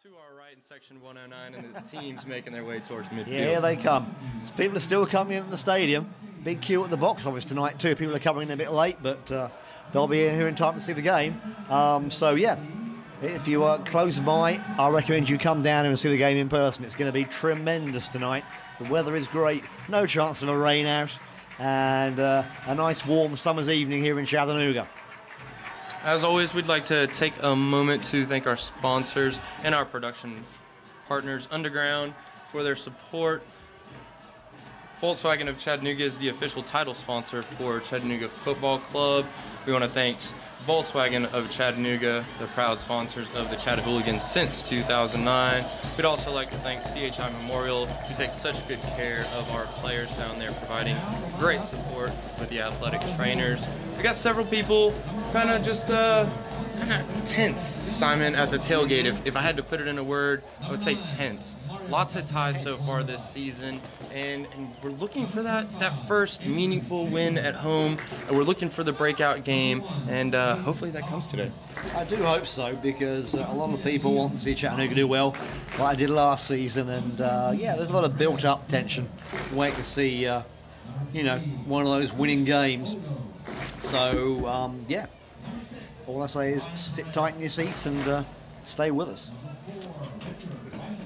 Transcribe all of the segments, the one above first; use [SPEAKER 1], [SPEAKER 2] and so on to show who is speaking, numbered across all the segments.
[SPEAKER 1] To our right in section 109, and the team's making their way towards midfield.
[SPEAKER 2] Yeah, here they come. So people are still coming in the stadium. Big queue at the box office tonight too. People are coming in a bit late, but they'll be here in time to see the game. So yeah, if you are close by, I recommend you come down and see the game in person. It's going to be tremendous tonight. The weather is great. No chance of a rain out. And a nice warm summer's evening here in Chattanooga.
[SPEAKER 1] As always, we'd like to take a moment to thank our sponsors and our production partners, Underground, for their support. Volkswagen of Chattanooga is the official title sponsor for Chattanooga Football Club. We want to thank Volkswagen of Chattanooga, the proud sponsors of the Chatahooligans since 2009. We'd also like to thank CHI Memorial, who takes such good care of our players down there, providing great support with the athletic trainers. We got several people kind of just tense, Simon, at the tailgate. If I had to put it in a word, I would say tense. Lots of ties so far this season, and we're looking for that first meaningful win at home, and we're looking for the breakout game, and hopefully that comes today.
[SPEAKER 2] I do hope so, because a lot of people want to see Chattanooga do well, like I did last season, and yeah, there's a lot of built-up tension. Wait to see, you know, one of those winning games. So yeah, all I say is sit tight in your seats and stay with us.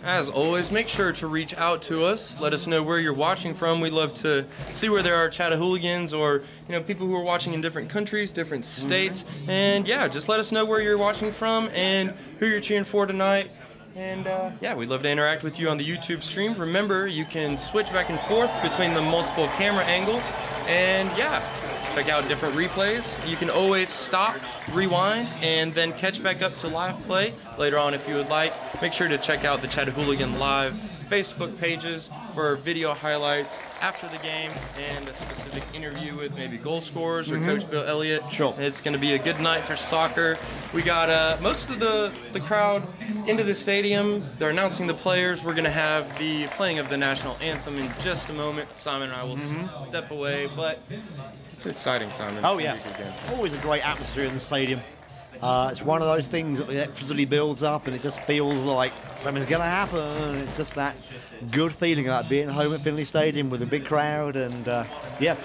[SPEAKER 1] As always, make sure to reach out to us. Let us know where you're watching from. We'd love to see where there are Chatahooligans or people who are watching in different countries, different states. And yeah, just let us know where you're watching from and who you're cheering for tonight. And yeah, we'd love to interact with you on the YouTube stream. Remember, you can switch back and forth between the multiple camera angles. And yeah, check out different replays. You can always stop, rewind, and then catch back up to live play later on if you would like. Make sure to check out the Chattahooligan Live Facebook pages for video highlights after the game and a specific interview with maybe goal scorers or Coach Bill Elliott.
[SPEAKER 2] Sure.
[SPEAKER 1] It's going to be a good night for soccer. We got most of the crowd into the stadium. They're announcing the players. We're going to have the playing of the national anthem in just a moment. Simon and I will step away, but it's exciting, Simon.
[SPEAKER 2] Oh yeah, always a great atmosphere in the stadium. It's one of those things that the electricity builds up and it just feels like something's going to happen. It's just that good feeling about being home at Finley Stadium with a big crowd, and yeah,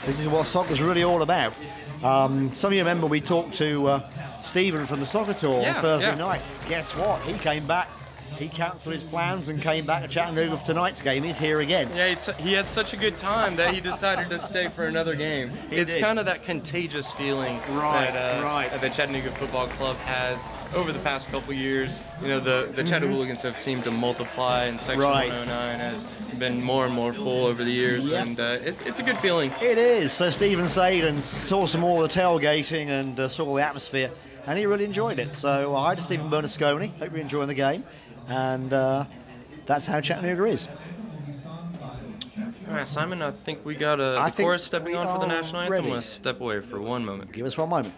[SPEAKER 2] this is what soccer's really all about. Some of you remember we talked to Stephen from the soccer tour on Thursday night. Guess what? He came back. He cancelled his plans and came back to Chattanooga for tonight's game. He's here again.
[SPEAKER 1] Yeah, he had such a good time that he decided to stay for another game. It's kind of that contagious feeling that the Chattanooga Football Club has over the past couple years. The Chattahooligans have seemed to multiply, and Section 109 has been more and more full over the years, and it's a good feeling.
[SPEAKER 2] It is. So Stephen stayed and saw some more of the tailgating and saw the atmosphere, and he really enjoyed it. So hi to Stephen Bernasconi. Hope you're enjoying the game. And that's how Chattanooga is.
[SPEAKER 1] All right, Simon, I think we got the chorus stepping on for the national anthem. Let's step away for one moment.
[SPEAKER 2] Give us one moment.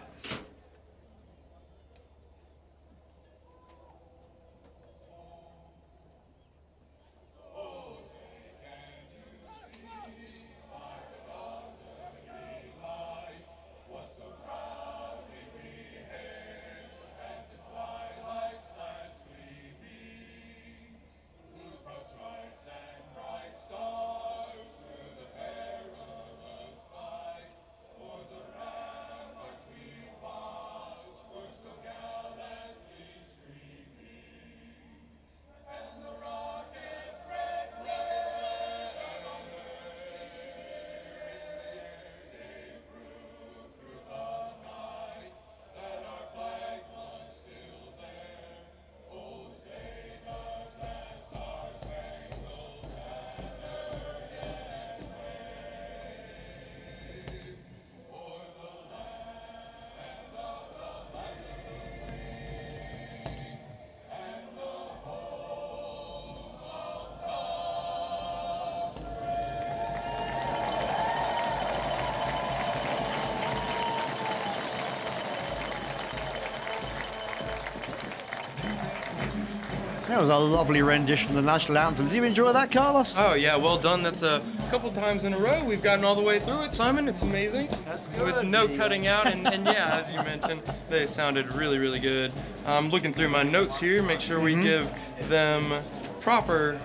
[SPEAKER 2] That was a lovely rendition of the national anthem. Did you enjoy that, Carlos?
[SPEAKER 1] Oh yeah, well done. That's a couple times in a row, we've gotten all the way through it, Simon. It's amazing.
[SPEAKER 2] That's good.
[SPEAKER 1] With no cutting out, and yeah, as you mentioned, they sounded really, really good. I'm looking through my notes here, make sure we give them proper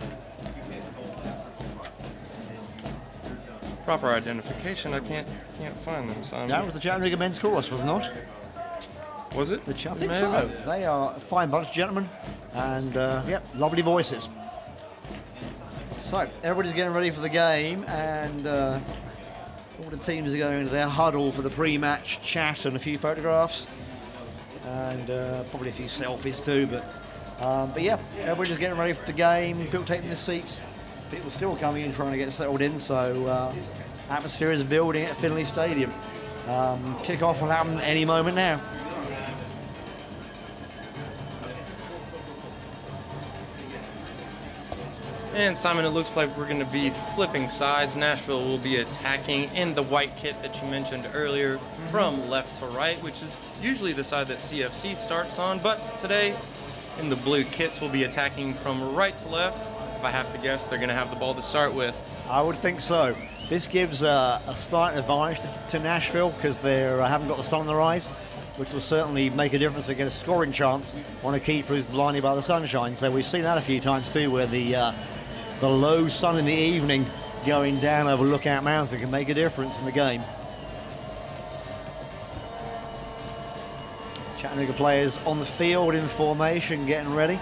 [SPEAKER 1] identification. I can't find them, Simon.
[SPEAKER 2] That was the Chattanooga men's chorus, was it not?
[SPEAKER 1] Was it?
[SPEAKER 2] I think so. They are a fine bunch of gentlemen, and yep, lovely voices. So everybody's getting ready for the game, and all the teams are going into their huddle for the pre-match chat and a few photographs, and probably a few selfies too. But yeah, everybody's getting ready for the game. People taking their seats. People still coming in trying to get settled in. So atmosphere is building at Finley Stadium. Kick-off will happen any moment now.
[SPEAKER 1] And Simon, it looks like we're going to be flipping sides. Nashville will be attacking in the white kit that you mentioned earlier from left to right, which is usually the side that CFC starts on. But today, in the blue kits, we'll be attacking from right to left. If I have to guess, they're going to have the ball to start with.
[SPEAKER 2] I would think so. This gives a slight advantage to Nashville because they haven't got the sun on their eyes, which will certainly make a difference to get a scoring chance on a keeper who's blinded by the sunshine. So we've seen that a few times too, where the low sun in the evening going down over Lookout Mountain can make a difference in the game. Chattanooga players on the field in formation, getting ready.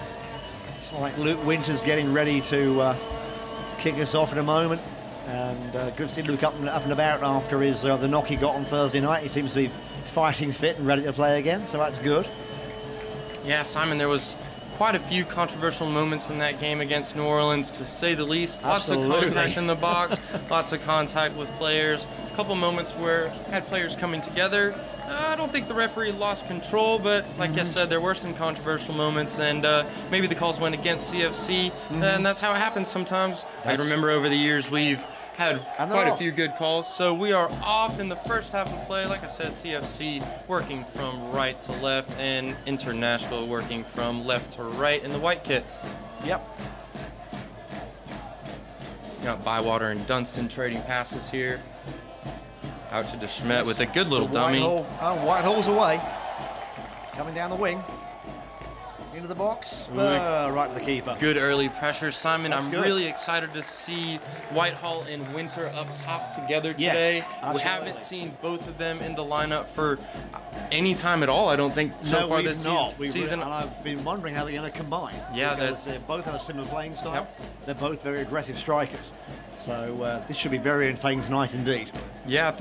[SPEAKER 2] It's like Luke Winters getting ready to kick us off in a moment. And good to see Luke up and about after the knock he got on Thursday night. He seems to be fighting fit and ready to play again, so that's good.
[SPEAKER 1] Yeah, Simon, there was quite a few controversial moments in that game against New Orleans, to say the least.
[SPEAKER 2] Absolutely.
[SPEAKER 1] Lots of contact in the box, lots of contact with players. A couple moments where had players coming together. I don't think the referee lost control, but like I said, there were some controversial moments, and maybe the calls went against CFC, and that's how it happens sometimes. I remember over the years we've had quite a few good calls, so we are off in the first half of play. Like I said, CFC working from right to left, and Inter Nashville working from left to right in the white kits.
[SPEAKER 2] Yep.
[SPEAKER 1] Got Bywater and Dunston trading passes here. Out to DeSchmidt with a good little dummy.
[SPEAKER 2] Whitehall's away. Coming down the wing. Into the box. Right to the keeper.
[SPEAKER 1] Good early pressure. Simon,
[SPEAKER 2] That's
[SPEAKER 1] I'm
[SPEAKER 2] good.
[SPEAKER 1] really excited to see Whitehall and Winter up top together today.
[SPEAKER 2] Yes,
[SPEAKER 1] we haven't seen both of them in the lineup for any time at all, I don't think, so far this season.
[SPEAKER 2] And I've been wondering how they're going to combine.
[SPEAKER 1] Yeah,
[SPEAKER 2] they both have a similar playing style.
[SPEAKER 1] Yep.
[SPEAKER 2] They're both very aggressive strikers. So this should be very entertaining tonight indeed.
[SPEAKER 1] Yeah, I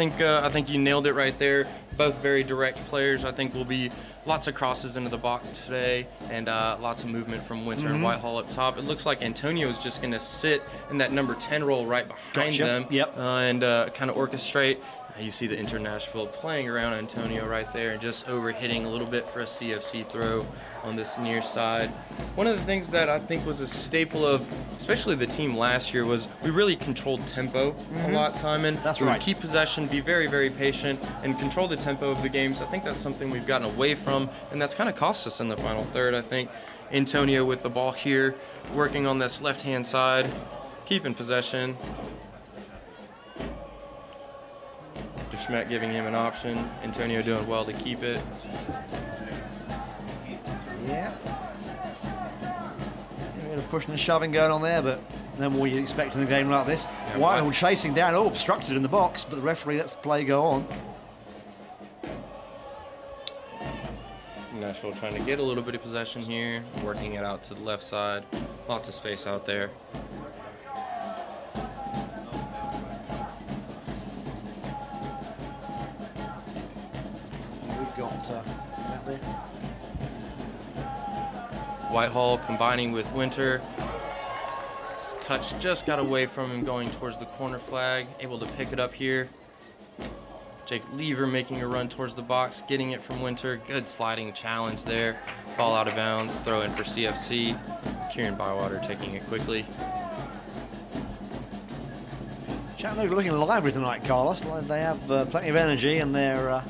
[SPEAKER 1] think you nailed it right there. Both very direct players. I think will be lots of crosses into the box today, and lots of movement from Winter and Whitehall up top. It looks like Antonio is just going to sit in that number 10 role right behind them, and kind of orchestrate. You see the Inter Nashville playing around Antonio right there and just overhitting a little bit for a CFC throw on this near side. One of the things that I think was a staple of especially the team last year was we really controlled tempo a lot, Simon.
[SPEAKER 2] That's
[SPEAKER 1] we
[SPEAKER 2] right.
[SPEAKER 1] would keep possession, be very, very patient, and control the tempo of the games. I think that's something we've gotten away from, and that's kind of cost us in the final third, I think. Antonio with the ball here, working on this left-hand side, keeping possession. DeSchmidt giving him an option. Antonio doing well to keep it.
[SPEAKER 2] Yeah. A bit of pushing and shoving going on there, but no more you'd expect in a game like this.
[SPEAKER 1] Yeah,
[SPEAKER 2] Whitehall chasing down, obstructed in the box, but the referee lets the play go on.
[SPEAKER 1] Nashville trying to get a little bit of possession here, working it out to the left side. Lots of space out there.
[SPEAKER 2] We've got that there.
[SPEAKER 1] Whitehall combining with Winter. His touch just got away from him going towards the corner flag. Able to pick it up here. Jake Lever making a run towards the box, getting it from Winter. Good sliding challenge there. Ball out of bounds, throw in for CFC. Kieran Bywater taking it quickly.
[SPEAKER 2] Chattanooga looking lively tonight, Carlos. They have plenty of energy, and they're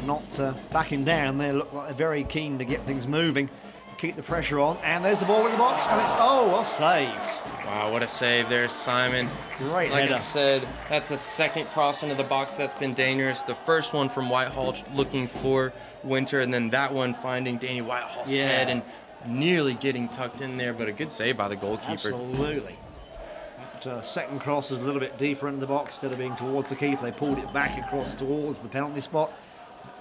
[SPEAKER 2] not backing down. They look like they're very keen to get things moving, keep the pressure on. And there's the ball in the box, and it's well saved.
[SPEAKER 1] Wow, what a save there, Simon.
[SPEAKER 2] Great
[SPEAKER 1] Like
[SPEAKER 2] header.
[SPEAKER 1] I said, that's a second cross into the box that's been dangerous. The first one from Whitehall looking for Winter, and then that one finding Danny Whitehall's head and nearly getting tucked in there, but a good save by the goalkeeper.
[SPEAKER 2] Absolutely. That second cross is a little bit deeper into the box instead of being towards the keeper. They pulled it back across towards the penalty spot.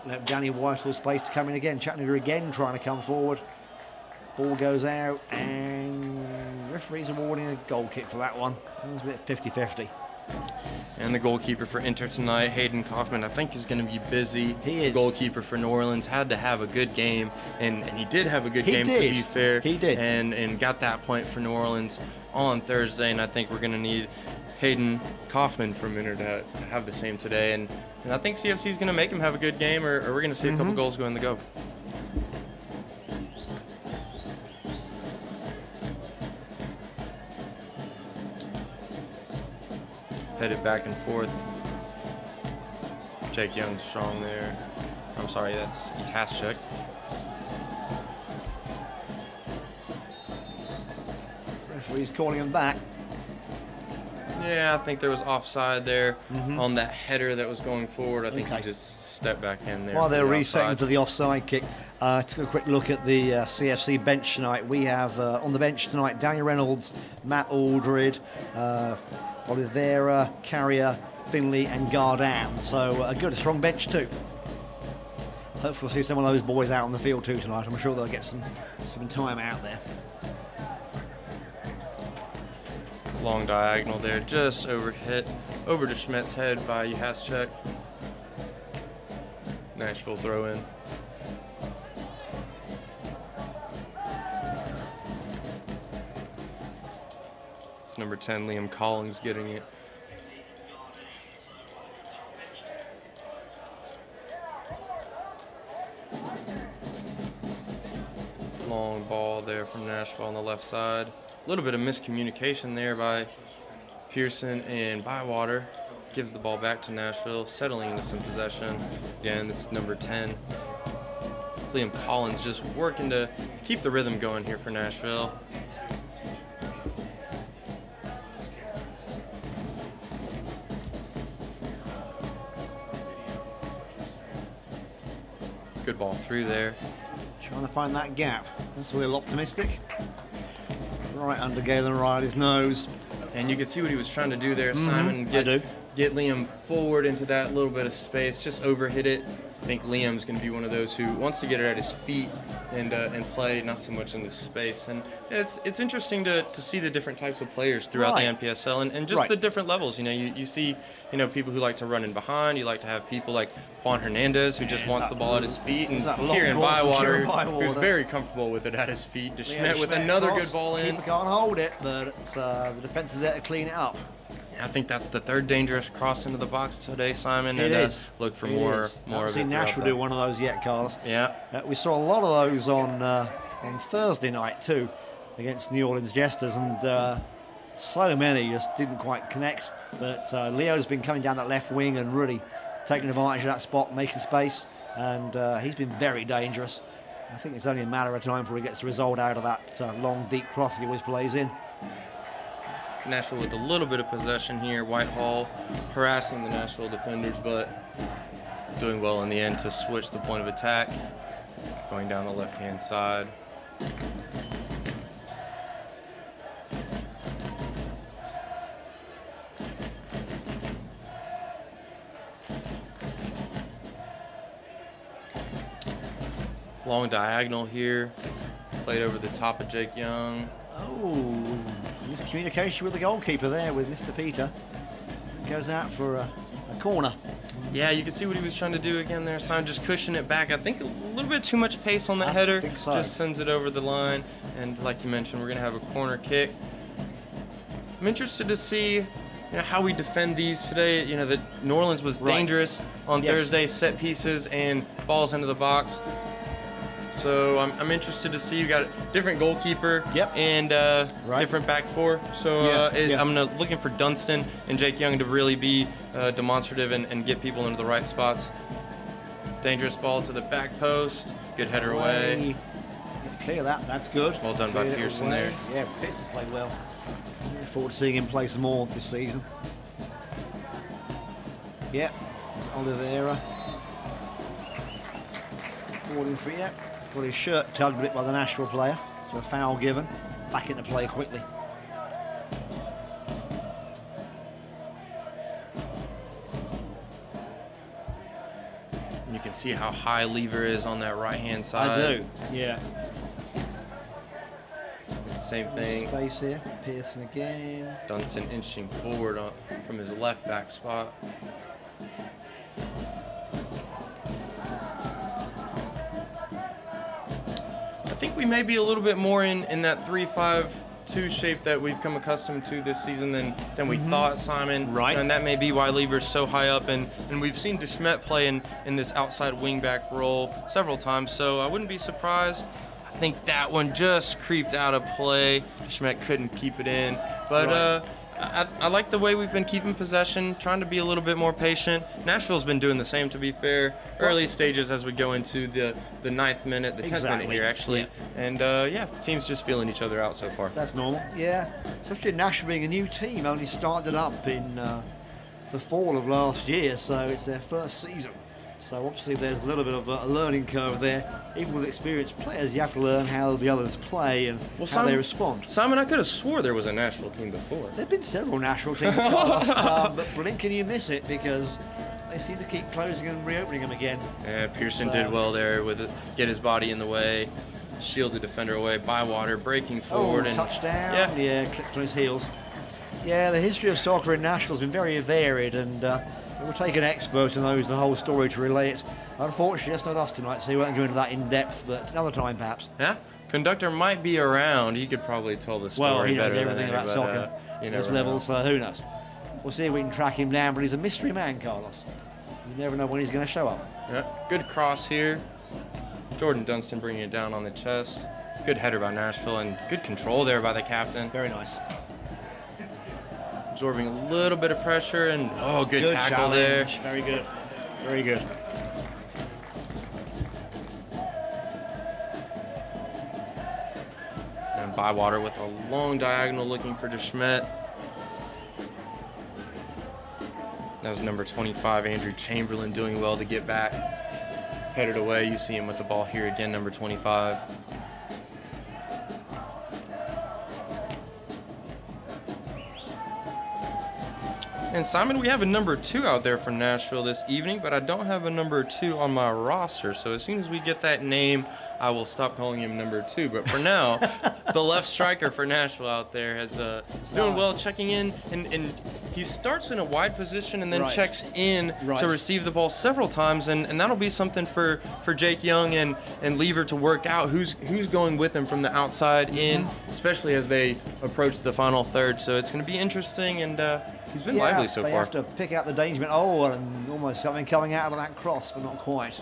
[SPEAKER 2] Left Danny Whitehall space to come in again. Chattanooga again trying to come forward. Ball goes out, and referee's awarding a goal kick for that one. It was a bit 50-50.
[SPEAKER 1] And the goalkeeper for Inter tonight, Hayden Kaufman, I think he's going to be busy.
[SPEAKER 2] He is.
[SPEAKER 1] The goalkeeper for New Orleans had to have a good game, and he did have a good game, to be fair.
[SPEAKER 2] He did.
[SPEAKER 1] And got that point for New Orleans on Thursday, and I think we're going to need Hayden Kaufman from Inter to have the same today. And I think CFC is going to make him have a good game, or we're going to see a couple goals go in the go. Headed back and forth. Jake Young strong there. I'm sorry, that's Haschuk.
[SPEAKER 2] Referee's calling him back.
[SPEAKER 1] Yeah, I think there was offside there on that header that was going forward. I think he just stepped back in there.
[SPEAKER 2] While they're resetting
[SPEAKER 1] offside.
[SPEAKER 2] for the offside kick, took a quick look at the CFC bench tonight. We have on the bench tonight Daniel Reynolds, Matt Aldred, Oliveira, Carrier, Finley and Gardan. So a good, strong bench too. Hopefully we'll see some of those boys out on the field too tonight. I'm sure they'll get some time out there.
[SPEAKER 1] Long diagonal there, just over to Schmidt's head by Haschuk. Nashville throw in. It's number 10, Liam Collins, getting it. Long ball there from Nashville on the left side. A little bit of miscommunication there by Pearson and Bywater. Gives the ball back to Nashville, settling into some possession. Again, this is number 10. Liam Collins just working to keep the rhythm going here for Nashville. Good ball through there.
[SPEAKER 2] Trying to find that gap. That's a little optimistic. Right under Galen Riley's nose.
[SPEAKER 1] And you can see what he was trying to do there, Simon. Get Liam forward into that little bit of space, just overhit it. I think Liam's going to be one of those who wants to get it at his feet and play, not so much in the space. And it's interesting to see the different types of players throughout the NPSL and just the different levels. You know, you see, you know, people who like to run in behind. You like to have people like Juan Hernandez who just wants the ball at his feet, and Kieran Bywater who's very comfortable with it at his feet. Schmidt with another good ball in.
[SPEAKER 2] Keeper can't hold it, but it's, the defense is there to clean it up.
[SPEAKER 1] I think that's the third dangerous cross into the box today, Simon.
[SPEAKER 2] It is.
[SPEAKER 1] Look for more
[SPEAKER 2] I haven't
[SPEAKER 1] of it.
[SPEAKER 2] seen Nashville do one of those yet, Carlos.
[SPEAKER 1] Yeah.
[SPEAKER 2] We saw a lot of those on Thursday night too, against New Orleans Jesters, and so many just didn't quite connect. But Leo's been coming down that left wing and really taking advantage of that spot, making space, and he's been very dangerous. I think it's only a matter of time before he gets the result out of that long, deep cross he always plays in.
[SPEAKER 1] Nashville with a little bit of possession here. Whitehall harassing the Nashville defenders, but doing well in the end to switch the point of attack. Going down the left-hand side. Long diagonal here. Played over the top of Jake Young.
[SPEAKER 2] Oh, miscommunication with the goalkeeper there with Mr. Peter. Goes out for a corner.
[SPEAKER 1] Yeah, you can see what he was trying to do again there. Simon just cushioning it back. I think a little bit too much pace on that header.
[SPEAKER 2] I think so.
[SPEAKER 1] Just sends it over the line. And like you mentioned, we're going to have a corner kick. I'm interested to see how we defend these today. You know, that New Orleans was dangerous on Thursday, set pieces and balls into the box. So I'm interested to see. You got a different goalkeeper and different back four. So I'm looking for Dunston and Jake Young to really be demonstrative and get people into the right spots. Dangerous ball to the back post. Good header away.
[SPEAKER 2] clear that. That's good.
[SPEAKER 1] Well done by
[SPEAKER 2] Cleared it
[SPEAKER 1] Pearson
[SPEAKER 2] away.
[SPEAKER 1] there.
[SPEAKER 2] Yeah, Pearson's played well. Looking forward to seeing him play some more this season. Yeah, Oliveira. Warning for you. Got his shirt tugged a bit by the Nashville player. So a foul given. Back into play quickly.
[SPEAKER 1] You can see how high Lever is on that right-hand side.
[SPEAKER 2] I do, yeah.
[SPEAKER 1] Same thing.
[SPEAKER 2] Space here. Pearson again.
[SPEAKER 1] Dunston inching forward from his left back spot. I think we may be a little bit more in that 3-5-2 shape that we've come accustomed to this season than we thought, Simon.
[SPEAKER 2] Right.
[SPEAKER 1] And that may be why Lever's so high up. And we've seen DeSmet play in this outside wingback role several times, so I wouldn't be surprised. I think that one just creeped out of play. Schmidt couldn't keep it in. But I like the way we've been keeping possession, trying to be a little bit more patient. Nashville's been doing the same, to be fair. Early stages as we go into the 9th minute, the 10th minute here, actually.
[SPEAKER 2] Yeah.
[SPEAKER 1] And, teams just feeling each other out so far.
[SPEAKER 2] That's normal, yeah. Especially Nashville being a new team, only started up in the fall of last year, so it's their first season. So obviously there's a little bit of a learning curve there. Even with experienced players, you have to learn how the others play and how they respond.
[SPEAKER 1] Simon, I could have swore there was a Nashville team before.
[SPEAKER 2] There have been several Nashville teams in the past, but blink and you miss it because they seem to keep closing and reopening them again.
[SPEAKER 1] Yeah, Pearson did well there with it, get his body in the way, shield the defender away. Bywater breaking forward. And
[SPEAKER 2] touchdown. Yeah, clipped on his heels. Yeah, the history of soccer in Nashville has been very varied, and it will take an expert who knows the whole story to relay it. Unfortunately, that's not us tonight, so we won't go into that in depth, but another time perhaps.
[SPEAKER 1] Yeah, conductor might be around. He could probably tell the story
[SPEAKER 2] well, he knows
[SPEAKER 1] better
[SPEAKER 2] everything
[SPEAKER 1] than
[SPEAKER 2] about soccer at this level, so who knows. We'll see if we can track him down, but he's a mystery man, Carlos. You never know when he's going to show up.
[SPEAKER 1] Yeah, good cross here. Jordan Dunston bringing it down on the chest. Good header by Nashville and good control there by the captain.
[SPEAKER 2] Very nice.
[SPEAKER 1] Absorbing a little bit of pressure and good tackle
[SPEAKER 2] challenge.
[SPEAKER 1] there.
[SPEAKER 2] Very good. Very good.
[SPEAKER 1] And Bywater with a long diagonal looking for DeSmet. That was number 25, Andrew Chamberlain, doing well to get back. Headed away. You see him with the ball here again, number 25. And Simon, we have a number 2 out there for Nashville this evening, but I don't have a number 2 on my roster. So as soon as we get that name, I will stop calling him number 2. But for now, the left striker for Nashville out there has doing well, checking in, and he starts in a wide position and then checks in to receive the ball several times, and that'll be something for Jake Young and Lever to work out who's going with him from the outside in, especially as they approach the final third. So it's going to be interesting, and he's been lively so far.
[SPEAKER 2] They have to pick out the danger man. Oh, and almost something coming out of that cross, but not quite.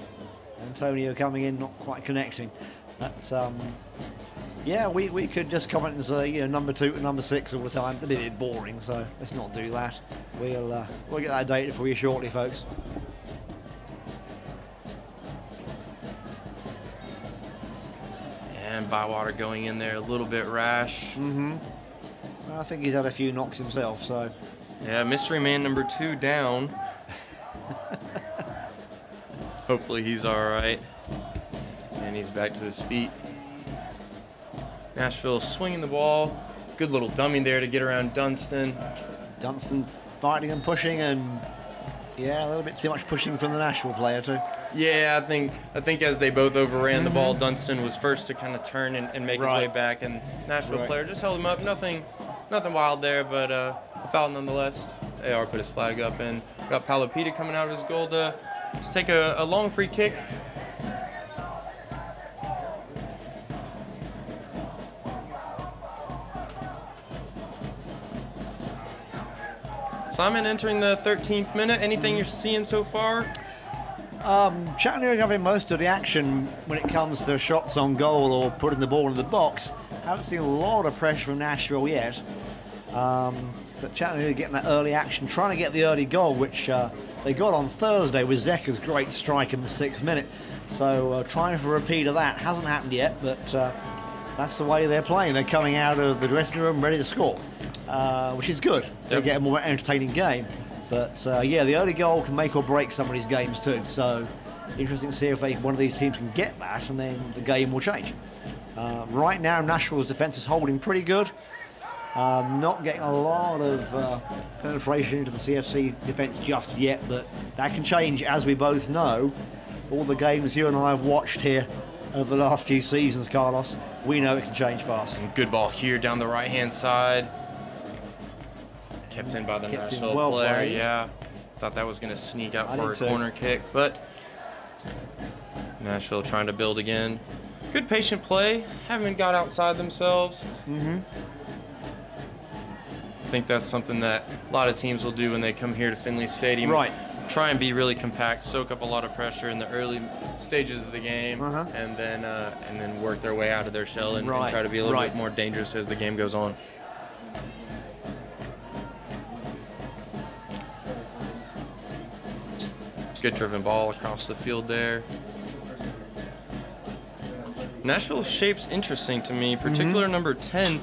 [SPEAKER 2] Antonio coming in, not quite connecting. But yeah, we could just comment and say, number 2 and number 6 all the time. It'd be a bit boring, so let's not do that. We'll get that data for you shortly, folks.
[SPEAKER 1] And Bywater going in there a little bit rash.
[SPEAKER 2] I think he's had a few knocks himself, so.
[SPEAKER 1] Yeah, mystery man number 2 down. Hopefully he's all right. And he's back to his feet. Nashville swinging the ball. Good little dummy there to get around Dunston.
[SPEAKER 2] Dunston fighting and pushing, and yeah, a little bit too much pushing from the Nashville player too.
[SPEAKER 1] Yeah, I think as they both overran the ball, Dunston was first to kind of turn and make his way back, and Nashville player just held him up. Nothing wild there, but a foul nonetheless. AR put his flag up, and got Palapita coming out of his goal to take a long free kick. Simon entering the 13th minute. Anything you're seeing so far?
[SPEAKER 2] Chattanooga having most of the action when it comes to shots on goal or putting the ball in the box. Haven't seen a lot of pressure from Nashville yet. But Chattanooga getting that early action, trying to get the early goal, which they got on Thursday with Zeker's great strike in the 6th minute. So trying for a repeat of that. Hasn't happened yet, but that's the way they're playing. They're coming out of the dressing room ready to score, which is good. They get a more entertaining game. But yeah, the early goal can make or break some of these games too. So interesting to see if one of these teams can get that, and then the game will change. Right now, Nashville's defence is holding pretty good. Not getting a lot of penetration into the CFC defence just yet, but that can change, as we both know. All the games you and I have watched here over the last few seasons, Carlos, we know it can change fast.
[SPEAKER 1] Good ball here down the right-hand side. Kept in by the Nashville player,
[SPEAKER 2] played.
[SPEAKER 1] yeah. Thought that was going to sneak out for a corner kick, but Nashville trying to build again. Good patient play. Haven't got outside themselves. I think that's something that a lot of teams will do when they come here to Finley Stadium.
[SPEAKER 2] Right.
[SPEAKER 1] Try and be really compact, soak up a lot of pressure in the early stages of the game, and then work their way out of their shell and try to be a little bit more dangerous as the game goes on. Good driven ball across the field there. Nashville's shape's interesting to me, particular number 10,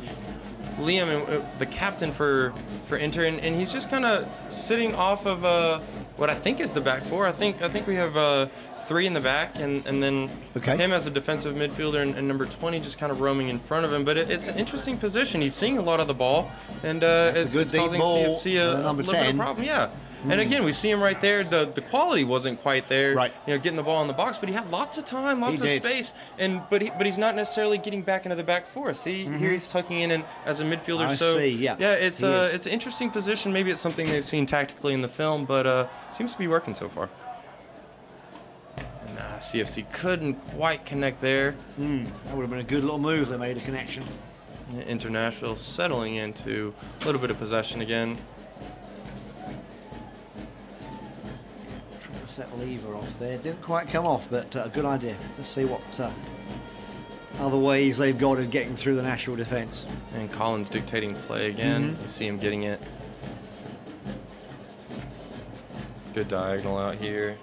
[SPEAKER 1] Liam, the captain for Inter, and he's just kind of sitting off of what I think is the back four. I think we have 3 in the back, and then him as a defensive midfielder, and number 20 just kind of roaming in front of him. But it's an interesting position. He's seeing a lot of the ball, and it's causing CFC a little bit of a problem. Yeah. And again, we see him right there. The quality wasn't quite there, getting the ball in the box, but he had lots of time, lots of space, but he's not necessarily getting back into the back four. See, here he's tucking in as a midfielder. It's an interesting position. Maybe it's something they've seen tactically in the film, but seems to be working so far. And CFC couldn't quite connect there.
[SPEAKER 2] That would have been a good little move. They made a connection.
[SPEAKER 1] Nashville settling into a little bit of possession again.
[SPEAKER 2] Set lever off there, didn't quite come off, but a good idea. Let's see what other ways they've got of getting through the Nashville defence.
[SPEAKER 1] And Collins dictating play again. You see him getting it. Good diagonal out here.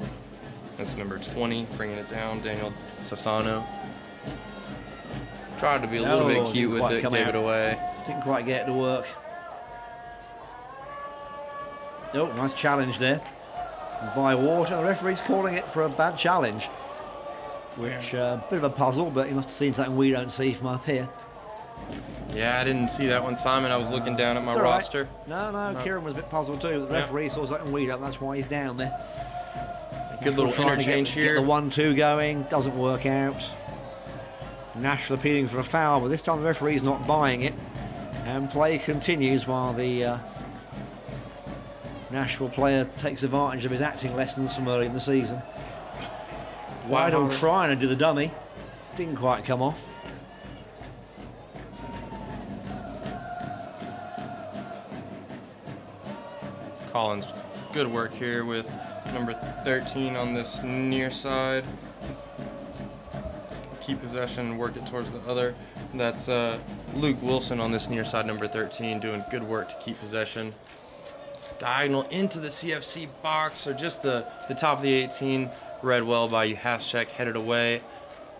[SPEAKER 1] That's number 20, bringing it down, Daniel Sassano. Tried to be a little bit cute with it, gave it away.
[SPEAKER 2] Didn't quite get it to work. Oh, nice challenge there by Water. The referee's calling it for a bad challenge, which a bit of a puzzle, but he must have seen something we don't see from up here.
[SPEAKER 1] Yeah, I didn't see that one, Simon. I was looking down at my roster.
[SPEAKER 2] No, Kieran was a bit puzzled too. The referee saw something we don't. That's why he's down there.
[SPEAKER 1] Good little interchange here.
[SPEAKER 2] Get the 1-2 going. Doesn't work out. Nashville appealing for a foul, but this time the referee's not buying it. And play continues while the Nashville player takes advantage of his acting lessons from early in the season. Whitehall trying to do the dummy. Didn't quite come off.
[SPEAKER 1] Collins, good work here with number 13 on this near side. Keep possession, work it towards the other. That's Luke Wilson on this near side, number 13, doing good work to keep possession. Diagonal into the CFC box, or just the top of the 18, read well by Juhaszek, headed away.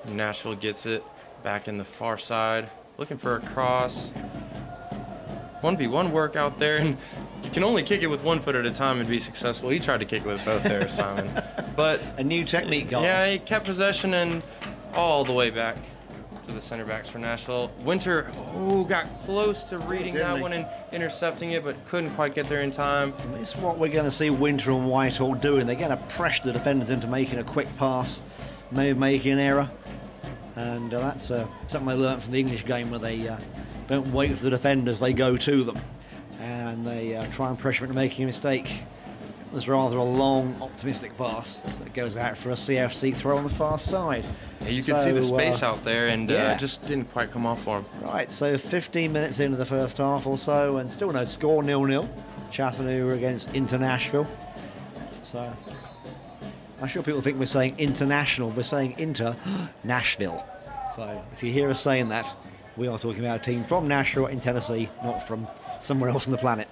[SPEAKER 1] Nashville gets it back in the far side, looking for a cross. 1v1 work out there, and you can only kick it with 1 foot at a time and be successful. He tried to kick it with both there, Simon. But
[SPEAKER 2] a new technique, guys.
[SPEAKER 1] Yeah, he kept possession and all the way back to the center backs for Nashville. Winter, got close to reading that one and intercepting it, but couldn't quite get there in time.
[SPEAKER 2] This is what we're going to see Winter and Whitehall doing. They're going to pressure the defenders into making a quick pass, maybe making an error. And that's something I learned from the English game, where they don't wait for the defenders, they go to them. And they try and pressure them into making a mistake. It was rather a long, optimistic pass, so it goes out for a CFC throw on the far side.
[SPEAKER 1] Yeah, you could see the space out there, and just didn't quite come off for him.
[SPEAKER 2] Right, so 15 minutes into the first half or so, and still no score, 0-0. Chattanooga against Inter Nashville. So I'm sure people think we're saying international. We're saying Inter Nashville. So if you hear us saying that, we are talking about a team from Nashville in Tennessee, not from somewhere else on the planet.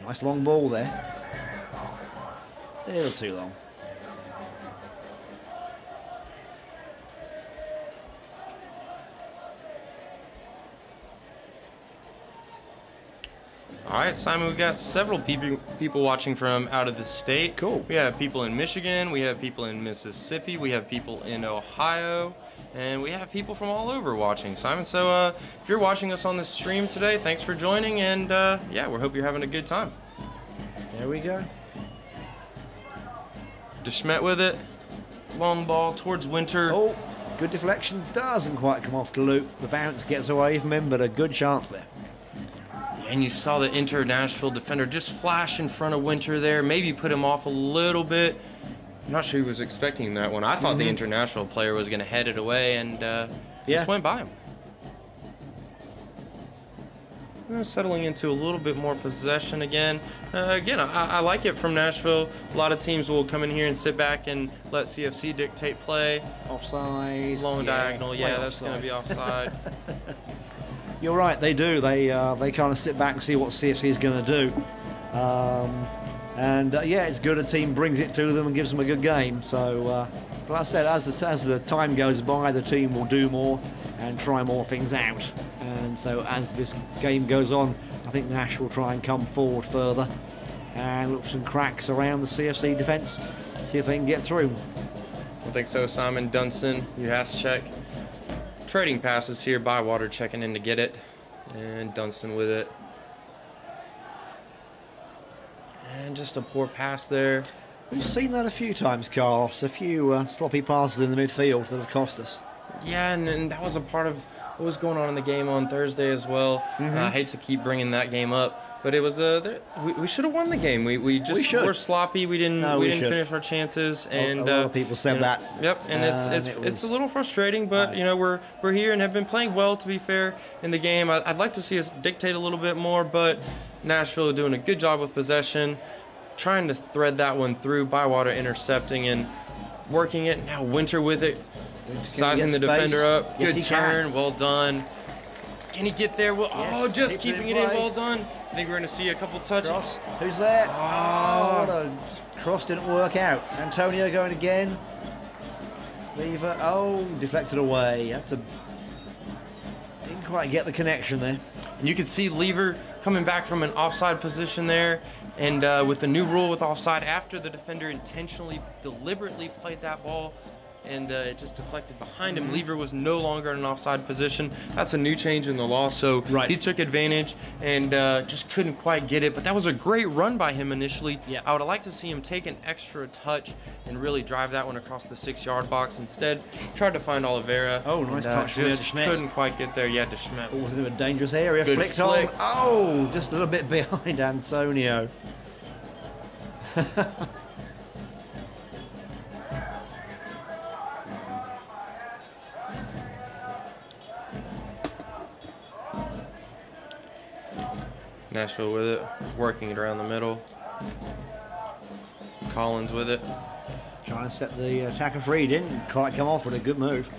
[SPEAKER 2] Nice long ball there. A little too long.
[SPEAKER 1] All right, Simon, we've got several people watching from out of the state.
[SPEAKER 2] Cool.
[SPEAKER 1] We have people in Michigan, we have people in Mississippi, we have people in Ohio, and we have people from all over watching, Simon. So if you're watching us on the stream today, thanks for joining, and yeah, we hope you're having a good time.
[SPEAKER 2] There we go.
[SPEAKER 1] DeSchmidt with it. Long ball towards Winter.
[SPEAKER 2] Oh, good deflection. Doesn't quite come off the loop. The bounce gets away from him, but a good chance there.
[SPEAKER 1] And you saw the Nashville defender just flash in front of Winter there, maybe put him off a little bit. I'm not sure he was expecting that one. I thought the Nashville player was going to head it away, and just went by him. Settling into a little bit more possession again. Again, I like it from Nashville. A lot of teams will come in here and sit back and let CFC dictate play.
[SPEAKER 2] Offside.
[SPEAKER 1] Long diagonal. Yeah, that's going to be offside.
[SPEAKER 2] You're right, they do. They kind of sit back and see what CFC is going to do. Yeah, it's good a team brings it to them and gives them a good game. So, but like I said, as the time goes by, the team will do more and try more things out. And so as this game goes on, I think Nash will try and come forward further and look for some cracks around the CFC defence, see if they can get through.
[SPEAKER 1] I think so, Simon. Dunstan, you have to check. Trading passes here, Bywater checking in to get it, and Dunstan with it. And just a poor pass there.
[SPEAKER 2] We've seen that a few times, Carlos. A few sloppy passes in the midfield that have cost us.
[SPEAKER 1] Yeah, and that was a part of what was going on in the game on Thursday as well. I hate to keep bringing that game up, but it was we should have won the game. We were sloppy. We didn't finish our chances, and
[SPEAKER 2] a lot of people said that.
[SPEAKER 1] Yep, and it's a little frustrating, but you know we're here and have been playing well. To be fair, in the game, I'd like to see us dictate a little bit more, but Nashville doing a good job with possession, trying to thread that one through. Bywater intercepting and working it. Now Winter with it. Sizing the defender up.
[SPEAKER 2] Yes,
[SPEAKER 1] good turn. Well done. Can he get there? Well,
[SPEAKER 2] yes,
[SPEAKER 1] just keeping it in. Well done. I think we're going to see a couple touches.
[SPEAKER 2] Cross. Who's there? What a cross didn't work out. Antonio going again. Lever. Oh, deflected away. Didn't quite get the connection there.
[SPEAKER 1] And you could see Lever coming back from an offside position there. And with the new rule with offside, after the defender intentionally, deliberately played that ball, and it just deflected behind him. Lever was no longer in an offside position. That's a new change in the law, so he took advantage and just couldn't quite get it. But that was a great run by him initially.
[SPEAKER 2] Yeah.
[SPEAKER 1] I would like to see him take an extra touch and really drive that one across the 6-yard box. Instead, tried to find Oliveira.
[SPEAKER 2] Oh, nice touch from DeSchmidt.
[SPEAKER 1] Couldn't quite get there. Yeah, DeSchmidt.
[SPEAKER 2] Oh, was in a dangerous area.
[SPEAKER 1] Good
[SPEAKER 2] Flicked
[SPEAKER 1] flick.
[SPEAKER 2] on. Oh, just a little bit behind Antonio.
[SPEAKER 1] Nashville with it, working it around the middle. Collins with it.
[SPEAKER 2] Trying to set the attacker free, didn't quite come off with a good move.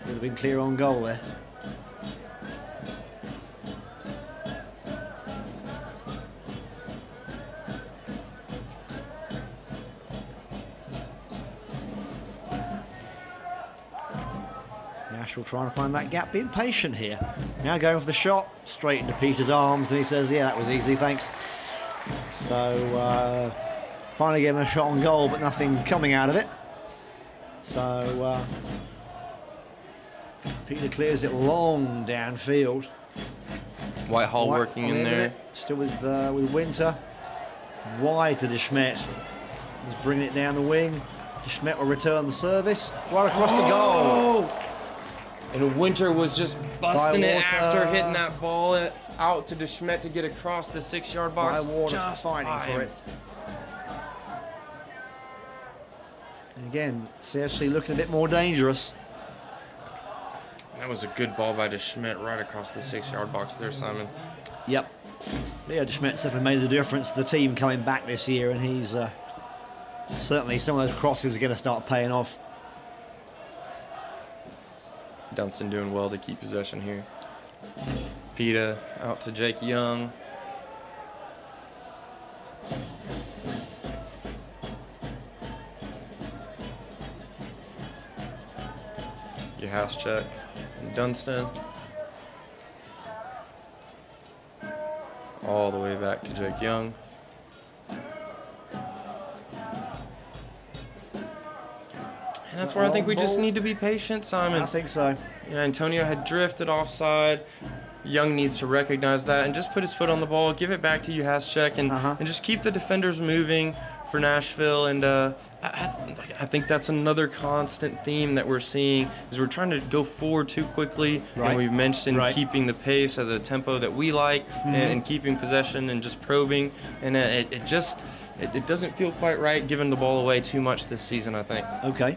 [SPEAKER 2] Would have been clear on goal there. Nashville trying to find that gap, being patient here. Now going for the shot, straight into Peter's arms, and he says, yeah, that was easy, thanks. So, finally getting a shot on goal, but nothing coming out of it. So, Peter clears it long downfield.
[SPEAKER 1] Whitehall working in there.
[SPEAKER 2] Still with Winter. Wide to DeSchmidt. He's bringing it down the wing. DeSchmidt will return the service. Right across the goal.
[SPEAKER 1] And Winter was just busting it after hitting that ball out to DeSchmidt to get across the 6-yard box.
[SPEAKER 2] Just fighting for it. And again, CFC looking a bit more dangerous.
[SPEAKER 1] That was a good ball by DeSchmidt right across the 6-yard box there, Simon.
[SPEAKER 2] Yep. Yeah, DeSchmidt's definitely made the difference to the team coming back this year, and he's certainly, some of those crosses are going to start paying off.
[SPEAKER 1] Dunstan doing well to keep possession here. Pita out to Jake Young. Your house check. And Dunstan. All the way back to Jake Young. And that's where I think we just need to be patient, Simon.
[SPEAKER 2] I think so.
[SPEAKER 1] Yeah, Antonio had drifted offside. Young needs to recognize that and just put his foot on the ball, give it back to Juhaszczyk, and just keep the defenders moving for Nashville. And I think that's another constant theme that we're seeing is we're trying to go forward too quickly. And we've mentioned keeping the pace at a tempo that we like and keeping possession and just probing. And it doesn't feel quite right giving the ball away too much this season, I think.
[SPEAKER 2] Okay.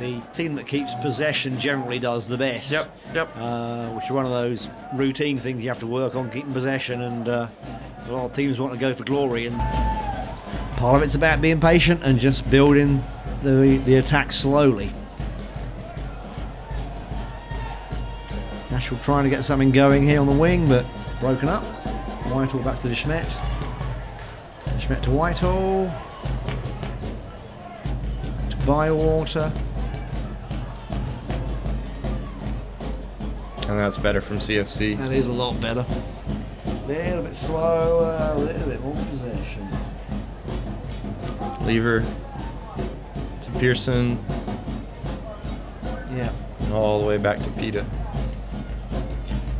[SPEAKER 2] The team that keeps possession generally does the best.
[SPEAKER 1] Yep.
[SPEAKER 2] Which is one of those routine things you have to work on, keeping possession, and a lot of teams want to go for glory, and part of it's about being patient and just building the attack slowly. Nashville trying to get something going here on the wing, but broken up. Whitehall back to De Smet. De Smet to Whitehall. To Bywater.
[SPEAKER 1] And that's better from CFC.
[SPEAKER 2] That is a lot better. A little bit slower, a little bit more possession.
[SPEAKER 1] Lever to Pearson.
[SPEAKER 2] Yeah.
[SPEAKER 1] And all the way back to Pita.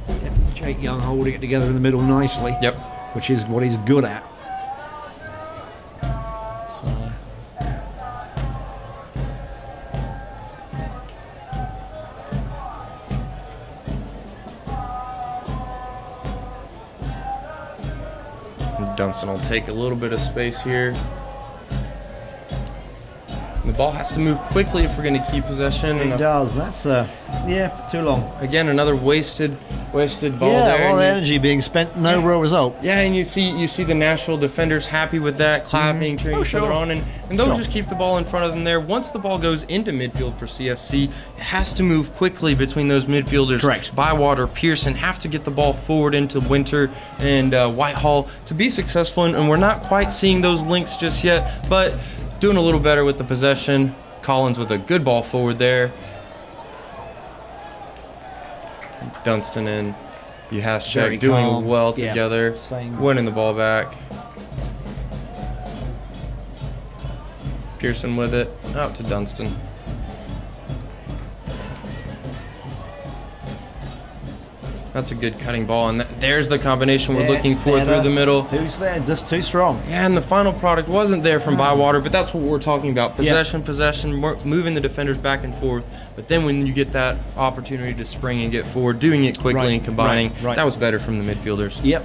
[SPEAKER 2] Yep. Jake Young holding it together in the middle nicely.
[SPEAKER 1] Yep.
[SPEAKER 2] Which is what he's good at. So.
[SPEAKER 1] Dunston will take a little bit of space here. The ball has to move quickly if we're going to keep possession.
[SPEAKER 2] It does. That's yeah, too long.
[SPEAKER 1] Again, another wasted ball there.
[SPEAKER 2] Yeah, a lot of energy being spent, no real result.
[SPEAKER 1] Yeah, and you see the Nashville defenders happy with that, clapping, cheering each other on, and they'll just keep the ball in front of them there. Once the ball goes into midfield for CFC, it has to move quickly between those midfielders.
[SPEAKER 2] Correct.
[SPEAKER 1] Bywater, Pearson have to get the ball forward into Winter and Whitehall to be successful, and we're not quite seeing those links just yet, but doing a little better with the possession. Collins with a good ball forward there. Dunston and Juhaszczyk doing well together, winning the ball back. Pearson with it, out to Dunston. That's a good cutting ball, and there's the combination we're looking for through the middle.
[SPEAKER 2] Who's there? Just too strong.
[SPEAKER 1] Yeah, and the final product wasn't there from Bywater, but that's what we're talking about. Possession, moving the defenders back and forth. But then when you get that opportunity to spring and get forward, doing it quickly and combining, that was better from the midfielders.
[SPEAKER 2] Yep.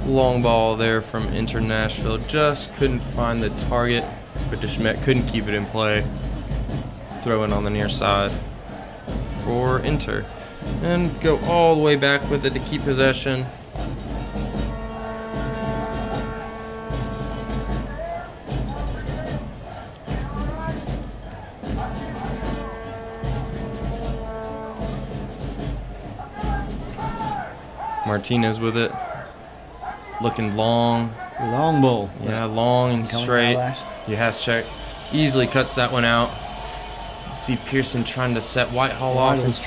[SPEAKER 1] Long ball there from Inter Nashville. Just couldn't find the target, but De Smet couldn't keep it in play. Throw in on the near side for Inter. And go all the way back with it to keep possession. Martinez with it. Looking long.
[SPEAKER 2] Long ball.
[SPEAKER 1] Yeah, long and straight. Juhaszczyk easily cuts that one out. See Pearson trying to set Whitehall off. He's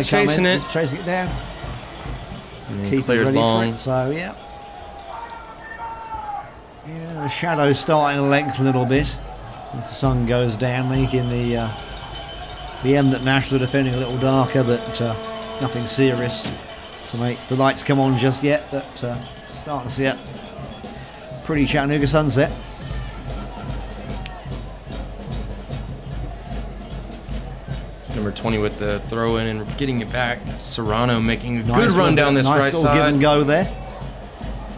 [SPEAKER 1] chasing it.
[SPEAKER 2] He's chasing it down.
[SPEAKER 1] Keep cleared long.
[SPEAKER 2] So, yeah. Yeah, the shadow's starting to lengthen a little bit as the sun goes down, making the end at Nashville defending a little darker, but nothing serious to make the lights come on just yet. But starting to see it. Pretty Chattanooga sunset.
[SPEAKER 1] It's number 20 with the throw in and getting it back. Serrano making a good run down this right side.
[SPEAKER 2] Nice little give and go there.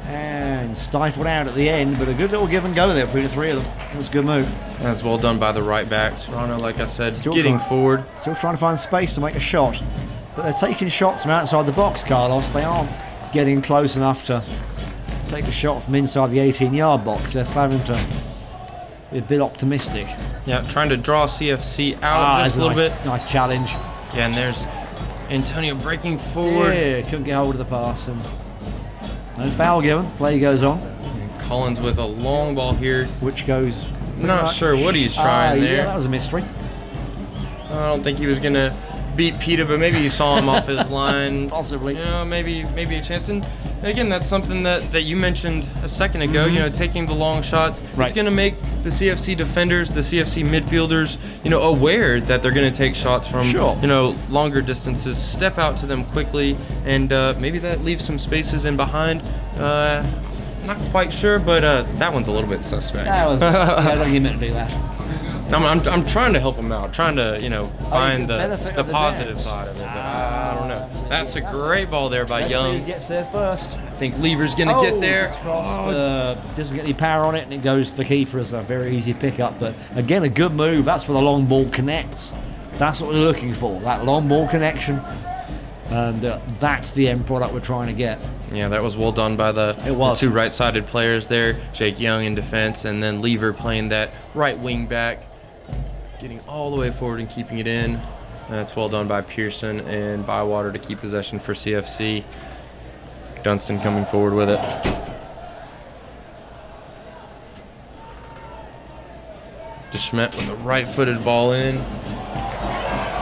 [SPEAKER 2] And stifled out at the end, but a good little give and go there between the three of them. It was a good move.
[SPEAKER 1] That's well done by the right back. Serrano, like I said, getting forward.
[SPEAKER 2] Still trying to find space to make a shot. But they're taking shots from outside the box, Carlos. They aren't getting close enough to take a shot from inside the 18-yard box. They're having to be a bit optimistic.
[SPEAKER 1] Yeah, trying to draw CFC out just a little bit.
[SPEAKER 2] Nice challenge.
[SPEAKER 1] Yeah, and there's Antonio breaking forward.
[SPEAKER 2] Yeah, couldn't get hold of the pass. And No foul given. Play goes on.
[SPEAKER 1] And Collins with a long ball here.
[SPEAKER 2] Which goes...
[SPEAKER 1] Not sure what he's trying there.
[SPEAKER 2] Yeah, that was a mystery.
[SPEAKER 1] I don't think he was going to beat Peta, but maybe he saw him off his line.
[SPEAKER 2] Possibly.
[SPEAKER 1] You know, maybe a chance. And again, that's something that you mentioned a second ago, you know, taking the long shots.
[SPEAKER 2] Right.
[SPEAKER 1] It's going to make the CFC defenders, the CFC midfielders, you know, aware that they're going to take shots from, you know, longer distances, step out to them quickly, and maybe that leaves some spaces in behind. Not quite sure, but that one's a little bit suspect.
[SPEAKER 2] I don't even meant to do that.
[SPEAKER 1] I'm trying to help him out, trying to, you know, find the positive side of it, but I don't know. That's a great ball there by Young.
[SPEAKER 2] Who gets there first?
[SPEAKER 1] I think Lever's going to get there.
[SPEAKER 2] Doesn't get any power on it, and it goes to the keeper as a very easy pickup. But again, a good move. That's where the long ball connects. That's what we're looking for, that long ball connection. And that's the end product we're trying to get.
[SPEAKER 1] Yeah, that was well done by the two right-sided players there. Jake Young in defense, and then Lever playing that right wing back, getting all the way forward and keeping it in. That's well done by Pearson and Bywater to keep possession for CFC. Dunstan coming forward with it. DeSchmidt with a right-footed ball in.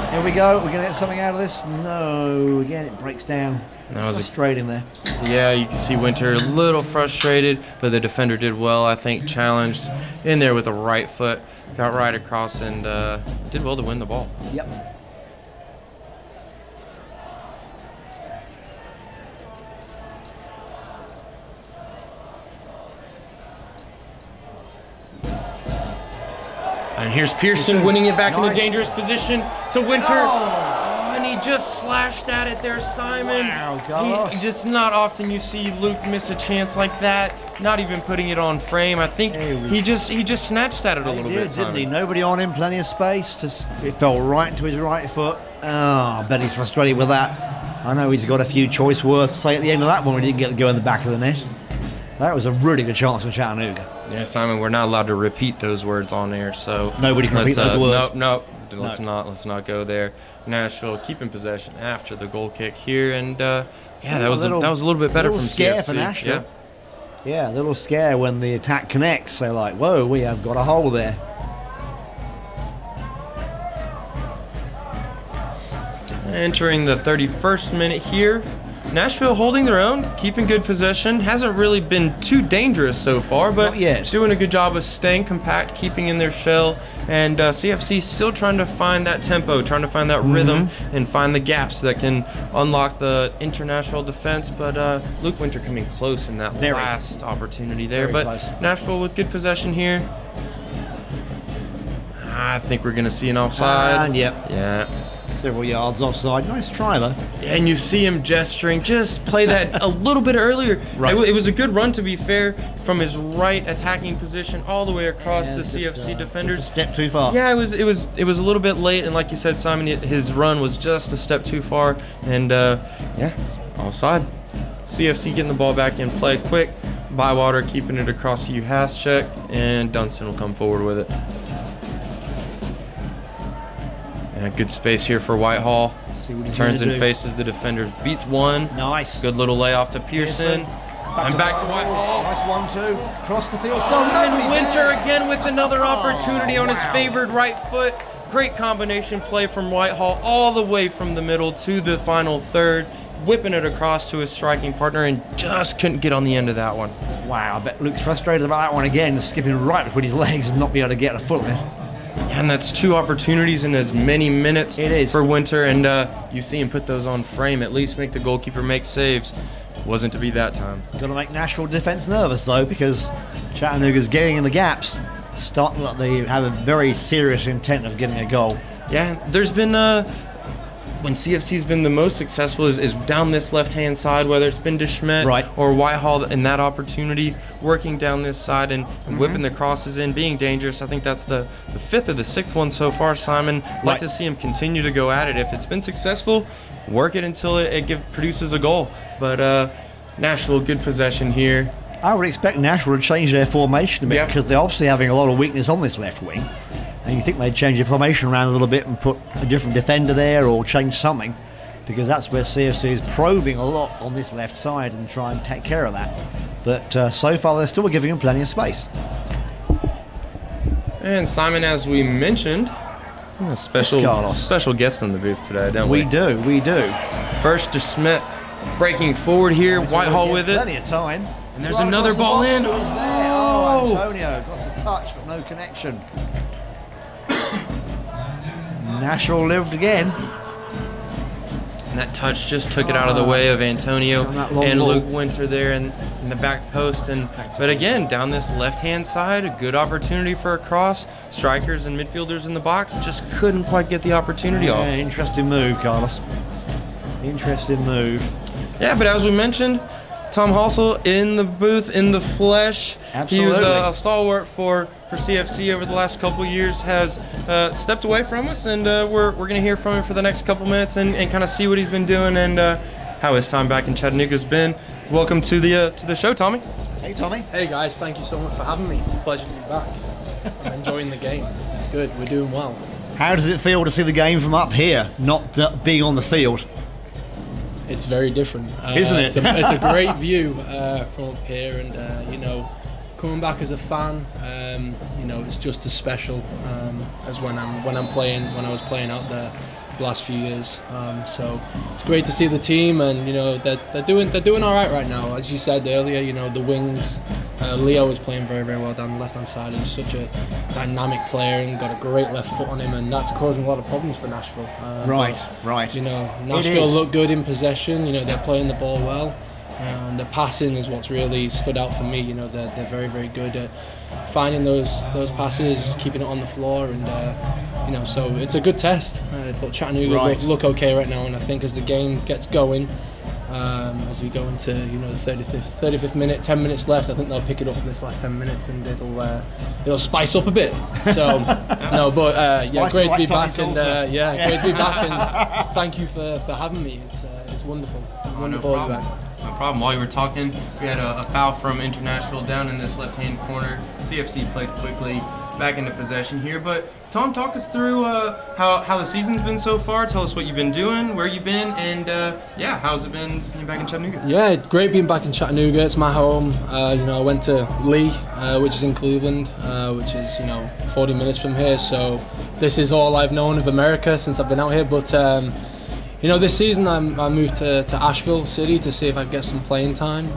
[SPEAKER 2] Here we go. We're going to get something out of this. No. Again, it breaks down. That was frustrating there.
[SPEAKER 1] Yeah, you can see Winter a little frustrated, but the defender did well. I think challenged in there with the right foot, got right across, and did well to win the ball.
[SPEAKER 2] Yep.
[SPEAKER 1] And here's Pearson winning it back in a dangerous position to Winter. And he just slashed at it there, Simon.
[SPEAKER 2] Wow,
[SPEAKER 1] it's not often you see Luke miss a chance like that, not even putting it on frame. I think he just snatched at it a little bit, Simon.
[SPEAKER 2] Didn't he? Nobody on him, plenty of space. It fell right into his right foot. Oh, I bet he's frustrated with that. I know he's got a few choice words to say at the end of that one. We didn't get to go in the back of the net. That was a really good chance for Chattanooga.
[SPEAKER 1] Yeah, Simon, we're not allowed to repeat those words on air, so
[SPEAKER 2] nobody can repeat those words.
[SPEAKER 1] Nope. Let's not go there. Nashville keeping possession after the goal kick here, and yeah, that was a little bit better from
[SPEAKER 2] scare
[SPEAKER 1] CFC.
[SPEAKER 2] For Nashville. Yeah, a little scare when the attack connects. They're like, whoa, we have got a hole there.
[SPEAKER 1] Entering the 31st minute here. Nashville holding their own, keeping good possession. Hasn't really been too dangerous so far, but doing a good job of staying compact, keeping in their shell. And CFC still trying to find that tempo, trying to find that rhythm, and find the gaps that can unlock the international defense. But Luke Winter coming close in that last opportunity there. But Nashville with good possession here. I think we're going to see an offside. Yeah.
[SPEAKER 2] Several yards offside. Nice try, though.
[SPEAKER 1] And you see him gesturing. Just play that a little bit earlier. It was a good run, to be fair, from his right attacking position all the way across the CFC defenders.
[SPEAKER 2] Just a step too far.
[SPEAKER 1] Yeah, it was a little bit late, and like you said, Simon, his run was just a step too far. And yeah, offside. CFC getting the ball back in play quick. Bywater keeping it across to Uhaschek, and Dunstan will come forward with it. Good space here for Whitehall. Turns and faces the defenders. Beats one.
[SPEAKER 2] Nice.
[SPEAKER 1] Good little layoff to Pearson. And back to Whitehall.
[SPEAKER 2] Nice 1-2. Cross the field.
[SPEAKER 1] And Winter again with another opportunity on his favored right foot. Great combination play from Whitehall all the way from the middle to the final third. Whipping it across to his striking partner and just couldn't get on the end of that one.
[SPEAKER 2] Wow, I bet Luke's frustrated about that one again. Skipping right between his legs and not being able to get a foot on it.
[SPEAKER 1] And that's two opportunities in as many minutes for Winter, and you see him put those on frame, at least make the goalkeeper make saves. Wasn't to be that time.
[SPEAKER 2] Got to make Nashville defense nervous, though, because Chattanooga's getting in the gaps. Starting like they have a very serious intent of getting a goal.
[SPEAKER 1] Yeah, there's been when CFC's been the most successful is down this left-hand side, whether it's been DeSchmidt or Whitehall in that opportunity, working down this side and whipping the crosses in, being dangerous. I think that's the fifth or the sixth one so far, Simon. I'd like to see him continue to go at it. If it's been successful, work it until it produces a goal. But Nashville, good possession here.
[SPEAKER 2] I would expect Nashville to change their formation a bit because they're obviously having a lot of weakness on this left wing. And you think they'd change their formation around a little bit and put a different defender there or change something, because that's where CFC is probing a lot on this left side and try and take care of that. But so far they're still giving him plenty of space.
[SPEAKER 1] And Simon, as we mentioned, a special guest in the booth today, don't we?
[SPEAKER 2] We do.
[SPEAKER 1] First to Schmidt breaking forward here, Whitehall with it.
[SPEAKER 2] Plenty of time.
[SPEAKER 1] And there's another ball in.
[SPEAKER 2] Oh, Antonio got the touch but no connection. Nashville lived again.
[SPEAKER 1] And that touch just took it out of the way of Antonio and Luke Winter there in the back post. But again, down this left-hand side, a good opportunity for a cross. Strikers and midfielders in the box just couldn't quite get the opportunity off.
[SPEAKER 2] Interesting move, Carlos. Interesting move.
[SPEAKER 1] Yeah, but as we mentioned, Tom Halsell in the booth, in the flesh.
[SPEAKER 2] Absolutely.
[SPEAKER 1] He was a stalwart for CFC over the last couple of years, has stepped away from us, and we're going to hear from him for the next couple minutes and kind of see what he's been doing and how his time back in Chattanooga has been. Welcome to the show, Tommy.
[SPEAKER 2] Hey, Tommy.
[SPEAKER 3] Hey, guys. Thank you so much for having me. It's a pleasure to be back. I'm enjoying the game. It's good. We're doing well.
[SPEAKER 2] How does it feel to see the game from up here, not being on the field?
[SPEAKER 3] It's very different,
[SPEAKER 2] isn't it?
[SPEAKER 3] It's a great view from up here, and you know, coming back as a fan, you know, it's just as special as when I was playing out there the last few years. So it's great to see the team, and you know they're doing all right now. As you said earlier, you know, the wings. Leo is playing very well down the left-hand side. He's such a dynamic player and got a great left foot on him, and that's causing a lot of problems for Nashville.
[SPEAKER 2] Right.
[SPEAKER 3] You know, Nashville look good in possession. You know, they're playing the ball well. The passing is what's really stood out for me. You know, they're very good at finding those passes, keeping it on the floor, and you know, so it's a good test. But Chattanooga look okay right now, and I think as the game gets going, as we go into, you know, the 35th minute, 10 minutes left, I think they'll pick it up this last 10 minutes, and it'll spice up a bit. So no, but yeah, great to be back, and great to be back, and thank you for having me. It's wonderful. Wonderful to be back.
[SPEAKER 1] No problem. While you were talking, we had a foul from International down in this left-hand corner. CFC played quickly back into possession here. But Tom, talk us through how the season's been so far. Tell us what you've been doing, where you've been, and yeah, how's it been being back in Chattanooga?
[SPEAKER 3] Yeah, great being back in Chattanooga. It's my home. You know, I went to Lee, which is in Cleveland, which is, you know, 40 minutes from here. So this is all I've known of America since I've been out here. But you know, this season I moved to Asheville City to see if I could get some playing time,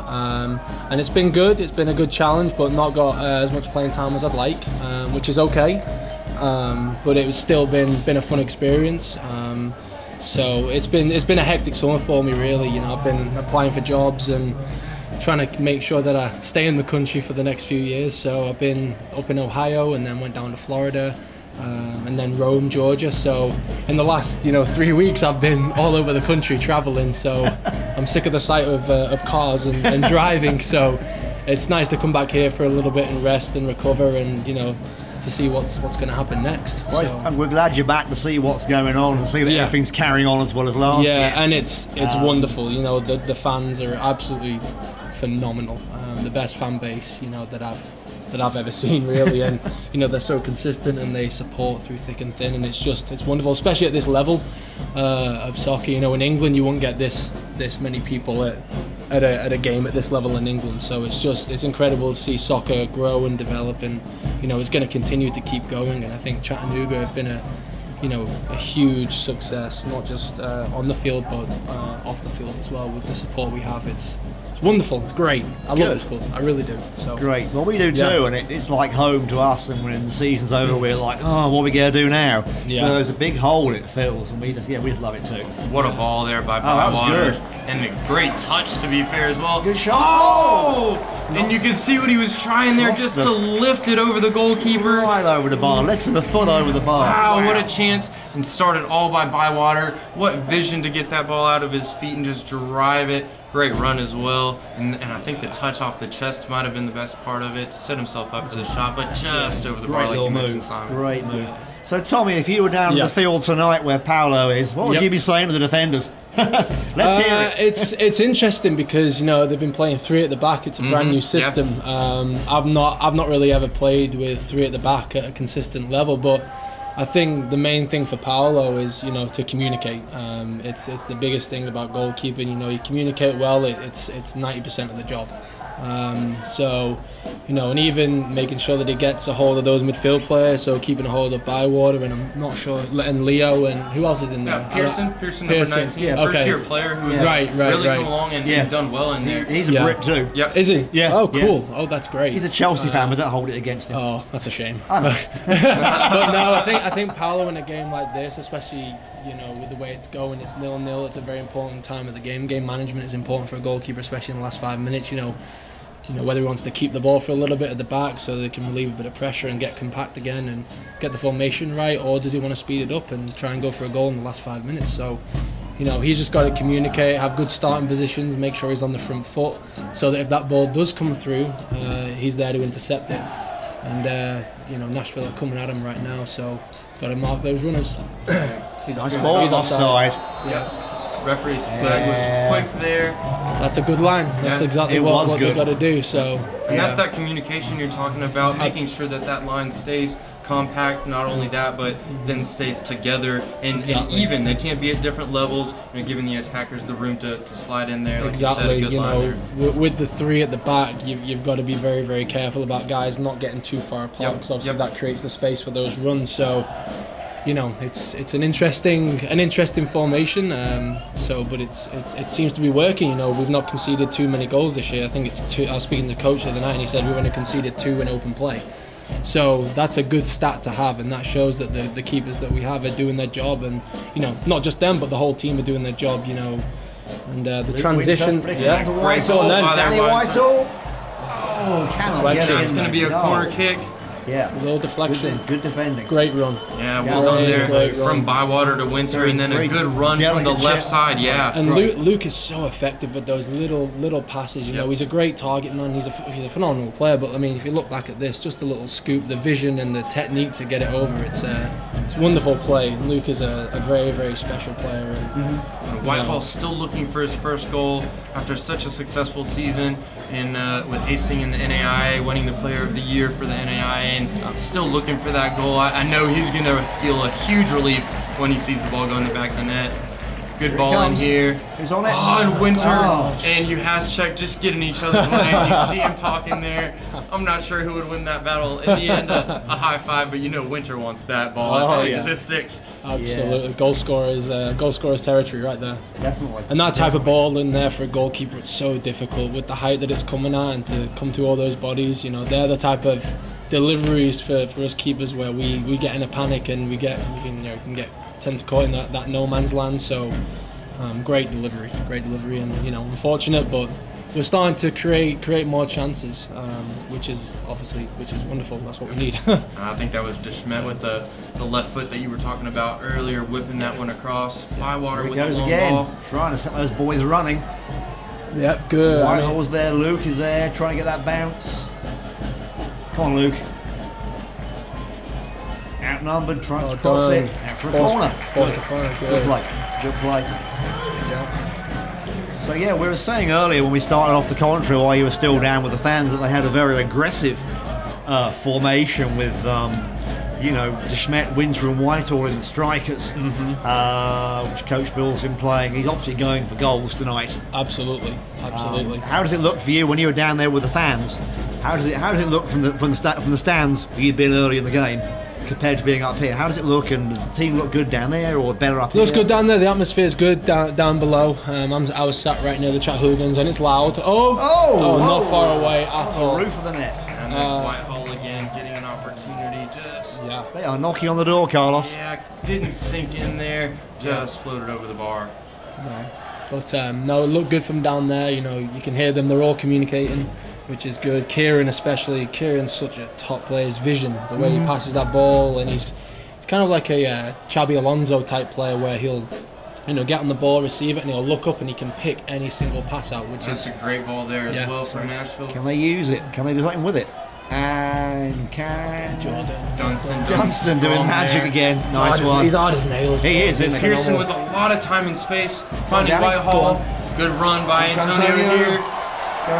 [SPEAKER 3] and it's been good. It's been a good challenge, but not got as much playing time as I'd like, which is okay. But it's still been a fun experience. So it's been a hectic summer for me, really. You know, I've been applying for jobs and trying to make sure that I stay in the country for the next few years. So I've been up in Ohio and then went down to Florida. And then Rome, Georgia. So in the last 3 weeks I've been all over the country traveling, so I'm sick of the sight of cars and driving, so it's nice to come back here for a little bit and rest and recover, and to see what's going to happen next.
[SPEAKER 2] Well,
[SPEAKER 3] so,
[SPEAKER 2] and we're glad you're back to see what's going on and see that everything's carrying on as well as last year.
[SPEAKER 3] Yeah, and it's wonderful. You know, the fans are absolutely phenomenal. The best fan base that I've ever seen, really, and they're so consistent and they support through thick and thin, and it's wonderful, especially at this level of soccer. In England you won't get this many people at a game at this level in England, so it's incredible to see soccer grow and develop, and it's going to continue to keep going. And I think Chattanooga have been a huge success, not just on the field but off the field as well, with the support we have. It's wonderful. It's great. I love this club. I really do. So
[SPEAKER 2] great. Well, we do too, and it's like home to us. And when the season's over, we're like, oh, what are we gonna do now? Yeah. So there's a big hole it fills, and we just love it too.
[SPEAKER 1] What a ball there by
[SPEAKER 2] Bywater.
[SPEAKER 1] That was good. And a great touch, to be fair, as well.
[SPEAKER 2] Good shot.
[SPEAKER 1] Oh! And you can see what he was trying there, just to lift it over the goalkeeper.
[SPEAKER 2] Right over the bar, lifting the foot over the bar.
[SPEAKER 1] Wow, what a chance. And started all by Bywater. What vision to get that ball out of his feet and just drive it. Great run as well. And I think the touch off the chest might have been the best part of it, to set himself up for the shot, but just over the bar, like you mentioned, Simon.
[SPEAKER 2] Great move. So, Tommy, if you were down the field tonight where Paolo is, what would you be saying to the defenders? Let's hear it.
[SPEAKER 3] It's interesting because they've been playing three at the back. It's a brand new system. I've not really ever played with three at the back at a consistent level, but I think the main thing for Paolo is, you know, to communicate. It's the biggest thing about goalkeeping. You know, you communicate well, it's 90% of the job. So, you know, and even making sure that he gets a hold of those midfield players, so keeping a hold of Bywater, and I'm not sure, letting Leo, and who else is in there?
[SPEAKER 1] Pearson, number 19,
[SPEAKER 3] yeah,
[SPEAKER 1] first year player who's really come along and done well in there.
[SPEAKER 2] He's a Brit too.
[SPEAKER 1] Yep.
[SPEAKER 3] Is he?
[SPEAKER 2] Yeah.
[SPEAKER 3] Oh, cool. Oh, that's great.
[SPEAKER 2] He's a Chelsea fan, but don't hold it against him.
[SPEAKER 3] Oh, that's a shame.
[SPEAKER 2] I know.
[SPEAKER 3] But no, I think Paolo in a game like this, especially, you know, with the way it's going, it's 0-0. It's a very important time of the game. Game management is important for a goalkeeper, especially in the last 5 minutes. You know, whether he wants to keep the ball for a little bit at the back so they can relieve a bit of pressure and get compact again and get the formation right, or does he want to speed it up and try and go for a goal in the last 5 minutes? So, you know, he's just got to communicate, have good starting positions, make sure he's on the front foot, so that if that ball does come through, he's there to intercept it. And you know, Nashville are coming at him right now, so got to mark those runners.
[SPEAKER 2] He's offside.
[SPEAKER 1] Yeah. Referee's flag was quick there.
[SPEAKER 3] That's a good line. That's exactly what they've got to do. So,
[SPEAKER 1] and that's that communication you're talking about, making sure that that line stays compact. Not only that, but then stays together and even. They can't be at different levels. You know, giving the attackers the room to slide in there. Like
[SPEAKER 3] exactly.
[SPEAKER 1] You said, a good
[SPEAKER 3] you know,
[SPEAKER 1] line
[SPEAKER 3] with the three at the back, you've got to be very, very careful about guys not getting too far apart, because obviously that creates the space for those runs. So, you know, it's an interesting formation. But it seems to be working. You know, we've not conceded too many goals this year. I think it's 2. I was speaking to the coach the other night, and he said we've only conceded 2 in open play. So that's a good stat to have, and that shows that the keepers that we have are doing their job, and you know, not just them, but the whole team are doing their job. You know, and the transition.
[SPEAKER 2] Yeah,
[SPEAKER 1] great goal by
[SPEAKER 2] Danny Whitehall. Oh, cannot get it.
[SPEAKER 1] It's going to be a corner kick.
[SPEAKER 2] Yeah.
[SPEAKER 3] A little deflection.
[SPEAKER 2] Good defending.
[SPEAKER 3] Great run.
[SPEAKER 1] Yeah, well done there. From Bywater to Winter, and then a good run from the left side. Yeah.
[SPEAKER 3] And Luke is so effective with those little passes. You know, he's a great target man. He's a phenomenal player. But I mean, if you look back at this, just a little scoop, the vision and the technique to get it over. It's wonderful play. Luke is a very, very special player. And,
[SPEAKER 1] Whitehall's still looking for his first goal after such a successful season, and with Hastings in the NAIA, winning the Player of the Year for the NAIA. And still looking for that goal. I know he's going to feel a huge relief when he sees the ball go in the back of the net. Good ball in here.
[SPEAKER 2] Who's on it?
[SPEAKER 1] And Winter and Uhaszczak just getting each other's way. You see him talking there. I'm not sure who would win that battle. In the end, a high five, but you know Winter wants that ball at the edge of this 6.
[SPEAKER 3] Absolutely. Yeah. Goal scorer's territory right there.
[SPEAKER 2] Definitely.
[SPEAKER 3] And that type of ball in there for a goalkeeper, it's so difficult with the height that it's coming at, and to come to all those bodies. You know, they're the type of deliveries for us keepers where we get in a panic, and we can tend to caught in that no man's land. So great delivery, and you know, unfortunate, but we're starting to create more chances, which is wonderful. That's what we need.
[SPEAKER 1] I think that was Deschmet with the left foot that you were talking about earlier, whipping that one across. Bywater with the long ball.
[SPEAKER 2] Trying to set those boys running.
[SPEAKER 3] Yep, good.
[SPEAKER 2] Whitehall's there, Luke is there, trying to get that bounce. Come on, Luke. Outnumbered, trying to cross it. Out for a corner.
[SPEAKER 3] Forced the corner.
[SPEAKER 2] Good play.
[SPEAKER 3] Yeah.
[SPEAKER 2] So yeah, we were saying earlier when we started off the commentary while you were still down with the fans that they had a very aggressive formation with, you know, Deschmet, Winter and Whitehall in the strikers, which Coach Bill's been playing. He's obviously going for goals tonight.
[SPEAKER 3] Absolutely.
[SPEAKER 2] How does it look for you when you were down there with the fans? How does it look from the stands where you'd been early in the game compared to being up here? How does it look, and does the team look good down there or better up here?
[SPEAKER 3] Looks good down there. The atmosphere is good down below. I was sat right near the Chattanoogans, and it's loud. Not far away at all.
[SPEAKER 2] The roof of the net.
[SPEAKER 1] And there's Whitehall again getting an opportunity.
[SPEAKER 2] They are knocking on the door, Carlos.
[SPEAKER 1] Yeah, didn't sink in there. Just floated over the bar.
[SPEAKER 3] No. But no, it looked good from down there. You know, you can hear them. They're all communicating, which is good. Kieran's such a top player. His vision, the way he passes that ball, and he's kind of like a Xabi Alonso type player where he'll, you know, get on the ball, receive it, and he'll look up and he can pick any single pass out. That's
[SPEAKER 1] a great ball there as well from Nashville.
[SPEAKER 2] Can they use it? Can they do something with it? And Dunstan doing magic again. Nice one.
[SPEAKER 3] He's hard as nails.
[SPEAKER 2] He is, isn't he?
[SPEAKER 1] Pearson with a lot of time and space, finding Whitehall. Good run by Antonio here.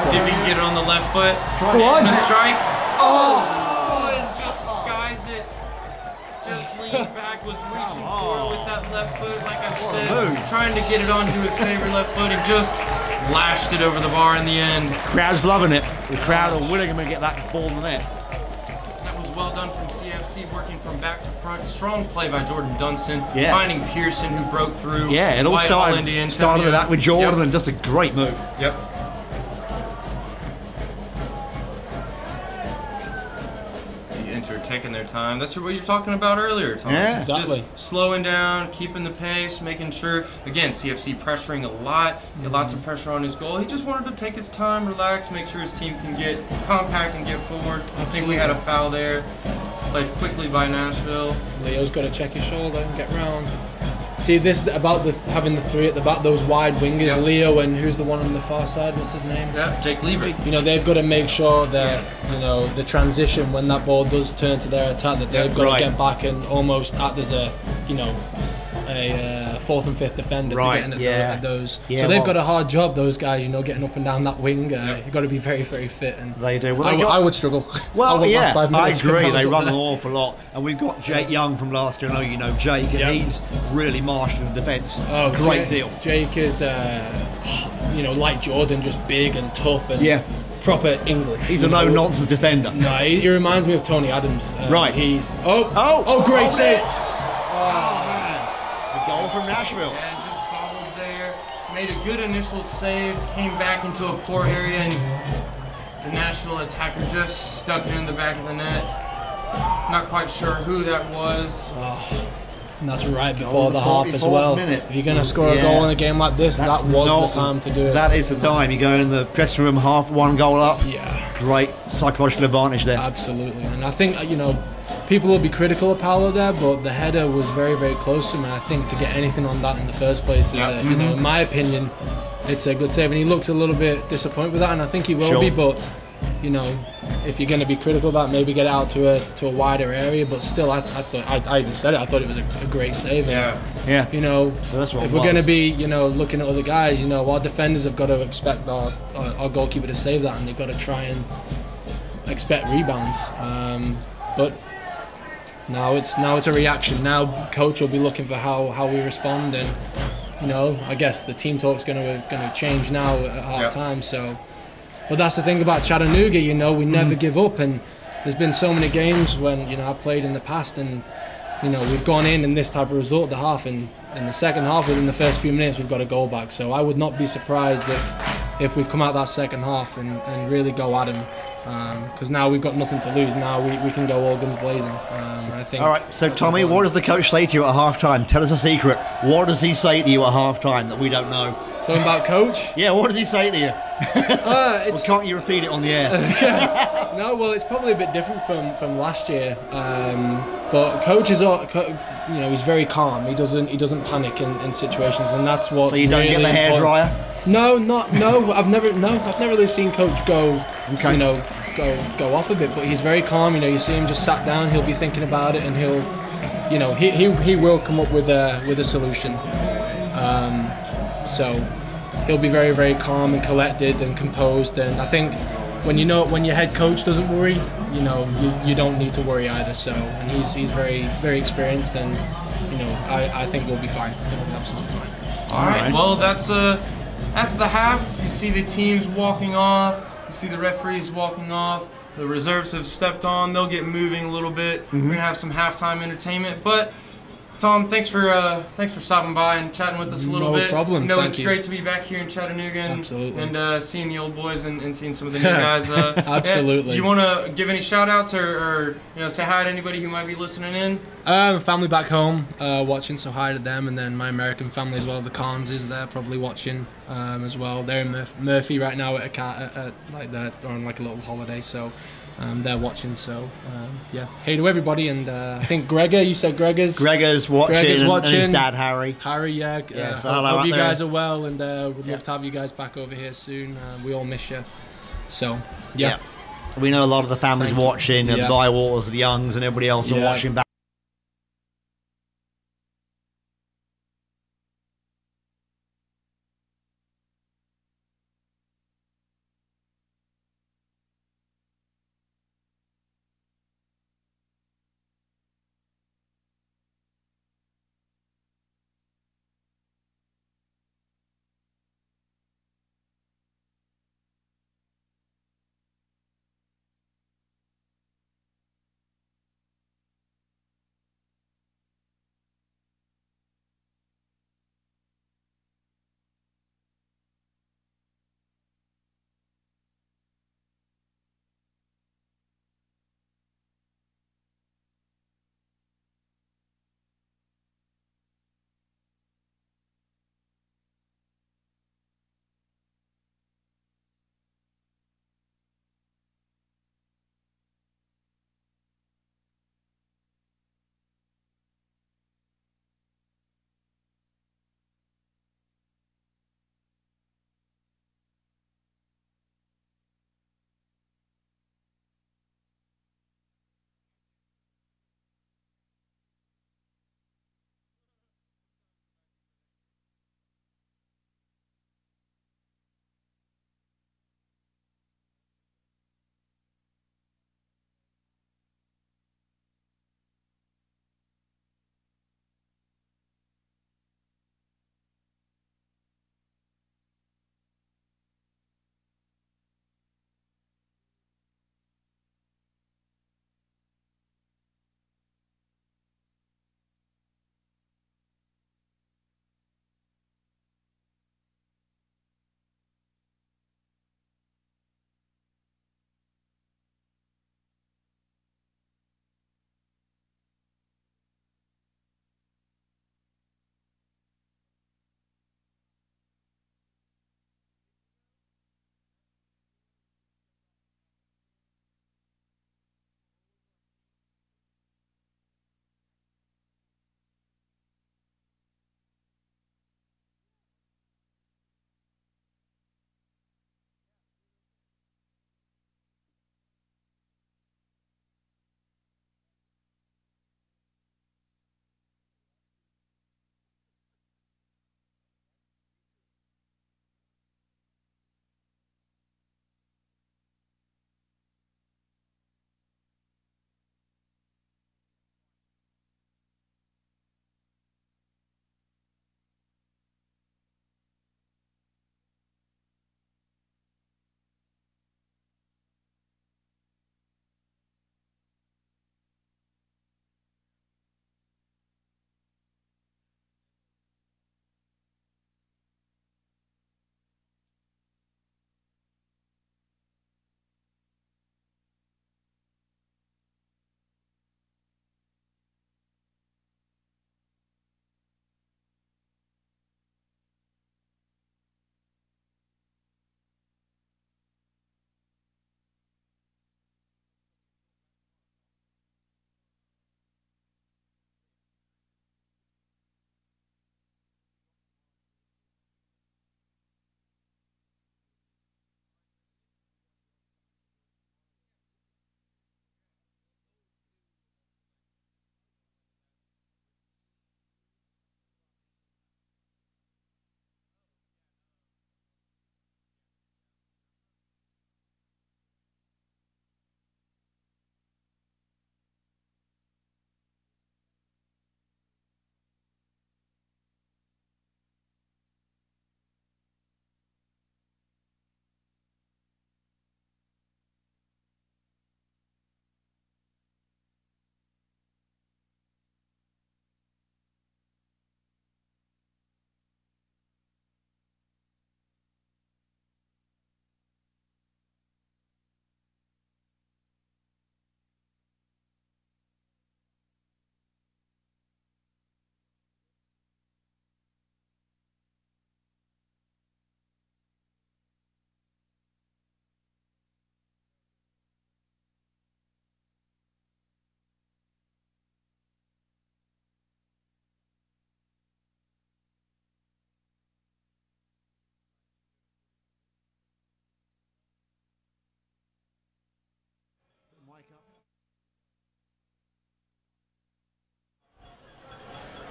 [SPEAKER 1] See if he can get it on the left foot.
[SPEAKER 3] Go on.
[SPEAKER 1] A strike. Oh, and just skies it. Just leans Zach was reaching for it with that left foot, like I said,
[SPEAKER 2] move.
[SPEAKER 1] trying to get it onto his favorite left foot. He just lashed it over the bar in the end.
[SPEAKER 2] Crowd's loving it. The crowd are willing him to get that ball in the net.
[SPEAKER 1] That was well done from CFC, working from back to front. Strong play by Jordan Dunston,
[SPEAKER 2] Yeah.
[SPEAKER 1] finding Pearson, who broke through.
[SPEAKER 2] Yeah, it all
[SPEAKER 1] White,
[SPEAKER 2] started
[SPEAKER 1] Antonio.
[SPEAKER 2] with that with Jordan,
[SPEAKER 1] Yep.
[SPEAKER 2] and just a great move.
[SPEAKER 1] Yep. See Inter taking their time. That's what you were talking about earlier, Tom.
[SPEAKER 2] Yeah.
[SPEAKER 3] Exactly.
[SPEAKER 1] Just slowing down, keeping the pace, making sure, again, CFC pressuring a lot, get lots of pressure on his goal. He just wanted to take his time, relax, make sure his team can get compact and get forward. I think we had a foul there. Played quickly by Nashville.
[SPEAKER 3] Leo's got to check his shoulder and get round. See, this about having the three at the back, those wide wingers,
[SPEAKER 1] Yep.
[SPEAKER 3] Leo and who's the one on the far side? What's his name?
[SPEAKER 1] Yeah, Jake Lever.
[SPEAKER 3] You know, they've got to make sure that, you know, the transition when that ball does turn to their attack, that they've got
[SPEAKER 2] right.
[SPEAKER 3] to get back and almost act as a, you know, a fourth and fifth defender
[SPEAKER 2] Right,
[SPEAKER 3] to get in
[SPEAKER 2] yeah.
[SPEAKER 3] at those.
[SPEAKER 2] Yeah,
[SPEAKER 3] so they've
[SPEAKER 2] well-
[SPEAKER 3] got a hard job, those guys, you know, getting up and down that wing. You've got to be very, very fit. And
[SPEAKER 2] They do. Well,
[SPEAKER 3] I would struggle. I
[SPEAKER 2] Well,
[SPEAKER 3] wouldn't
[SPEAKER 2] yeah,
[SPEAKER 3] last 5
[SPEAKER 2] I
[SPEAKER 3] minutes if
[SPEAKER 2] agree.
[SPEAKER 3] was
[SPEAKER 2] They
[SPEAKER 3] up
[SPEAKER 2] run
[SPEAKER 3] there.
[SPEAKER 2] an awful lot, and we've got Jake Young from last year. I know you know Jake, and
[SPEAKER 3] Yep.
[SPEAKER 2] he's really marshalling the defence.
[SPEAKER 3] Oh,
[SPEAKER 2] Great deal.
[SPEAKER 3] Jake is, you know, like Jordan, just big and tough and
[SPEAKER 2] Yeah.
[SPEAKER 3] proper English.
[SPEAKER 2] He's a
[SPEAKER 3] you know.
[SPEAKER 2] no-nonsense defender.
[SPEAKER 3] No, he reminds me of Tony Adams.
[SPEAKER 2] Right.
[SPEAKER 3] He's great
[SPEAKER 2] hold
[SPEAKER 3] save.
[SPEAKER 2] it. Oh man, the goal from Nashville.
[SPEAKER 1] Yeah, just bobbled there. Made a good initial save, came back into a poor area, and the Nashville attacker just stuck it in the back of the net. Not quite sure who that was.
[SPEAKER 3] And that's right before
[SPEAKER 2] the
[SPEAKER 3] the half as
[SPEAKER 2] 44th
[SPEAKER 3] well.
[SPEAKER 2] minute.
[SPEAKER 3] If you're going to score a
[SPEAKER 2] Yeah.
[SPEAKER 3] goal in a game like this,
[SPEAKER 2] That's
[SPEAKER 3] that was
[SPEAKER 2] not-
[SPEAKER 3] the time to do it.
[SPEAKER 2] That is the time. You go in the dressing room, half one goal up.
[SPEAKER 3] Yeah.
[SPEAKER 2] Great psychological advantage there.
[SPEAKER 3] Absolutely. And I think, you know, people will be critical of Paolo there, but the header was very, very close to him. And I think to get anything on that in the first place is, you know, in my opinion, it's a good save. And he looks a little bit disappointed with that, and I think he will
[SPEAKER 2] Sure.
[SPEAKER 3] be. But, you know, if you're going to be critical of that, maybe get it out to a wider area. But still, I thought, I even said it, I thought it was a great save. And,
[SPEAKER 2] Yeah.
[SPEAKER 3] you know,
[SPEAKER 2] First one
[SPEAKER 3] if we're
[SPEAKER 2] was.
[SPEAKER 3] going to be, you know, looking at other guys, you know, our defenders have got to expect our goalkeeper to save that, and they've got to try and expect rebounds. But now it's a reaction. Now coach will be looking for how we respond, and you know, I guess the team talk's going to change now at half time. So, but that's the thing about Chattanooga. You know, we never give up, and there's been so many games when, you know, I've played in the past, and you know, we've gone in this type of result, the half, and in the second half, within the first few minutes, we've got a goal back. So I would not be surprised if we come out that second half and really go at him, because now we've got nothing to lose. Now we can go all guns blazing. I think.
[SPEAKER 2] All right, so Tommy, what does the coach say to you at half-time? Tell us a secret. What does he say to you at half-time that we don't know?
[SPEAKER 3] Talking about coach?
[SPEAKER 2] Yeah, what does he say to you? Well,
[SPEAKER 3] It's
[SPEAKER 2] can't you repeat it on the air?
[SPEAKER 3] no, well, it's probably a bit different from last year. But coach is, you know, he's very calm. He doesn't panic in situations, and that's what.
[SPEAKER 2] So you don't get the hairdryer?
[SPEAKER 3] No. I've never really seen coach go.
[SPEAKER 2] Okay.
[SPEAKER 3] You know, go off a bit, but he's very calm. You know, you see him just sat down. He'll be thinking about it, and he'll, you know, he will come up with a solution. So he'll be very, very calm and collected and composed. And I think when your head coach doesn't worry, you know, you don't need to worry either. So, and he's very, very experienced, and you know, I think we'll be fine. I think we'll be absolutely fine.
[SPEAKER 1] All right. Well, that's the half. You see the teams walking off. You see the referees walking off. The reserves have stepped on. They'll get moving a little bit. We're gonna have some halftime entertainment. But Tom, thanks for stopping by and chatting with us a little bit.
[SPEAKER 3] No problem.
[SPEAKER 1] You know,
[SPEAKER 3] Thank
[SPEAKER 1] it's
[SPEAKER 3] you.
[SPEAKER 1] great to be back here in Chattanooga and,
[SPEAKER 3] Absolutely.
[SPEAKER 1] seeing the old boys and seeing some of the new guys.
[SPEAKER 3] Absolutely.
[SPEAKER 1] You want to give any shout outs or you know, say hi to anybody who might be listening in?
[SPEAKER 3] Family back home watching, so hi to them, and then my American family as well. The Carnes is there, probably watching as well. They're in Murphy right now at like they're on like a little holiday, so they're watching. So yeah, hey to everybody, and I think Gregor, you said Gregor's
[SPEAKER 2] watching,
[SPEAKER 3] Gregor's
[SPEAKER 2] and
[SPEAKER 3] watching.
[SPEAKER 2] his dad Harry.
[SPEAKER 3] Harry, yeah.
[SPEAKER 2] So hello
[SPEAKER 3] hope
[SPEAKER 2] out
[SPEAKER 3] you
[SPEAKER 2] there.
[SPEAKER 3] guys are well, and would love to have you guys back over here soon. We all miss you. So yeah.
[SPEAKER 2] We know a lot of the families
[SPEAKER 3] Thank you.
[SPEAKER 2] watching, and
[SPEAKER 3] Yeah.
[SPEAKER 2] Bywaters, the Youngs, and everybody else are
[SPEAKER 3] Yeah.
[SPEAKER 2] watching back.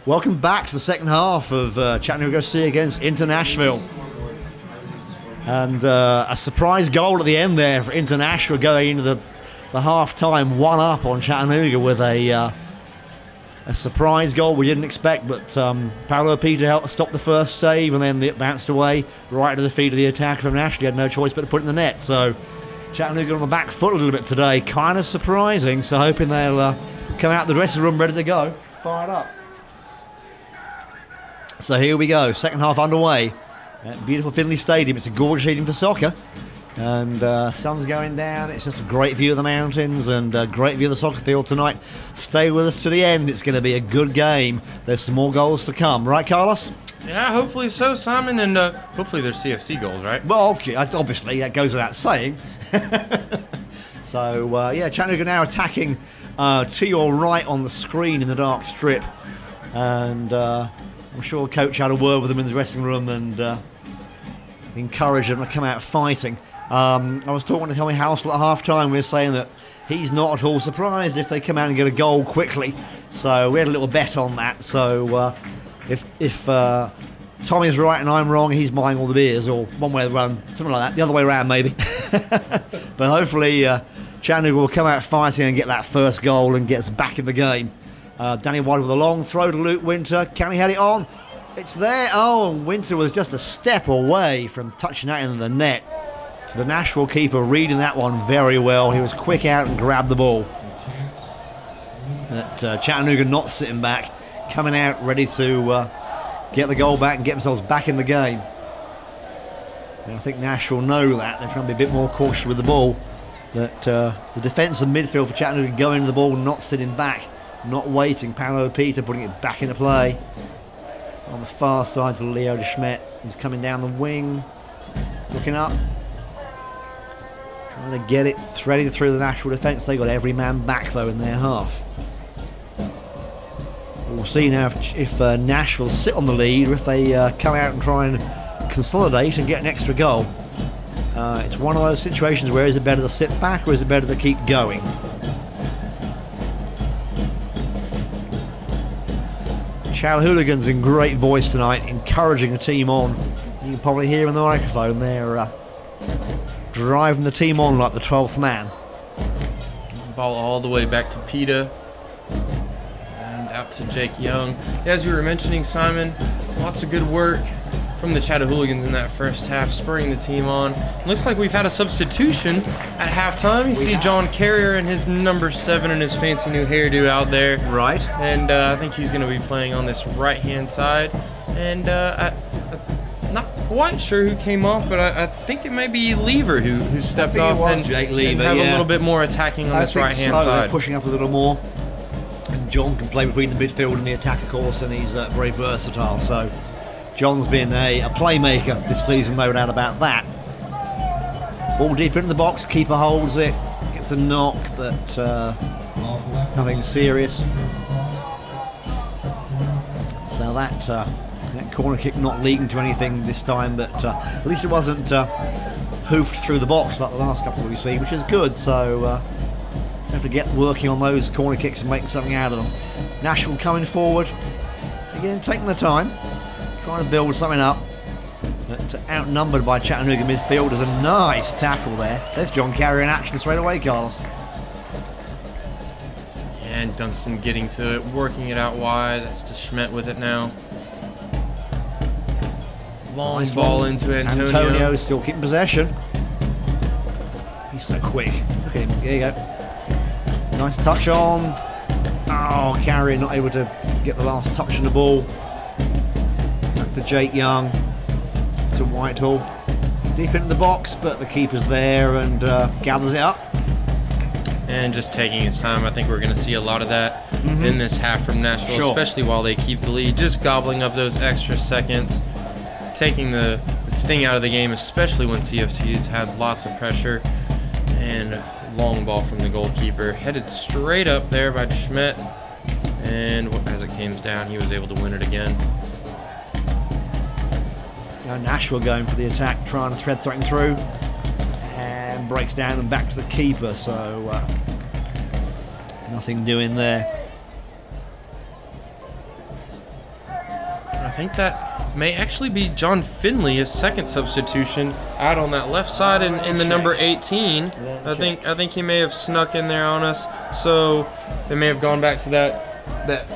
[SPEAKER 2] Welcome back to the second half of Chattanooga FC against Nashville. And a surprise goal at the end there for Nashville going into the half-time 1-up on Chattanooga with a surprise goal we didn't expect, but Paolo Peter helped stop the first save, and then it bounced away right to the feet of the attacker from Nashville. He had no choice but to put it in the net. So Chattanooga on the back foot a little bit today, kind of surprising, so hoping they'll come out of the dressing room ready to go, fired up. So here we go, second half underway at beautiful Finley Stadium. It's a gorgeous evening for soccer, and sun's going down. It's just a great view of the mountains and a great view of the soccer field tonight. Stay with us to the end. It's going to be a good game. There's some more goals to come, right, Carlos?
[SPEAKER 1] Yeah, hopefully so, Simon, and hopefully there's CFC goals, right?
[SPEAKER 2] Well, okay, obviously that goes without saying. So yeah, Chattanooga now attacking to your right on the screen in the dark strip, and I'm sure the coach had a word with them in the dressing room and encouraged them to come out fighting. I was talking to Tommy Housel at half-time. We were saying that he's not at all surprised if they come out and get a goal quickly. So we had a little bet on that. So if Tommy's right and I'm wrong, he's buying all the beers, or one way around, something like that. The other way around, maybe. But hopefully Chattanooga will come out fighting and get that first goal and get us back in the game. Danny White with a long throw to Luke Winter. Can he head it on? It's there. Oh, and Winter was just a step away from touching that into the net. So the Nashville keeper reading that one very well. He was quick out and grabbed the ball. But Chattanooga not sitting back, coming out ready to get the goal back and get themselves back in the game. And I think Nashville know that. They're trying to be a bit more cautious with the ball. But the defence and midfield for Chattanooga going to the ball, not sitting back, not waiting. Paolo Peter putting it back into play. On the far side to Leo De Schmidt. He's coming down the wing, looking up, trying to get it threaded through the Nashville defence. They got every man back though in their half. We'll see now if Nashville sit on the lead, or if they come out and try and consolidate and get an extra goal. It's one of those situations where is it better to sit back or is it better to keep going? Chattanooga's in great voice tonight, encouraging the team on. You can probably hear in the microphone they're driving the team on like the 12th man.
[SPEAKER 1] Ball all the way back to Pita and out to Jake Young. As you were mentioning, Simon, lots of good work from the Chattanooga in that first half, spurring the team on. It looks like we've had a substitution at halftime. You see John Carrier and his number 7 and his fancy new hairdo out there.
[SPEAKER 2] Right.
[SPEAKER 1] And I think he's going to be playing on this right-hand side. And I'm not quite sure who came off, but I think it may be Lever who stepped off and
[SPEAKER 2] Jake Lever,
[SPEAKER 1] have a little bit more attacking on this right-hand side.
[SPEAKER 2] They're pushing up a little more. And John can play between the midfield and the attack, of course, and he's very versatile. So John's been a playmaker this season, no doubt about that. Ball deep into the box, keeper holds it, gets a knock, but nothing serious. So that corner kick not leading to anything this time, but at least it wasn't hoofed through the box like the last couple we've seen, which is good. So just have to get working on those corner kicks and make something out of them. Nashville coming forward, again taking the time, trying to build something up, but outnumbered by Chattanooga midfield. There's a nice tackle there. There's John Carrier in action straight away, Carlos.
[SPEAKER 1] And Dunstan getting to it, working it out wide. That's De Schmidt with it now. Long nice ball into Antonio.
[SPEAKER 2] Antonio still keeping possession. He's so quick. Look at him. There you go. Nice touch on. Oh, Carrier not able to get the last touch on the ball. Back to Jake Young, to Whitehall, deep into the box, but the keeper's there and gathers it up.
[SPEAKER 1] And just taking his time. I think we're going to see a lot of that in this half from Nashville, especially while they keep the lead. Just gobbling up those extra seconds, taking the sting out of the game, especially when CFC's had lots of pressure. And long ball from the goalkeeper, headed straight up there by De Schmidt. And as it came down, he was able to win it again.
[SPEAKER 2] Now Nashville going for the attack, trying to thread something through, and breaks down and back to the keeper, so nothing doing there.
[SPEAKER 1] I think that may actually be John Finley, his second substitution, out on that left side in the number 18. I think he may have snuck in there on us. So they may have gone back to that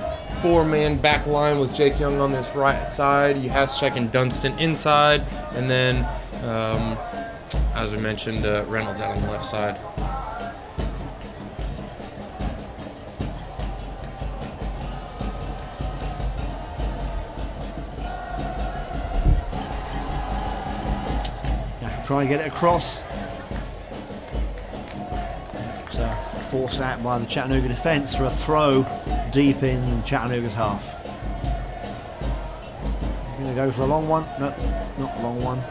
[SPEAKER 1] 4-man back line with Jake Young on this right side. Yahaszek and Dunston inside, and then as we mentioned, Reynolds out on the left side.
[SPEAKER 2] Try and get it across. So forced out by the Chattanooga defence for a throw deep in Chattanooga's half. Going to go for a long one. No, not a long one.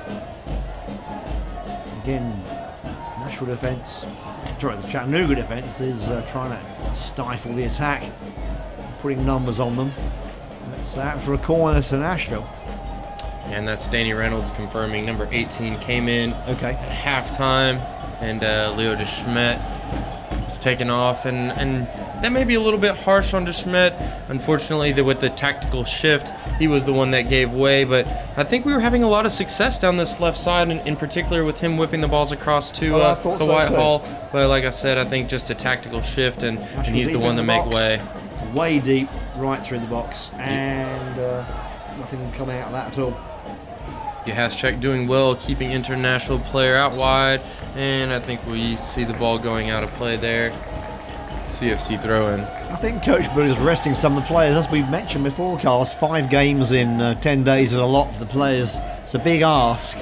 [SPEAKER 2] Again, Nashville defence. Sorry, the Chattanooga defence is trying to stifle the attack, putting numbers on them. That's out for a corner to Nashville.
[SPEAKER 1] And that's Danny Reynolds confirming number 18 came in at halftime, and Leo DeSmet was taken off, and that may be a little bit harsh on DeSmet. Unfortunately, with the tactical shift, he was the one that gave way, but I think we were having a lot of success down this left side, and in particular with him whipping the balls across to Whitehall. But like I said, I think just a tactical shift, and he's the one to make way.
[SPEAKER 2] Way deep, right through the box, and nothing coming out of that at all.
[SPEAKER 1] Yahaszek doing well, keeping international player out wide, and I think we see the ball going out of play there. CFC throw-in.
[SPEAKER 2] I think Coach Bill is resting some of the players. As we've mentioned before, Carlos, 5 games in 10 days is a lot for the players. It's a big ask,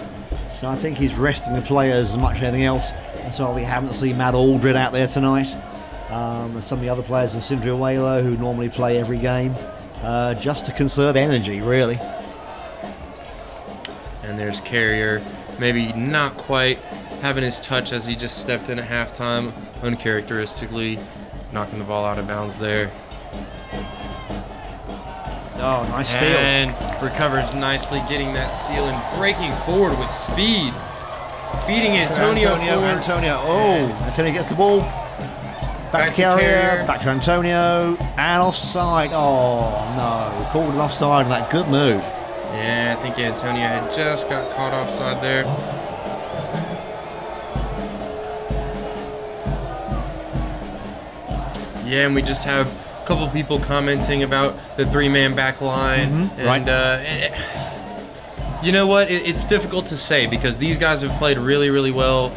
[SPEAKER 2] so I think he's resting the players as much as anything else. That's why we haven't seen Matt Aldred out there tonight. And some of the other players in Sindriuelo who normally play every game, just to conserve energy, really.
[SPEAKER 1] And there's Carrier, maybe not quite having his touch as he just stepped in at halftime, uncharacteristically knocking the ball out of bounds there.
[SPEAKER 2] Oh, nice steal.
[SPEAKER 1] And recovers nicely, getting that steal and breaking forward with speed. Feeding Antonio forward.
[SPEAKER 2] Antonio gets the ball. Back to Carrier, back to Antonio, and offside. Oh, no. Called an offside on that. Good move.
[SPEAKER 1] Yeah, I think Antonio had just got caught offside there. Yeah, and we just have a couple people commenting about the 3-man back line. And you know what? It's difficult to say because these guys have played really, really well.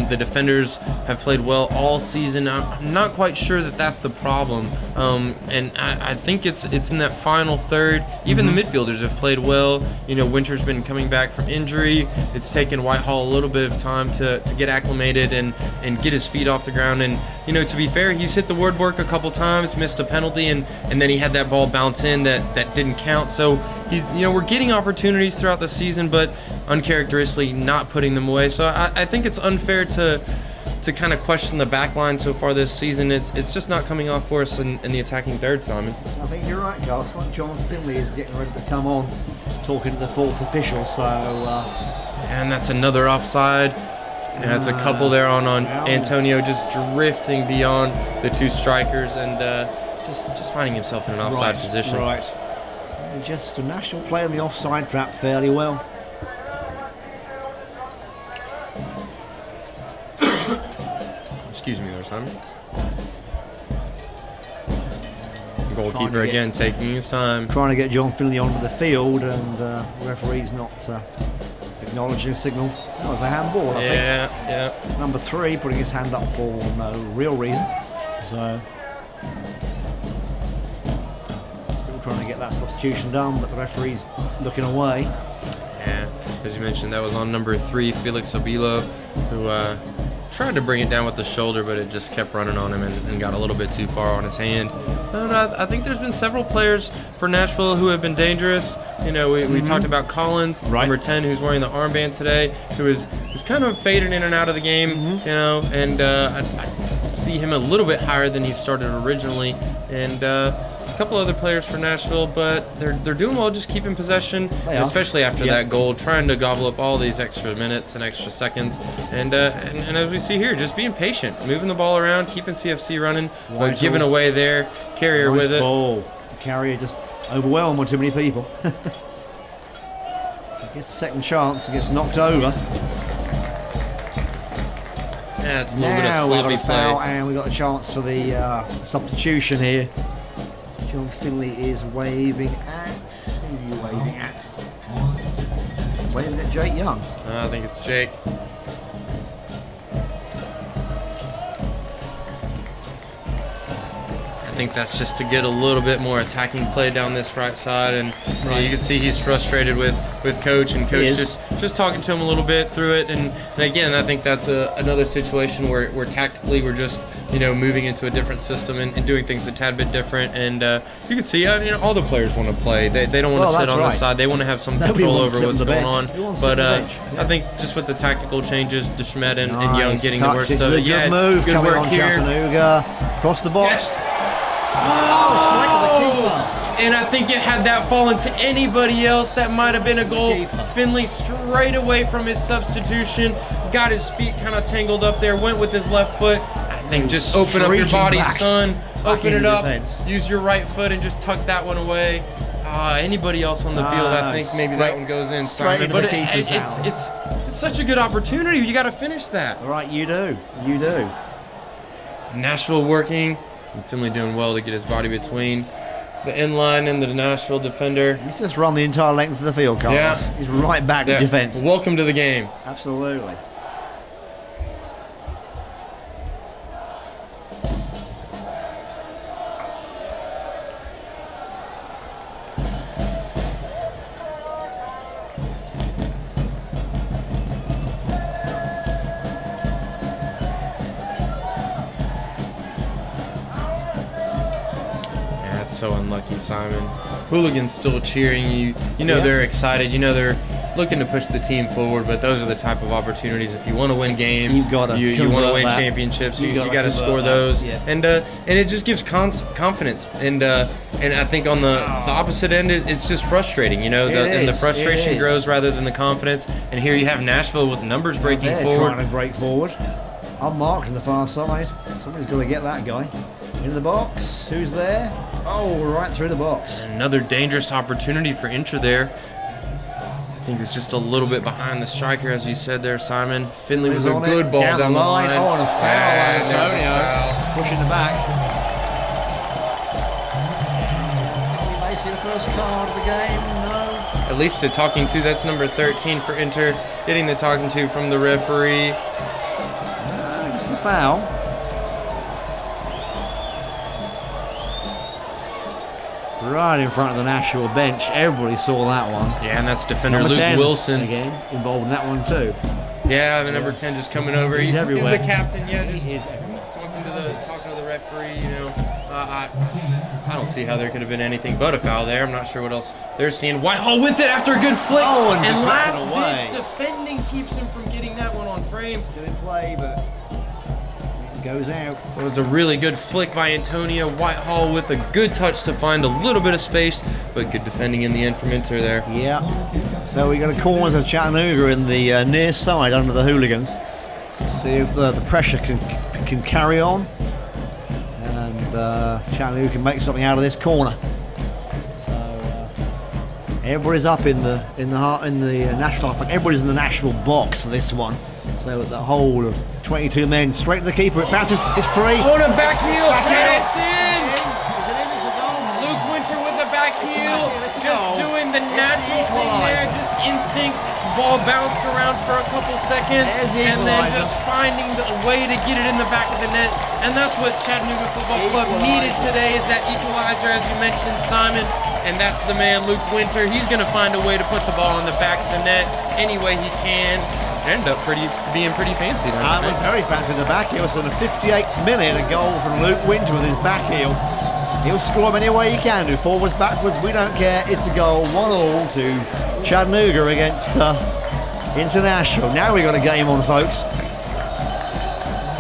[SPEAKER 1] The defenders have played well all season. I'm not quite sure that that's the problem. And I think it's in that final third. Even the midfielders have played well. You know, Winter's been coming back from injury. It's taken Whitehall a little bit of time to get acclimated and get his feet off the ground. And, you know, to be fair, he's hit the woodwork a couple times, missed a penalty, and then he had that ball bounce in that didn't count. So he's, you know, we're getting opportunities throughout the season, but uncharacteristically not putting them away. So I think it's unfair to kind of question the back line so far this season. It's just not coming off for us in the attacking third, Simon.
[SPEAKER 2] I think you're right, Carl. It's like John Finley is getting ready to come on, talking to the 4th official. So
[SPEAKER 1] and that's another offside. Yeah, it's a couple there on Antonio, just drifting beyond the 2 strikers and just finding himself in an offside position.
[SPEAKER 2] Right. Just a national player in the offside trap fairly well.
[SPEAKER 1] Excuse me there, Simon. Goalkeeper again taking his time.
[SPEAKER 2] Trying to get John Finley onto the field, and the referee's not acknowledging a signal. That was a handball, I think.
[SPEAKER 1] Yeah.
[SPEAKER 2] Number 3 putting his hand up for no real reason. So trying to get that substitution done, but the referee's looking away.
[SPEAKER 1] Yeah, as you mentioned, that was on number 3, Felix Obilo, who tried to bring it down with the shoulder, but it just kept running on him and got a little bit too far on his hand. And I think there's been several players for Nashville who have been dangerous. You know, we talked about Collins, number 10, who's wearing the armband today, who is kind of fading in and out of the game, you know, and I see him a little bit higher than he started originally. And a couple other players for Nashville, but they're doing well just keeping possession, especially after that goal, trying to gobble up all these extra minutes and extra seconds. And as we see here, just being patient, moving the ball around, keeping CFC running, but giving away their Carrier with it.
[SPEAKER 2] Ball. Carrier just overwhelmed by too many people. Gets a second chance and gets knocked over.
[SPEAKER 1] Yeah, it's a little bit of sloppy
[SPEAKER 2] we've got a foul,
[SPEAKER 1] play.
[SPEAKER 2] and we've got a chance for the substitution here. John Finley is waving at. Who's he waving at? Waving at Jake Young.
[SPEAKER 1] I think it's Jake. I think that's just to get a little bit more attacking play down this right side, and you can see he's frustrated with coach, and coach just talking to him a little bit through it. And again, I think that's another situation where tactically we're just moving into a different system and doing things a tad bit different. And you can see all the players want to play. They don't want to sit on the side. They want to have some control over what's going on. But I think just with the tactical changes, DeSmet and Young getting to work stuff.
[SPEAKER 2] Yeah, good move
[SPEAKER 1] good
[SPEAKER 2] coming
[SPEAKER 1] work
[SPEAKER 2] on
[SPEAKER 1] here.
[SPEAKER 2] Chattanooga. Cross the box.
[SPEAKER 1] Yes.
[SPEAKER 2] Strike to the keeper.
[SPEAKER 1] And I think it had that fallen to anybody else, that might have been a goal. Finley straight away from his substitution, got his feet kind of tangled up there, went with his left foot. I think just open up your body, son. Open it up, use your right foot and just tuck that one away. Anybody else on the field, I think maybe that one goes in, Simon. But it's such a good opportunity. You got to finish that.
[SPEAKER 2] All right, you do. You do.
[SPEAKER 1] Nashville working. And Finley doing well to get his body between the inline and the Nashville defender.
[SPEAKER 2] He's just run the entire length of the field, Carlos.
[SPEAKER 1] Yeah.
[SPEAKER 2] He's right back to defense.
[SPEAKER 1] Welcome to the game.
[SPEAKER 2] Absolutely.
[SPEAKER 1] So unlucky, Simon. Hooligans still cheering you. They're excited. They're looking to push the team forward. But those are the type of opportunities. If you want to win games, you want to win championships. You got to score those. Yeah. And it just gives confidence. And I think on the opposite end, it's just frustrating. And the frustration grows rather than the confidence. And here you have Nashville with numbers breaking forward.
[SPEAKER 2] Trying to break forward. Unmarked on the far side. Somebody's got to get that guy. Into the box. Who's there? Oh, right through the box.
[SPEAKER 1] Another dangerous opportunity for Inter there. I think it's just a little bit behind the striker, as you said there, Simon. Finley was a good ball down the line.
[SPEAKER 2] Oh, and a foul, Antonio. Pushing the back. We may see the first card of the game. No.
[SPEAKER 1] At least the talking to. That's number 13 for Inter. Getting the talking to from the referee.
[SPEAKER 2] Just a foul. Right in front of the Nashville bench. Everybody saw that one.
[SPEAKER 1] Yeah, and that's defender
[SPEAKER 2] number
[SPEAKER 1] Luke
[SPEAKER 2] 10,
[SPEAKER 1] Wilson.
[SPEAKER 2] Again, involved in that one too.
[SPEAKER 1] Yeah, the number 10 just coming over.
[SPEAKER 2] He's everywhere.
[SPEAKER 1] He's the captain, just talking to the referee, I don't see how there could have been anything but a foul there. I'm not sure what else they're seeing. Whitehall with it after a good flick.
[SPEAKER 2] Oh, and
[SPEAKER 1] last-ditch defending keeps him from getting that one on frame.
[SPEAKER 2] Still in play, but goes out.
[SPEAKER 1] That was a really good flick by Antonio. Whitehall with a good touch to find a little bit of space, but good defending in the end from Inter there.
[SPEAKER 2] Yeah. So we got a corner of Chattanooga in the near side under the Hooligans. See if the pressure can carry on, and Chattanooga can make something out of this corner. So everybody's up in the Nashville. Everybody's in the Nashville box for this one. So the whole of 22 men straight to the keeper. It bounces. It's free.
[SPEAKER 1] On a back heel. And it's in.
[SPEAKER 2] Is it in? Is it goal?
[SPEAKER 1] Luke Winter with the back heel. Just doing the natural thing there. Just instincts. Ball bounced around for a couple seconds. And then just finding the way to get it in the back of the net. And that's what Chattanooga Football Club needed today, is that equalizer, as you mentioned, Simon. And that's the man, Luke Winter. He's going to find a way to put the ball in the back of the net any way he can. End up being pretty fancy.
[SPEAKER 2] It was very fancy in the back heel. So the 58th minute, a goal from Luke Winter with his back heel. He'll score them any way he can do. Forwards, backwards, we don't care. It's a goal, 1-1 to Chattanooga against International. Now we've got a game on, folks.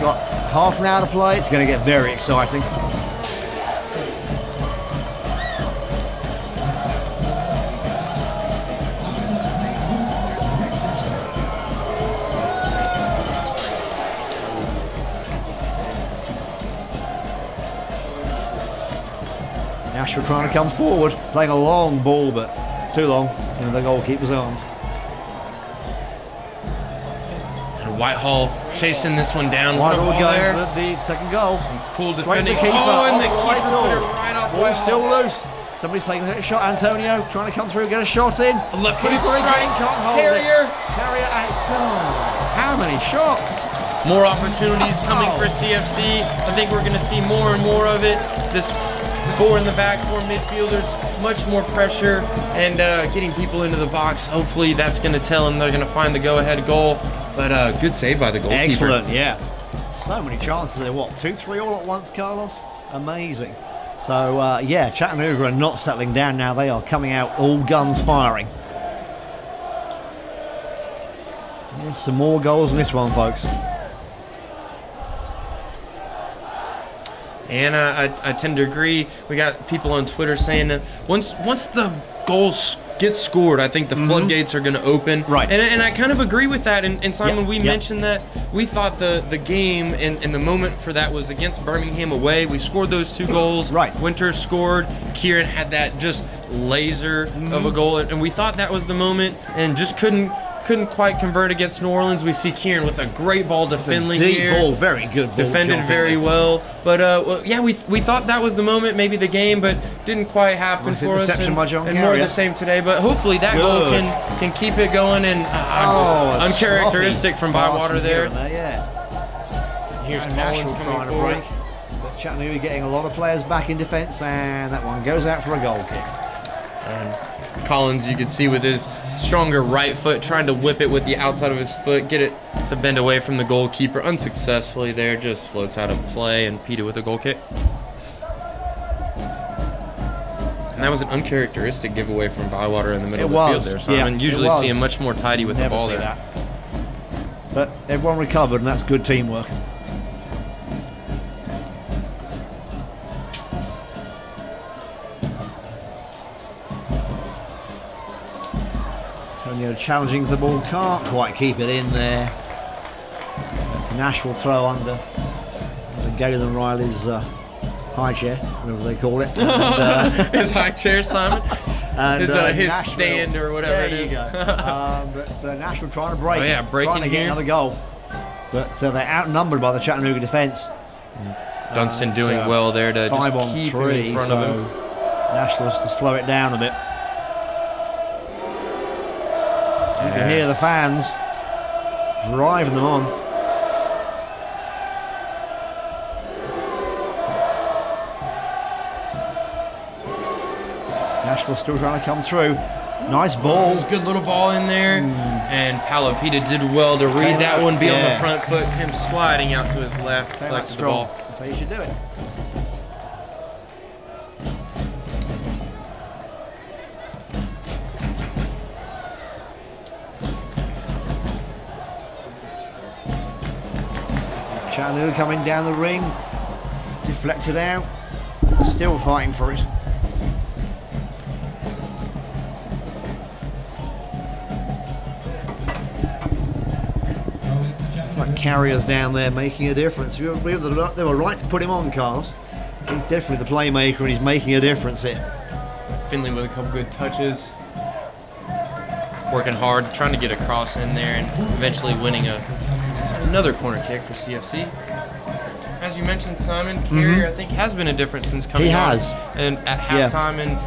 [SPEAKER 2] Got half an hour to play. It's going to get very exciting. Nashville trying to come forward, playing a long ball, but too long in the goalkeeper's arms.
[SPEAKER 1] And Whitehall chasing this one down.
[SPEAKER 2] Whitehall
[SPEAKER 1] What a ball
[SPEAKER 2] going
[SPEAKER 1] there.
[SPEAKER 2] for the second goal.
[SPEAKER 1] Cool
[SPEAKER 2] Straight to
[SPEAKER 1] defending.
[SPEAKER 2] the keeper.
[SPEAKER 1] Oh, and the
[SPEAKER 2] off
[SPEAKER 1] keeper
[SPEAKER 2] Whitehall.
[SPEAKER 1] put it right off
[SPEAKER 2] Ball
[SPEAKER 1] Whitehall.
[SPEAKER 2] still loose. Somebody's taking a shot. Antonio trying to come through, get a shot in.
[SPEAKER 1] A left-footed
[SPEAKER 2] Keeper again,
[SPEAKER 1] strike.
[SPEAKER 2] can't hold
[SPEAKER 1] Carrier.
[SPEAKER 2] it. Carrier, and it's done. How many shots?
[SPEAKER 1] More opportunities coming for CFC. I think we're going to see more and more of it. This 4 in the back, 4 midfielders, much more pressure and getting people into the box. Hopefully that's going to tell them they're going to find the go-ahead goal. But good save by the goalkeeper.
[SPEAKER 2] Excellent, yeah. So many chances there. What, 2-3 all at once, Carlos? Amazing. So, yeah, Chattanooga are not settling down now. They are coming out all guns firing. There's some more goals in this one, folks.
[SPEAKER 1] And I tend to agree. We got people on Twitter saying that once the goals get scored, I think the floodgates are going to open.
[SPEAKER 2] Right.
[SPEAKER 1] And I kind of agree with that. And Simon, we
[SPEAKER 2] Yep.
[SPEAKER 1] mentioned that we thought the game and the moment for that was against Birmingham away. We scored those 2 goals.
[SPEAKER 2] Right.
[SPEAKER 1] Winter scored. Kieran had that just laser of a goal. And we thought that was the moment and just couldn't quite convert against New Orleans. We see Kieran with a great ball to Finley
[SPEAKER 2] Deep
[SPEAKER 1] here.
[SPEAKER 2] ball, very good ball.
[SPEAKER 1] Defended
[SPEAKER 2] John
[SPEAKER 1] very
[SPEAKER 2] Finley.
[SPEAKER 1] well, but well, yeah, we thought that was the moment, maybe the game, but didn't quite happen
[SPEAKER 2] Nice
[SPEAKER 1] for us.
[SPEAKER 2] interception by John
[SPEAKER 1] And more of
[SPEAKER 2] Carrier.
[SPEAKER 1] the same today, but hopefully that goal
[SPEAKER 2] Good.
[SPEAKER 1] can keep it going. And
[SPEAKER 2] a
[SPEAKER 1] uncharacteristic from
[SPEAKER 2] sloppy pass
[SPEAKER 1] Bywater
[SPEAKER 2] from
[SPEAKER 1] there.
[SPEAKER 2] Kieran yeah.
[SPEAKER 1] Here's
[SPEAKER 2] And
[SPEAKER 1] Collins
[SPEAKER 2] Nashville
[SPEAKER 1] coming
[SPEAKER 2] trying to
[SPEAKER 1] forward.
[SPEAKER 2] break. But Chattanooga getting a lot of players back in defence, and that one goes out for a goal kick.
[SPEAKER 1] And Collins, you could see with his stronger right foot, trying to whip it with the outside of his foot, get it to bend away from the goalkeeper unsuccessfully there, just floats out of play, and Peter with a goal kick. And that was an uncharacteristic giveaway from Bywater in the middle of the field there, Simon.
[SPEAKER 2] yeah,
[SPEAKER 1] Usually
[SPEAKER 2] it was.
[SPEAKER 1] see him much more tidy with
[SPEAKER 2] Never
[SPEAKER 1] the ball
[SPEAKER 2] see
[SPEAKER 1] there.
[SPEAKER 2] that. But everyone recovered, and that's good teamwork. Antonio challenging for the ball, can't quite keep it in there. So it's a Nashville throw under Galen Riley's high chair, whatever they call it. And,
[SPEAKER 1] His high chair, Simon.
[SPEAKER 2] and,
[SPEAKER 1] his
[SPEAKER 2] Nashville-
[SPEAKER 1] stand or whatever
[SPEAKER 2] there
[SPEAKER 1] it is.
[SPEAKER 2] you go. But Nashville trying to break.
[SPEAKER 1] Oh, yeah, breaking
[SPEAKER 2] trying to get
[SPEAKER 1] here.
[SPEAKER 2] another goal. But they're outnumbered by the Chattanooga defence.
[SPEAKER 1] Dunstan
[SPEAKER 2] It's,
[SPEAKER 1] doing well there to just
[SPEAKER 2] 5 on
[SPEAKER 1] keep
[SPEAKER 2] 3,
[SPEAKER 1] him in front
[SPEAKER 2] so
[SPEAKER 1] of him.
[SPEAKER 2] Nashville has to slow it down a bit. You can hear the fans driving them on. Nashville still trying to come through. Nice ball.
[SPEAKER 1] Good little ball in there. And Palopita did well to read that one, be on the front foot, him sliding out to his left,
[SPEAKER 2] Came out
[SPEAKER 1] collected the
[SPEAKER 2] strong.
[SPEAKER 1] ball.
[SPEAKER 2] That's how you should do it. Chattanooga coming down the ring, deflected out, still fighting for it. It's like Carrier's down there making a difference. They were right to put him on, Carlos. He's definitely the playmaker and he's making a difference here.
[SPEAKER 1] Finley with a couple good touches. Working hard, trying to get a cross in there and eventually winning another corner kick for CFC. As you mentioned, Simon, Carrier, I think, has been a difference since coming
[SPEAKER 2] He
[SPEAKER 1] on.
[SPEAKER 2] has.
[SPEAKER 1] And at halftime, and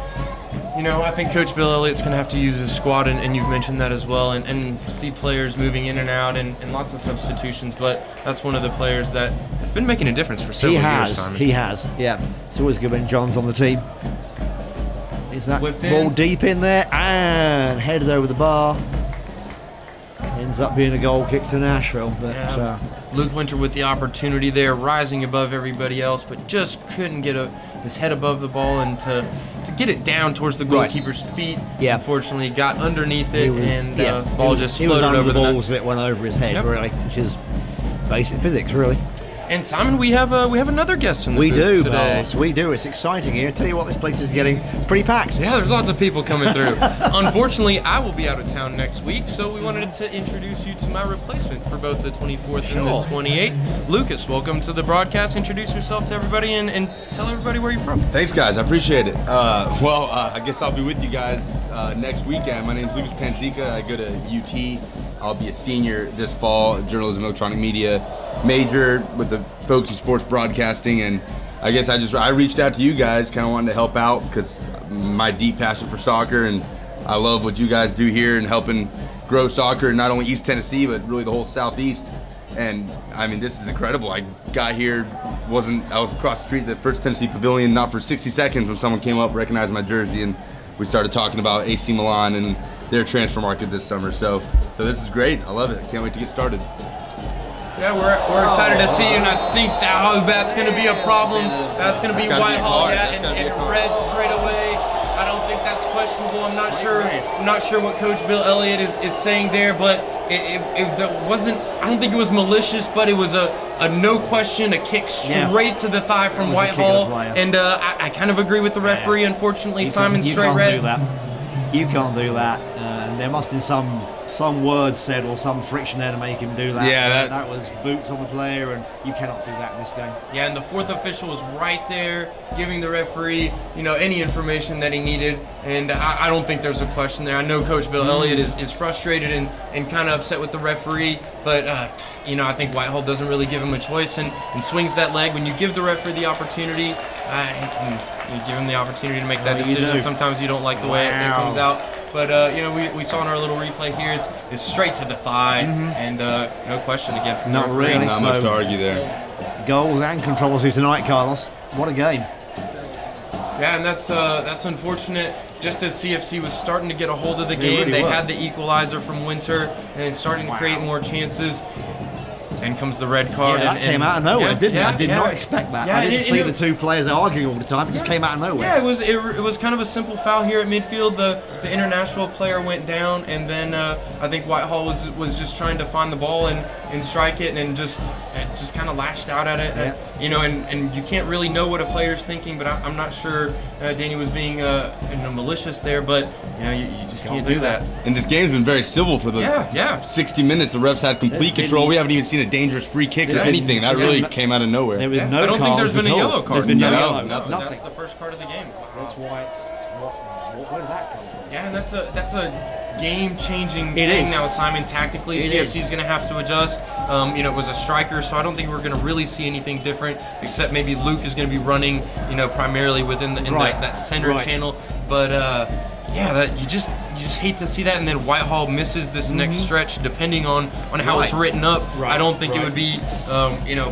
[SPEAKER 1] you know, I think Coach Bill Elliott's going to have to use his squad, and you've mentioned that as well, and see players moving in and out, and lots of substitutions. But that's one of the players that has been making a difference for several years, Simon.
[SPEAKER 2] He has, yeah. It's always good when John's on the team. Is that
[SPEAKER 1] Whipped
[SPEAKER 2] ball
[SPEAKER 1] in.
[SPEAKER 2] deep in there and headed over the bar? Ends up being a goal kick to Nashville, but
[SPEAKER 1] Yeah. Luke Winter with the opportunity there, rising above everybody else, but just couldn't get his head above the ball and to get it down towards the goalkeeper's feet.
[SPEAKER 2] Yeah.
[SPEAKER 1] Unfortunately, got underneath it, and ball just
[SPEAKER 2] he was
[SPEAKER 1] floated
[SPEAKER 2] under
[SPEAKER 1] over
[SPEAKER 2] the
[SPEAKER 1] the net.
[SPEAKER 2] balls that went over his head,
[SPEAKER 1] Yep.
[SPEAKER 2] really, which is basic physics, really.
[SPEAKER 1] And Simon, we have another guest in the booth
[SPEAKER 2] do,
[SPEAKER 1] today.
[SPEAKER 2] boss. We do. It's exciting here. Tell you what, this place is getting pretty packed.
[SPEAKER 1] Yeah, there's lots of people coming through. Unfortunately, I will be out of town next week, so we wanted to introduce you to my replacement for both the 24th and the 28th. Lucas, welcome to the broadcast. Introduce yourself to everybody and tell everybody where you're from.
[SPEAKER 4] Thanks, guys. I appreciate it. I guess I'll be with you guys next weekend. My name's Lucas Panzica. I go to UT. I'll be a senior this fall, journalism, electronic media major with the focus in sports broadcasting. And I guess I reached out to you guys, kind of wanting to help out because my deep passion for soccer, and I love what you guys do here and helping grow soccer in not only East Tennessee, but really the whole Southeast. And I mean, this is incredible. I got here, I was across the street, the First Tennessee Pavilion, not for 60 seconds when someone came up, recognized my jersey, and we started talking about AC Milan and their transfer market this summer. So this is great. I love it. Can't wait to get started.
[SPEAKER 1] Yeah, we're excited to see you, and I think that's going to be a problem. That's going to be Whitehall, and red straight away. I don't think that's questionable. I'm not sure what Coach Bill Elliott is saying there, but it wasn't. I don't think it was malicious, but it was a no question, a kick straight to the thigh from Whitehall, and I kind of agree with the referee. Unfortunately, Simon straight red.
[SPEAKER 2] You can't do that. There must be some words said or some friction there to make him do that.
[SPEAKER 4] Yeah,
[SPEAKER 2] that was boots on the player, and you cannot do that in this game.
[SPEAKER 1] Yeah, and the fourth official was right there giving the referee, any information that he needed, and I don't think there's a question there. I know Coach Bill Elliott is frustrated and kind of upset with the referee, but I think Whitehall doesn't really give him a choice and swings that leg. When you give the referee the opportunity, you give him the opportunity to make that decision. Sometimes you don't like the way it comes out. But, we saw in our little replay here, it's straight to the thigh, and no question again from the referee.
[SPEAKER 2] Really.
[SPEAKER 4] Not much to argue there.
[SPEAKER 2] Goals and controversy tonight, Carlos. What a game.
[SPEAKER 1] Yeah, and that's unfortunate. Just as CFC was starting to get a hold of the game, they had the equalizer from Winter and starting to create more chances. Then comes the red card.
[SPEAKER 2] Yeah, that came out of nowhere, didn't it? I did not expect that.
[SPEAKER 1] Yeah,
[SPEAKER 2] I didn't see the two players arguing all the time. It just came out of nowhere.
[SPEAKER 1] Yeah, it was kind of a simple foul here at midfield. The international player went down, and then I think Whitehall was just trying to find the ball and strike it, and just kind of lashed out at it.
[SPEAKER 2] Yeah.
[SPEAKER 1] And you can't really know what a player's thinking, but I'm not sure Danny was being malicious there, but you just can't do that.
[SPEAKER 4] And this game's been very civil for the 60 minutes. The refs had complete control. We haven't even seen a dangerous free kick or anything. That really came out of nowhere.
[SPEAKER 2] There was no
[SPEAKER 1] I don't think there's been a yellow card.
[SPEAKER 2] There's been no
[SPEAKER 4] yellow.
[SPEAKER 2] nothing.
[SPEAKER 1] That's the first card of the game.
[SPEAKER 2] That's why it's. Where did that come from?
[SPEAKER 1] Yeah, and that's a game-changing thing now, Simon. Tactically, CFC's going to have to adjust. It was a striker, so I don't think we're going to really see anything different, except maybe Luke is going to be running, primarily within that center channel. But you just hate to see that, and then Whitehall misses this next stretch, depending on how it's written up. I don't think it would be,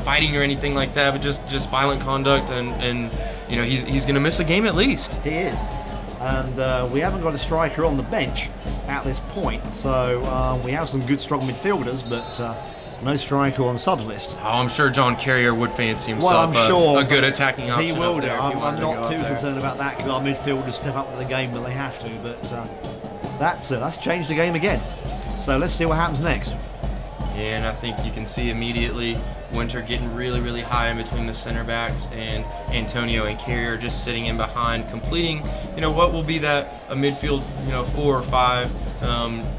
[SPEAKER 1] fighting or anything like that, but just violent conduct, and he's going to miss a game at least.
[SPEAKER 2] He is. And we haven't got a striker on the bench at this point, so we have some good, strong midfielders, but no striker on sub list.
[SPEAKER 1] Oh, I'm sure John Carrier would fancy himself a good attacking option.
[SPEAKER 2] He will do. I'm
[SPEAKER 1] not
[SPEAKER 2] too concerned about that because our midfielders step up to the game when they have to, but that's changed the game again. So let's see what happens next.
[SPEAKER 1] Yeah, and I think you can see immediately Winter getting really, really high in between the center backs, and Antonio and Carrier just sitting in behind, completing, what will be a midfield, 4 or 5,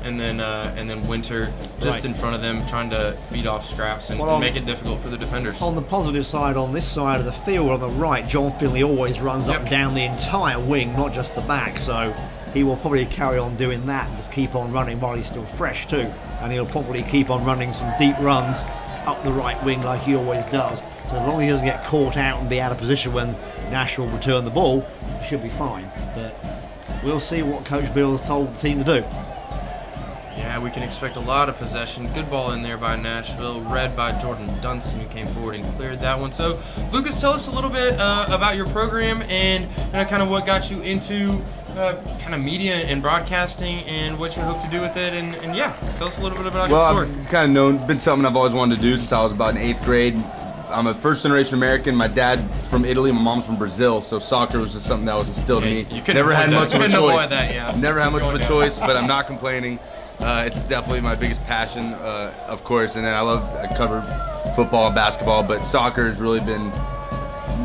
[SPEAKER 1] and then Winter just in front of them, trying to feed off scraps and make it difficult for the defenders.
[SPEAKER 2] On the positive side, on this side of the field, on the right, John Finley always runs up and down the entire wing, not just the back, so he will probably carry on doing that and just keep on running while he's still fresh too, and he'll probably keep on running some deep runs up the right wing like he always does. So as long as he doesn't get caught out and be out of position when Nashville return the ball, he should be fine. But we'll see what Coach Bill has told the team to do.
[SPEAKER 1] Yeah, we can expect a lot of possession. Good ball in there by Nashville, read by Jordan Dunson, who came forward and cleared that one. So, Lucas, tell us a little bit about your program and kind of what got you into kind of media and broadcasting and what you hope to do with it. And tell us a little bit about your story.
[SPEAKER 4] It's kind of been something I've always wanted to do since I was about in 8th grade. I'm a first-generation American. My dad's from Italy, my mom's from Brazil, so soccer was just something that was instilled in me.
[SPEAKER 1] Never had much of a choice. Never
[SPEAKER 4] had much of a choice, but I'm not complaining. It's definitely my biggest passion, of course, and then I cover football and basketball, but soccer has really been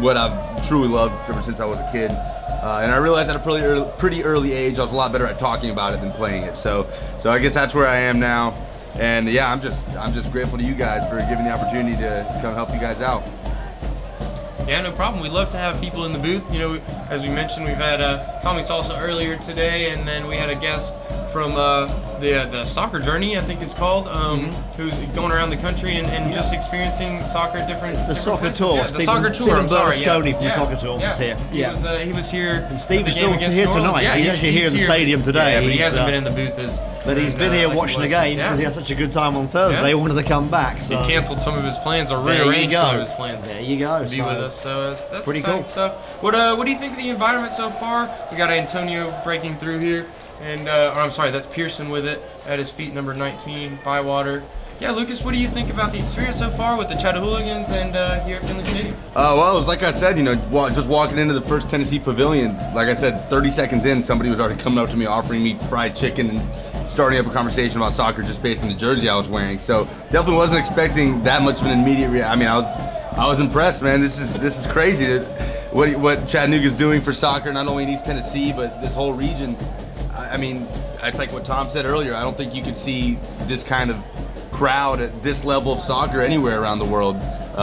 [SPEAKER 4] what I've truly loved ever since I was a kid. And I realized at a pretty early age I was a lot better at talking about it than playing it. So I guess that's where I am now. And yeah, I'm just grateful to you guys for giving the opportunity to come help you guys out.
[SPEAKER 1] Yeah, no problem. We love to have people in the booth. You know, as we mentioned, we've had Tommy Salsa earlier today, and then we had a guest from the Soccer Journey, I think it's called, who's going around the country and just experiencing soccer at different
[SPEAKER 2] Soccer Tour.
[SPEAKER 1] Yeah, the Soccer Tour. I'm sorry.
[SPEAKER 2] Stevie from the Soccer Tour was here.
[SPEAKER 1] Yeah. He was here.
[SPEAKER 2] And Steve's still here tonight. Yeah, he's actually here in the stadium today.
[SPEAKER 1] Yeah, but he hasn't been in the booth
[SPEAKER 2] but he's been here watching the game because he had such a good time on Thursday. He wanted to come back. So.
[SPEAKER 1] He canceled some of his plans or rearranged some of his plans.
[SPEAKER 2] There you go.
[SPEAKER 1] To be with us. So that's
[SPEAKER 2] pretty
[SPEAKER 1] exciting
[SPEAKER 2] cool
[SPEAKER 1] stuff. What do you think of the environment so far? We got Antonio breaking through here, and or I'm sorry, that's Pearson with it at his feet, number 19, Bywater. Yeah, Lucas, what do you think about the experience so far with the Chattanooga and here at Finley Stadium?
[SPEAKER 4] Well, it was like I said, you know, just walking into the first Tennessee Pavilion, like I said, 30 seconds in, somebody was already coming up to me offering me fried chicken and starting up a conversation about soccer just based on the jersey I was wearing. So definitely wasn't expecting that much of an immediate reaction. I mean, I was impressed, man. This is crazy what Chattanooga's doing for soccer, not only in East Tennessee but this whole region. I mean, it's like what Tom said earlier. I don't think you could see this kind of crowd at this level of soccer anywhere around the world,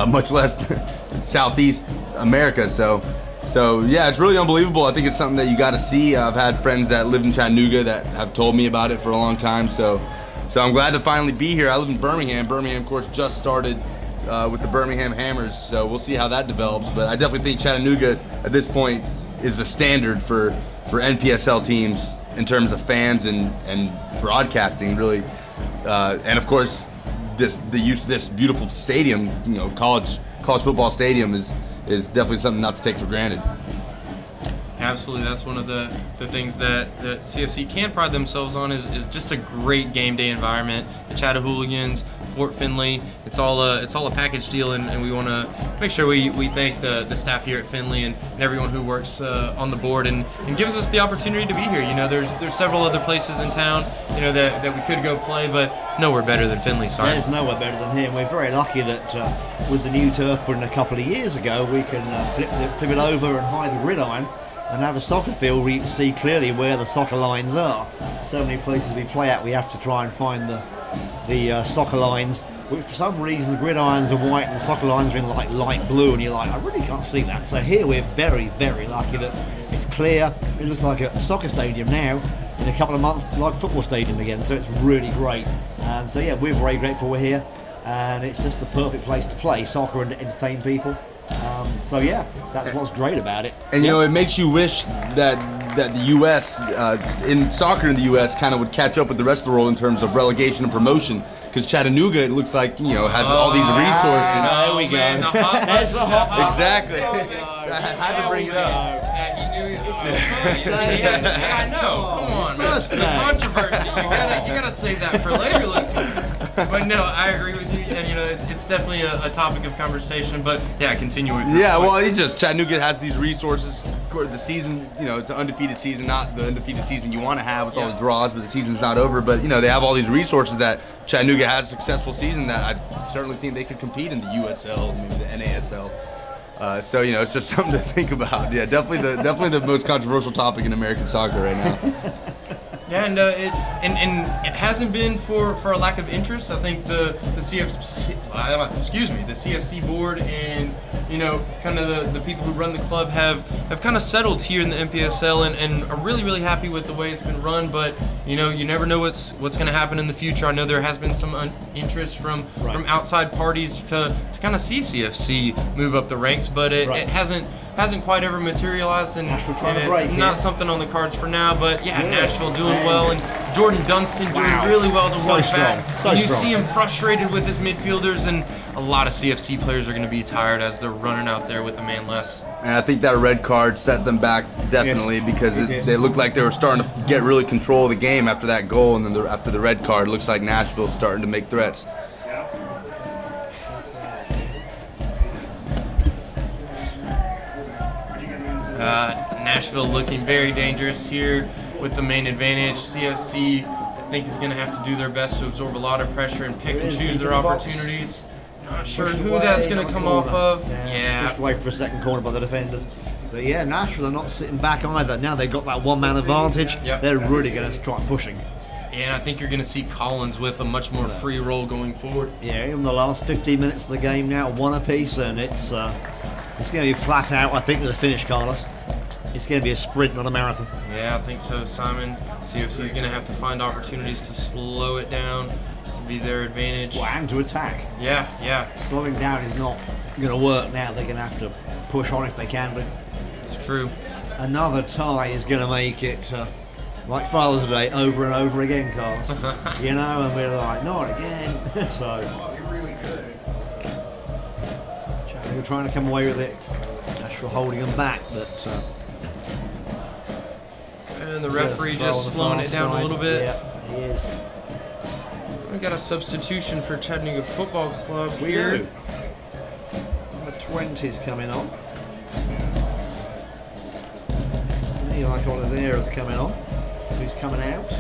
[SPEAKER 4] much less Southeast America. So yeah, it's really unbelievable. I think it's something that you got to see. I've had friends that live in Chattanooga that have told me about it for a long time. So I'm glad to finally be here. I live in Birmingham. Birmingham, of course, just started with the Birmingham Hammers. So we'll see how that develops. But I definitely think Chattanooga at this point is the standard for NPSL teams in terms of fans and broadcasting, really. And of course, the use of this beautiful stadium, you know, college football stadium is definitely something not to take for granted.
[SPEAKER 1] Absolutely, that's one of the things that CFC can pride themselves on is just a great game day environment. The Chatahooligans, Fort Finley, it's all a package deal, and we want to make sure we thank the staff here at Finley and everyone who works on the board and gives us the opportunity to be here. You know, there's several other places in town, you know, that we could go play, but nowhere better than Finley. Sorry.
[SPEAKER 2] There's nowhere better than here. We're very lucky that with the new turf put in a couple of years ago, we can flip it over and hide the gridiron and have a soccer field where you can see clearly where the soccer lines are. So many places we play at, we have to try and find the soccer lines, which for some reason the gridirons are white and the soccer lines are in like light blue, and you're like, I really can't see that. So here we're very, very lucky that it's clear. It looks like a soccer stadium now. In a couple of months, like a football stadium again. So it's really great. And so yeah, we're very grateful we're here, and it's just the perfect place to play soccer and entertain people. So yeah, that's what's great about it.
[SPEAKER 4] And you know, it makes you wish that the U.S. In soccer in the U.S. kind of would catch up with the rest of the world in terms of relegation and promotion. Because Chattanooga, it looks like, you know, has all these resources.
[SPEAKER 2] There we go.
[SPEAKER 1] That's
[SPEAKER 2] the hot.
[SPEAKER 4] Exactly. I had to bring it up.
[SPEAKER 1] Yeah, he knew yeah, I know. Come on, man. The controversy. You gotta save that for later, Lucas. But no, I agree with you, and you know, it's definitely a topic of conversation. But yeah, continue with your
[SPEAKER 4] Yeah,
[SPEAKER 1] point.
[SPEAKER 4] well, it just Chattanooga has these resources. The season, you know, it's an undefeated season, not the undefeated season you want to have with all the draws, but the season's not over. But you know, they have all these resources that Chattanooga has a successful season that I certainly think they could compete in the USL, maybe the NASL. So you know, it's just something to think about. Yeah, definitely the most controversial topic in American soccer right now.
[SPEAKER 1] Yeah, and it hasn't been for a lack of interest. I think the CFC board and you know kind of the people who run the club have kind of settled here in the NPSL and are really happy with the way it's been run. But you know, you never know what's going to happen in the future. I know there has been some interest from outside parties to kind of see CFC move up the ranks, but it hasn't quite ever materialized, and it's not something on the cards for now. But yeah, Nashville doing well, and Jordan Dunston doing really well to watch back. And you see him frustrated with his midfielders, and a lot of CFC players are going to be tired as they're running out there with a man less.
[SPEAKER 4] And I think that red card set them back definitely because they looked like they were starting to get really control of the game after that goal, and then after the red card, it looks like Nashville's starting to make threats.
[SPEAKER 1] Nashville looking very dangerous here with the main advantage. CFC, I think, is going to have to do their best to absorb a lot of pressure and pick and choose their opportunities. Not sure who that's going to come off of. Yeah.
[SPEAKER 2] Pushed away for a second corner by the defenders. But yeah, Nashville are not sitting back either. Now they've got that one-man advantage.
[SPEAKER 1] Yep.
[SPEAKER 2] They're really going to try pushing.
[SPEAKER 1] And I think you're going to see Collins with a much more free role going forward.
[SPEAKER 2] Yeah, in the last 15 minutes of the game now, one apiece, and it's going to be flat out, I think, to the finish, Carlos. It's going to be a sprint, not a marathon.
[SPEAKER 1] Yeah, I think so, Simon. CFC is going to have to find opportunities to slow it down, to be their advantage.
[SPEAKER 2] Well, and to attack.
[SPEAKER 1] Yeah, yeah.
[SPEAKER 2] Slowing down is not going to work now. They're going to have to push on if they can. But
[SPEAKER 1] it's true.
[SPEAKER 2] Another tie is going to make it... like Father's Day, over and over again, Carlos. You know, and we're like, not again. So, Chattanooga trying to come away with it. Nashville holding them back, but.
[SPEAKER 1] And the referee just slowing it down a little bit.
[SPEAKER 2] Yeah, he is.
[SPEAKER 1] We got a substitution for Chattanooga Football Club
[SPEAKER 2] We
[SPEAKER 1] here.
[SPEAKER 2] do. Number 20's coming on. Like Oliveira's coming on. Who's coming out?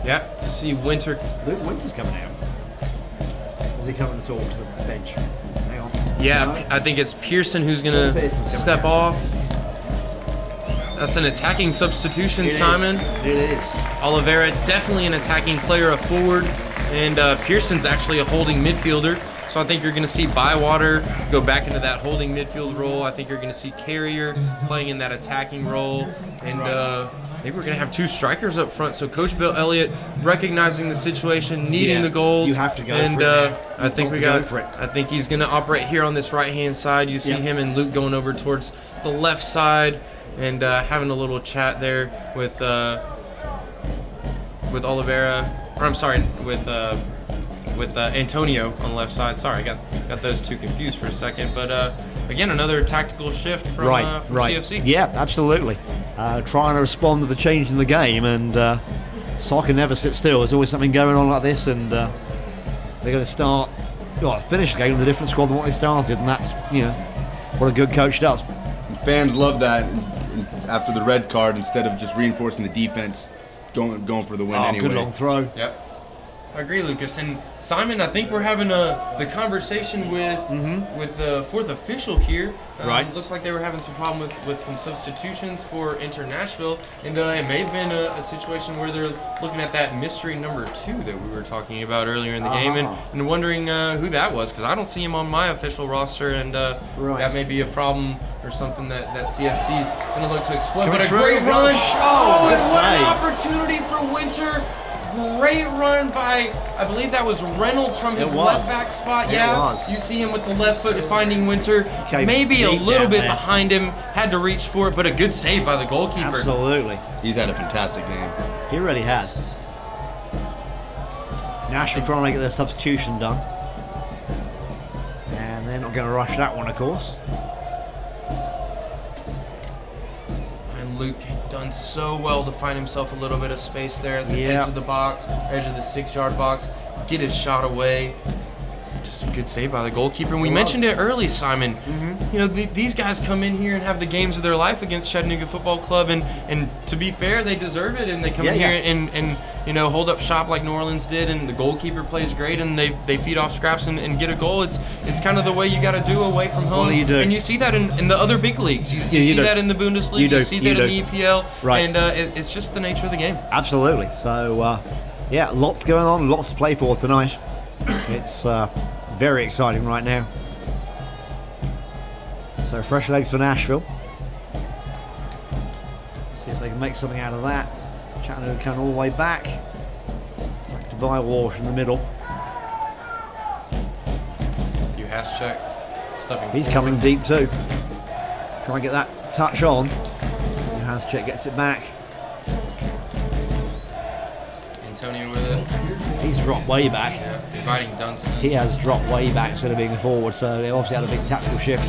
[SPEAKER 1] Yeah, see Winter.
[SPEAKER 2] Luke Winter's coming out. Was he coming to talk to the bench? Hang on.
[SPEAKER 1] Yeah,
[SPEAKER 2] No?
[SPEAKER 1] I think it's Pearson who's going to step off. That's an attacking substitution, Simon.
[SPEAKER 2] It is.
[SPEAKER 1] Oliveira, definitely an attacking player, a forward. And Pearson's actually a holding midfielder. So I think you're going to see Bywater go back into that holding midfield role. I think you're going to see Carrier playing in that attacking role. And maybe we're going to have two strikers up front. So Coach Bill Elliott recognizing the situation, needing the goals.
[SPEAKER 2] You have to go
[SPEAKER 1] and,
[SPEAKER 2] for it.
[SPEAKER 1] I think I think he's going to operate here on this right-hand side. You see him and Luke going over towards the left side and having a little chat there with Oliveira. Or I'm sorry, with Antonio on the left side. Sorry, I got those two confused for a second. But again, another tactical shift from CFC.
[SPEAKER 2] Yeah, absolutely. Trying to respond to the change in the game, and soccer never sits still. There's always something going on like this, and they're going to finish the game with a different squad than what they started, and that's what a good coach does.
[SPEAKER 4] Fans love that. After the red card, instead of just reinforcing the defense, going for the win anyway.
[SPEAKER 2] Good long throw.
[SPEAKER 1] Yep. I agree, Lucas. And Simon, I think we're having the conversation with the fourth official here.
[SPEAKER 2] Right.
[SPEAKER 1] Looks like they were having some problem with some substitutions for Nashville, and it may have been a situation where they're looking at that mystery number 2 that we were talking about earlier in the game, and wondering who that was, because I don't see him on my official roster, and that may be a problem or something that CFC's going to look to exploit. But a great run!
[SPEAKER 2] Oh,
[SPEAKER 1] and what an opportunity for Winter! Great run by, I believe that was Reynolds from his left back spot. You see him with the left foot finding Winter. Maybe a little bit behind him, had to reach for it, but a good save by the goalkeeper.
[SPEAKER 2] Absolutely.
[SPEAKER 4] He's had a fantastic game.
[SPEAKER 2] He really has. Nashville trying to get their substitution done. And they're not going to rush that one, of course.
[SPEAKER 1] Luke done so well to find himself a little bit of space there at the edge of the box, edge of the 6-yard box, get his shot away. Just a good save by the goalkeeper. And we mentioned it early, Simon. These guys come in here and have the games of their life against Chattanooga Football Club, and to be fair, they deserve it. And they come in here and hold up shop like New Orleans did, and the goalkeeper plays great, and they feed off scraps and get a goal. It's kind of the way you got to do away from home.
[SPEAKER 2] Well, you do.
[SPEAKER 1] And you see that in the other big leagues. You see that in the Bundesliga. You see that in the EPL.
[SPEAKER 2] Right.
[SPEAKER 1] And it's just the nature of the game.
[SPEAKER 2] Absolutely. So, lots going on, lots to play for tonight. It's very exciting right now. So fresh legs for Nashville. See if they can make something out of that. Chattanooga coming all the way back. Back to Bywater in the middle.
[SPEAKER 1] Juhaszczyk stepping
[SPEAKER 2] He's
[SPEAKER 1] forward.
[SPEAKER 2] coming deep too. Try and get that touch on. Juhaszczyk gets it back.
[SPEAKER 1] Antonio with it.
[SPEAKER 2] He's dropped way back.
[SPEAKER 1] Yeah, inviting Dunstan.
[SPEAKER 2] He has dropped way back instead of being a forward, so they obviously had a big tactical shift.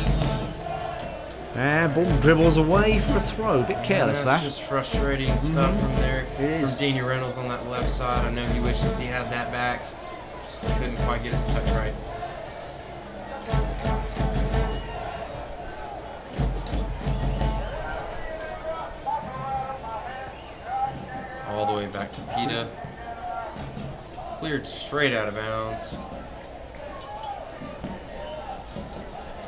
[SPEAKER 2] And ball dribbles away for a throw. A bit careless,
[SPEAKER 1] That's
[SPEAKER 2] that.
[SPEAKER 1] just frustrating stuff from there.
[SPEAKER 2] It is.
[SPEAKER 1] From Daniel Reynolds on that left side. I know he wishes he had that back. Just couldn't quite get his touch right. back to Pita. Cleared straight out of bounds.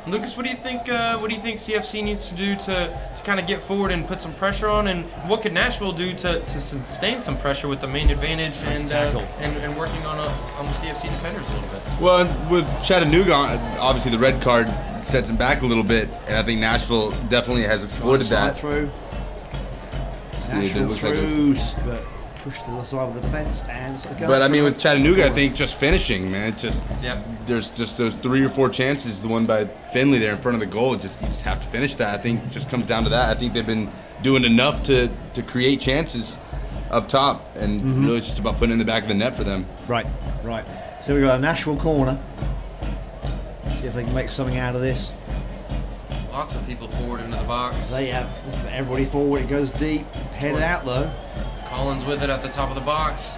[SPEAKER 1] Lucas, what do you think? What do you think CFC needs to do to kind of get forward and put some pressure on, and what could Nashville do to sustain some pressure with the main advantage and working on the CFC defenders a little bit?
[SPEAKER 4] Well, with Chattanooga, obviously the red card sets them back a little bit, and I think Nashville definitely has exploited that.
[SPEAKER 2] Through. Nashville through, but push to the side of the defense and.
[SPEAKER 4] But I mean, with Chattanooga, I think just finishing, man. It's just there's just those 3 or 4 chances. The one by Finley there in front of the goal. You just have to finish that. I think it just comes down to that. I think they've been doing enough to create chances up top, and really it's just about putting it in the back of the net for them.
[SPEAKER 2] Right. So we got a Nashville corner. See if they can make something out of this.
[SPEAKER 1] Lots of people forward into the box.
[SPEAKER 2] They have everybody forward. It goes deep. Headed out though.
[SPEAKER 1] Collins with it at the top of the box.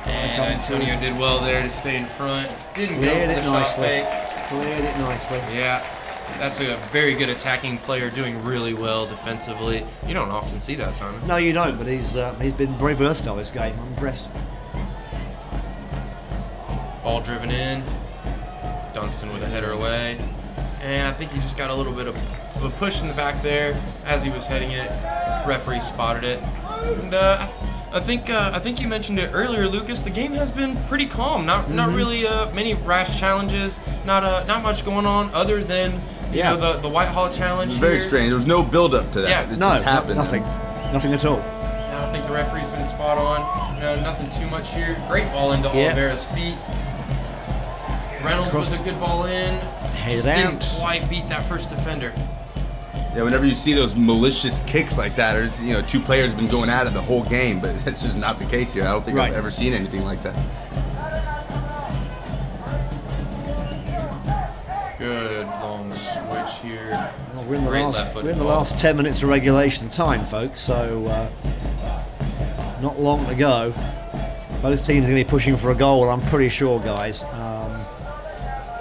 [SPEAKER 1] And Antonio did well there to stay in front. Didn't go for the shot fake.
[SPEAKER 2] Cleared it nicely.
[SPEAKER 1] Yeah, that's a very good attacking player doing really well defensively. You don't often see that, Simon.
[SPEAKER 2] No, you don't, but he's been very versatile this game. I'm impressed.
[SPEAKER 1] Ball driven in. Dunstan with a header away. And I think he just got a little bit of a push in the back there as he was heading it. Referee spotted it. And I think you mentioned it earlier, Lucas. The game has been pretty calm. Not really many rash challenges. Not much going on other than you know the Whitehall challenge.
[SPEAKER 4] Very strange. There was no build up to that.
[SPEAKER 1] Yeah,
[SPEAKER 4] it just happened.
[SPEAKER 2] Nothing at all.
[SPEAKER 1] I don't think the referee's been spot on. You know, nothing too much here. Great ball into Oliveira's feet. Reynolds was a good ball in. Just didn't quite beat that first defender.
[SPEAKER 4] Yeah, whenever you see those malicious kicks like that, or it's, 2 players have been going at it the whole game, but it's just not the case here. I don't think I've ever seen anything like that.
[SPEAKER 1] Good long switch here.
[SPEAKER 2] Well, we're in the last 10 minutes of regulation time, folks, so not long to go. Both teams are going to be pushing for a goal, I'm pretty sure, guys.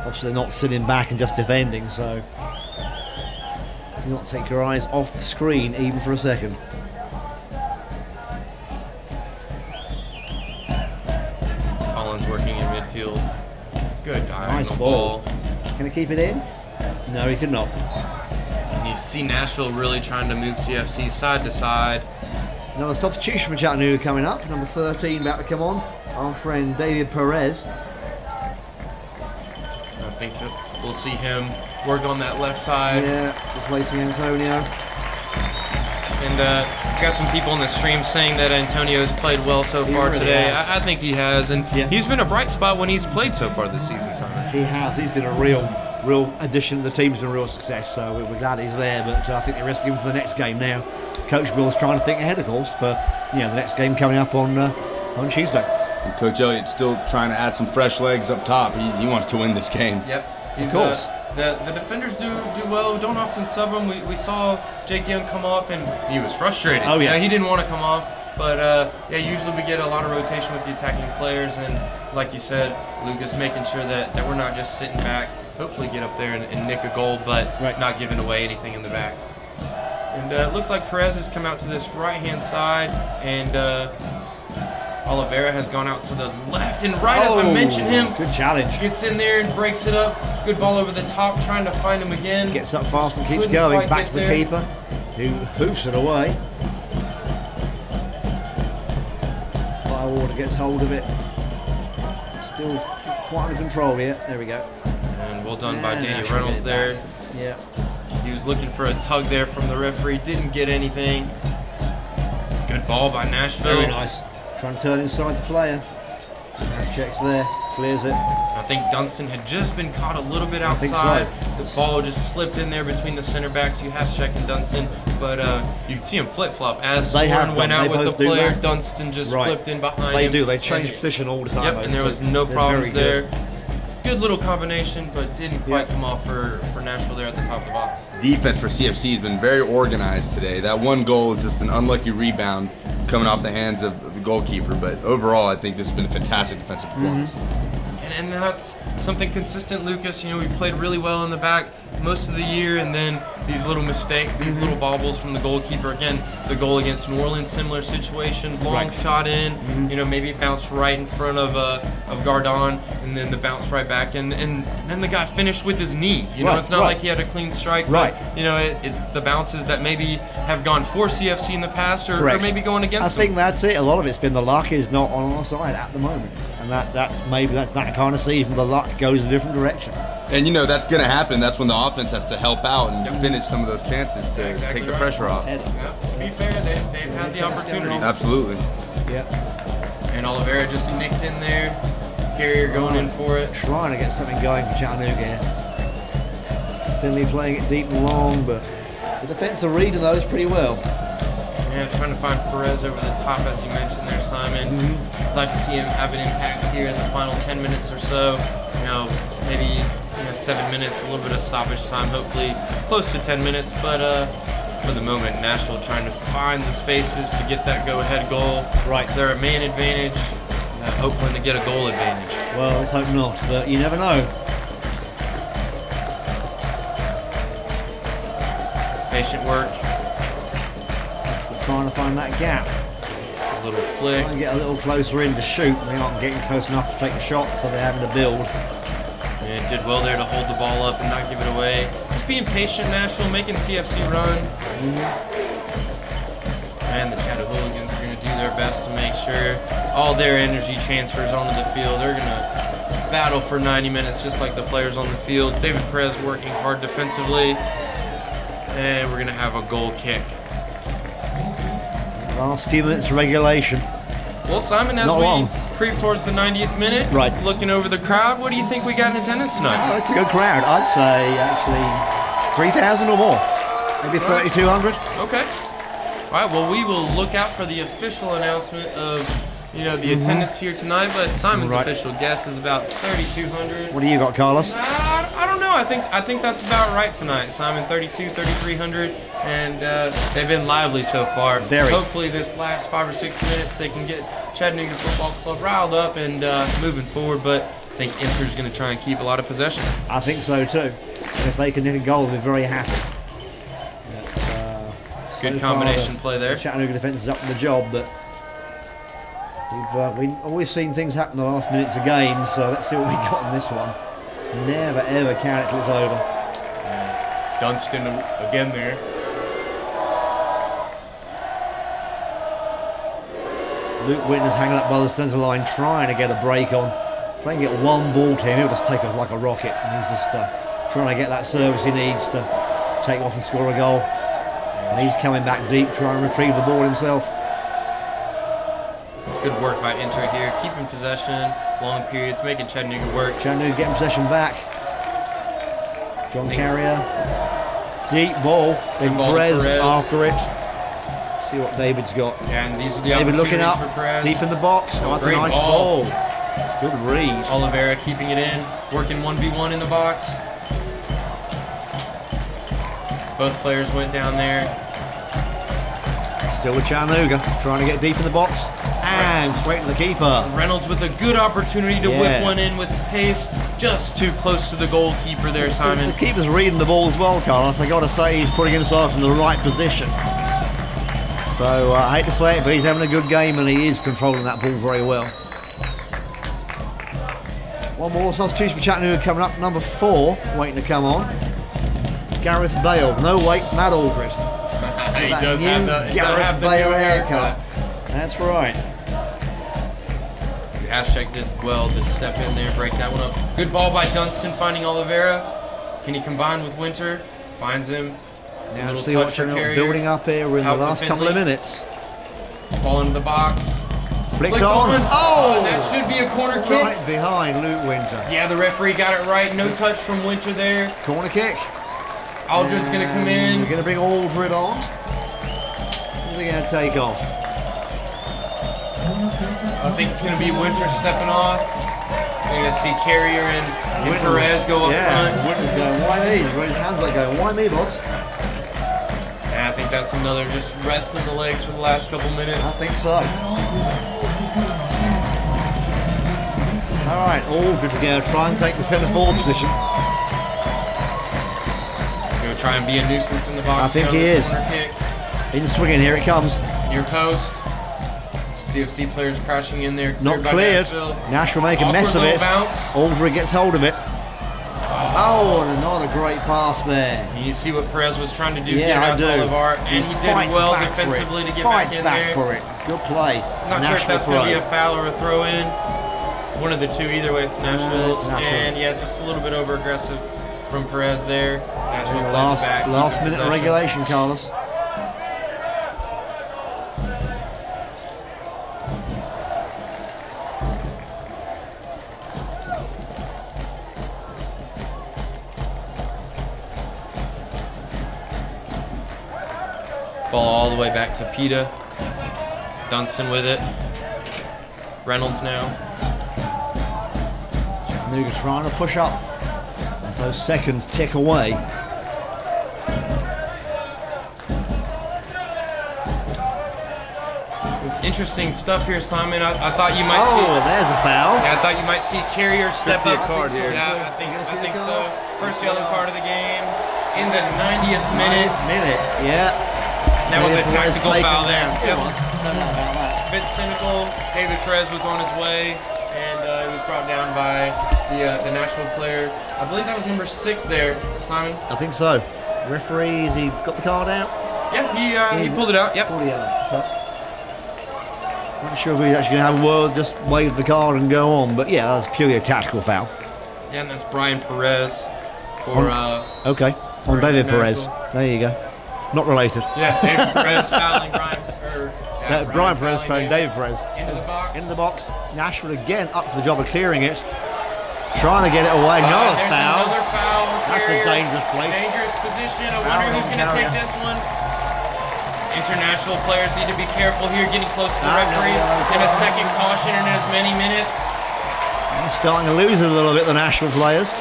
[SPEAKER 2] Obviously, they're not sitting back and just defending, so do not take your eyes off the screen even for a second.
[SPEAKER 1] Collins working in midfield. Good diagonal
[SPEAKER 2] Nice ball. Can he keep it in? No, he could not.
[SPEAKER 1] And you see Nashville really trying to move CFC side to side.
[SPEAKER 2] Another substitution for Chattanooga coming up. Number 13 about to come on. Our friend David Perez.
[SPEAKER 1] I think that we'll see him work on that left side.
[SPEAKER 2] Yeah, replacing Antonio.
[SPEAKER 1] And got some people in the stream saying that Antonio's played well so far today. I think he has, and he's been a bright spot when he's played so far this season, Simon.
[SPEAKER 2] He has. He's been a real addition to the team. It's been a real success, so we're glad he's there, but I think they're resting him for the next game now. Coach Bill's trying to think ahead, of course, for the next game coming up on Tuesday.
[SPEAKER 4] And Coach Elliott's still trying to add some fresh legs up top. He wants to win this game.
[SPEAKER 1] Yep.
[SPEAKER 2] Of course.
[SPEAKER 1] The defenders do well. We don't often sub them. We saw Jake Young come off, and he was frustrated.
[SPEAKER 2] Oh, yeah.
[SPEAKER 1] He didn't want to come off. But, usually we get a lot of rotation with the attacking players. And like you said, Lucas, making sure that we're not just sitting back, hopefully get up there and nick a goal, but not giving away anything in the back. And it looks like Perez has come out to this right-hand side, and Oliveira has gone out to the left and right as I mentioned him.
[SPEAKER 2] Good challenge.
[SPEAKER 1] Gets in there and breaks it up. Good ball over the top, trying to find him again.
[SPEAKER 2] Gets up fast and keeps going. Back to the keeper, who hoofs it away. Firewater gets hold of it. Still quite under control here. There we go.
[SPEAKER 1] And well done by Danny Reynolds there.
[SPEAKER 2] Yeah.
[SPEAKER 1] He was looking for a tug there from the referee. Didn't get anything. Good ball by Nashville.
[SPEAKER 2] Very nice. Trying to turn inside the player. Pass checks there, clears it.
[SPEAKER 1] I think Dunstan had just been caught a little bit outside.
[SPEAKER 2] So.
[SPEAKER 1] The ball just slipped in there between the center backs. You has check and Dunstan, but you can see him flip flop as Soren went out with the player. Dunstan just flipped in behind him.
[SPEAKER 2] They do. They change position all the time.
[SPEAKER 1] Yep, and there was no problems there. Good little combination, but didn't quite come off for Nashville there at the top of the box.
[SPEAKER 4] Defense for CFC has been very organized today. That one goal is just an unlucky rebound coming off the hands of the goalkeeper, but overall I think this has been a fantastic defensive performance.
[SPEAKER 1] And that's something consistent, Lucas. You know, we've played really well in the back most of the year, and then these little mistakes, these little bobbles from the goalkeeper. Again, the goal against New Orleans, similar situation, long shot in, you know, maybe bounce right in front of Gardon, and then the bounce right back, and then the guy finished with his knee. You know, it's not like he had a clean strike, but, you know, it's the bounces that maybe have gone for CFC in the past, or maybe going against them.
[SPEAKER 2] I think that's it. A lot of it's been the luck is not on our side at the moment, and that's that kind of season. The luck goes a different direction.
[SPEAKER 4] And you know that's going to happen. That's when the offense has to help out and finish some of those chances to take the pressure off.
[SPEAKER 1] To be fair, they've had the opportunities.
[SPEAKER 4] Absolutely.
[SPEAKER 2] Yep.
[SPEAKER 1] And Oliveira just nicked in there. Carrier going in for it.
[SPEAKER 2] Trying to get something going for Chattanooga here. Finley playing it deep and long, but the defense are reading those pretty well.
[SPEAKER 1] Yeah, trying to find Perez over the top, as you mentioned there, Simon. I'd like to see him have an impact here in the final 10 minutes or so. You know, maybe 7 minutes, a little bit of stoppage time, hopefully close to 10 minutes. But for the moment, Nashville trying to find the spaces to get that go-ahead goal. They're a man advantage. Oakland to get a goal advantage.
[SPEAKER 2] Well, let's hope not, but you never know.
[SPEAKER 1] Patient work.
[SPEAKER 2] We're trying to find that gap.
[SPEAKER 1] A little flick.
[SPEAKER 2] Trying to get a little closer in to shoot. They aren't getting close enough to take a shot, so they're having to build.
[SPEAKER 1] And did well there to hold the ball up and not give it away. Just being patient, Nashville, making CFC run. And the Chattanooga are going to do their best to make sure all their energy transfers onto the field. They're going to battle for 90 minutes just like the players on the field. David Perez working hard defensively. And we're going to have a goal kick.
[SPEAKER 2] Last few minutes of regulation.
[SPEAKER 1] Well, Simon, as we creep towards the 90th minute, looking over the crowd, what do you think we got in attendance tonight?
[SPEAKER 2] Oh, it's a good crowd. I'd say actually 3,000 or more. Maybe 3,200.
[SPEAKER 1] Okay. All right, well, we will look out for the official announcement of, the attendance here tonight, but Simon's official guess is about 3,200.
[SPEAKER 2] What do you got, Carlos?
[SPEAKER 1] I don't know. I think that's about right tonight, Simon. 3,300, and they've been lively so far.
[SPEAKER 2] Very.
[SPEAKER 1] Hopefully this last 5 or 6 minutes they can get Chattanooga Football Club riled up and moving forward, but I think Inter's going to try and keep a lot of possession.
[SPEAKER 2] I think so too. And if they can nick a goal, they'll be very happy.
[SPEAKER 1] Good combination play there.
[SPEAKER 2] The Chattanooga defence is up to the job, but we've always seen things happen in the last minutes of games, so let's see what we got in this one. Never ever count it till it's over.
[SPEAKER 1] Dunstan again there.
[SPEAKER 2] Luke Whitner's hanging up by the centre line, trying to get a break on. If they can get one ball to him, he'll just take off like a rocket, and he's just trying to get that service he needs to take off and score a goal. And he's coming back deep, trying to retrieve the ball himself.
[SPEAKER 1] It's good work by Inter here, keeping possession, long periods, making Chattanooga work.
[SPEAKER 2] Chattanooga getting possession back. John Carrier, deep ball. Then Perez after it. See what David's got.
[SPEAKER 1] Yeah, and these are the
[SPEAKER 2] David looking up,
[SPEAKER 1] for Perez.
[SPEAKER 2] deep in the box. Oh, that's a nice ball. Good read.
[SPEAKER 1] Oliveira keeping it in, working 1v1 in the box. Both players went down there.
[SPEAKER 2] Still with Chattanooga, trying to get deep in the box. And straight to the keeper.
[SPEAKER 1] Reynolds with a good opportunity to whip one in with pace. Just too close to the goalkeeper there, Simon.
[SPEAKER 2] The keeper's reading the ball as well, Carlos. I got to say, he's putting himself in the right position. So I hate to say it, but he's having a good game and he is controlling that ball very well. One more substitution for Chattanooga coming up. Number 4 waiting to come on. Gareth Bale. No, wait, Matt Aldred.
[SPEAKER 1] He does have the
[SPEAKER 2] Gareth Bale haircut. That's right.
[SPEAKER 1] Ashek did well to step in there, break that one up. Good ball by Dunstan finding Oliveira. Can he combine with Winter? Finds him.
[SPEAKER 2] Now see what Chattanooga building up here. We're in the last couple of minutes.
[SPEAKER 1] Ball into the box.
[SPEAKER 2] Flicked on. Oh!
[SPEAKER 1] That should be a corner kick.
[SPEAKER 2] Right behind Luke Winter.
[SPEAKER 1] Yeah, the referee got it right. No touch from Winter there.
[SPEAKER 2] Corner kick.
[SPEAKER 1] Aldred's going to come in.
[SPEAKER 2] We're going to bring Aldred on. They're going to take off.
[SPEAKER 1] I think it's going to be Winter stepping off. You're going to see Carrier and Perez go up front.
[SPEAKER 2] Winter's going, why me? He's got his hands like going, why me, boss?
[SPEAKER 1] Yeah, I think that's another just resting the legs for the last couple minutes.
[SPEAKER 2] I think so. All right, Aldridge going to try and take the centre forward position.
[SPEAKER 1] Going to try and be a nuisance in the box.
[SPEAKER 2] I think he is. In swinging, here it comes.
[SPEAKER 1] Near post. CFC players crashing in there.
[SPEAKER 2] Not cleared. Nashville make a mess of it. Aldridge gets hold of it. Oh, and another great pass there.
[SPEAKER 1] And you see what Perez was trying to do.
[SPEAKER 2] Yeah, I do.
[SPEAKER 1] And he did well defensively to get back in there.
[SPEAKER 2] Fights back for it. Good play.
[SPEAKER 1] Not sure if that's going to be a foul or a throw in. One of the two. Either way, it's Nashville's. And yeah, just a little bit over aggressive from Perez there. Nashville plays it back.
[SPEAKER 2] Last minute of regulation, Carlos.
[SPEAKER 1] Ball all the way back to Pita. Dunston with it. Reynolds now.
[SPEAKER 2] Chattanooga trying to push up as those seconds tick away.
[SPEAKER 1] It's interesting stuff here, Simon. I thought you might see.
[SPEAKER 2] Oh, there's a foul.
[SPEAKER 1] Yeah, I thought you might see Carrier step up.
[SPEAKER 4] Card here.
[SPEAKER 1] Yeah, I think so. First yellow card of the game in the 90th minute.
[SPEAKER 2] Yeah.
[SPEAKER 1] That was a tactical foul there.
[SPEAKER 2] It was. No doubt about that.
[SPEAKER 1] A bit cynical. David Perez was on his way, and he was brought down by the Nashville player. I believe that was number 6 there, Simon.
[SPEAKER 2] I think so. Referees, he got the card out?
[SPEAKER 1] Yeah, he pulled it out. Yep.
[SPEAKER 2] Pulled it out. Not sure if he's actually going to have a word, just wave the card and go on. But yeah, that's purely a tactical foul.
[SPEAKER 1] Yeah, and that's Brian Perez for.
[SPEAKER 2] Okay, on David Perez. There you go. Not related.
[SPEAKER 1] Yeah, David Perez fouling Brian.
[SPEAKER 2] Brian Perez fouling David Perez.
[SPEAKER 1] Into the box.
[SPEAKER 2] Into the box. Nashville again up to the job of clearing it. Trying to get it away. Another foul.
[SPEAKER 1] Another foul.
[SPEAKER 2] That's a dangerous place.
[SPEAKER 1] Dangerous position. I wonder who's going to take this one. International players need to be careful here, getting close to the referee. And a second caution in as many minutes.
[SPEAKER 2] They're starting to lose a little bit, the Nashville players.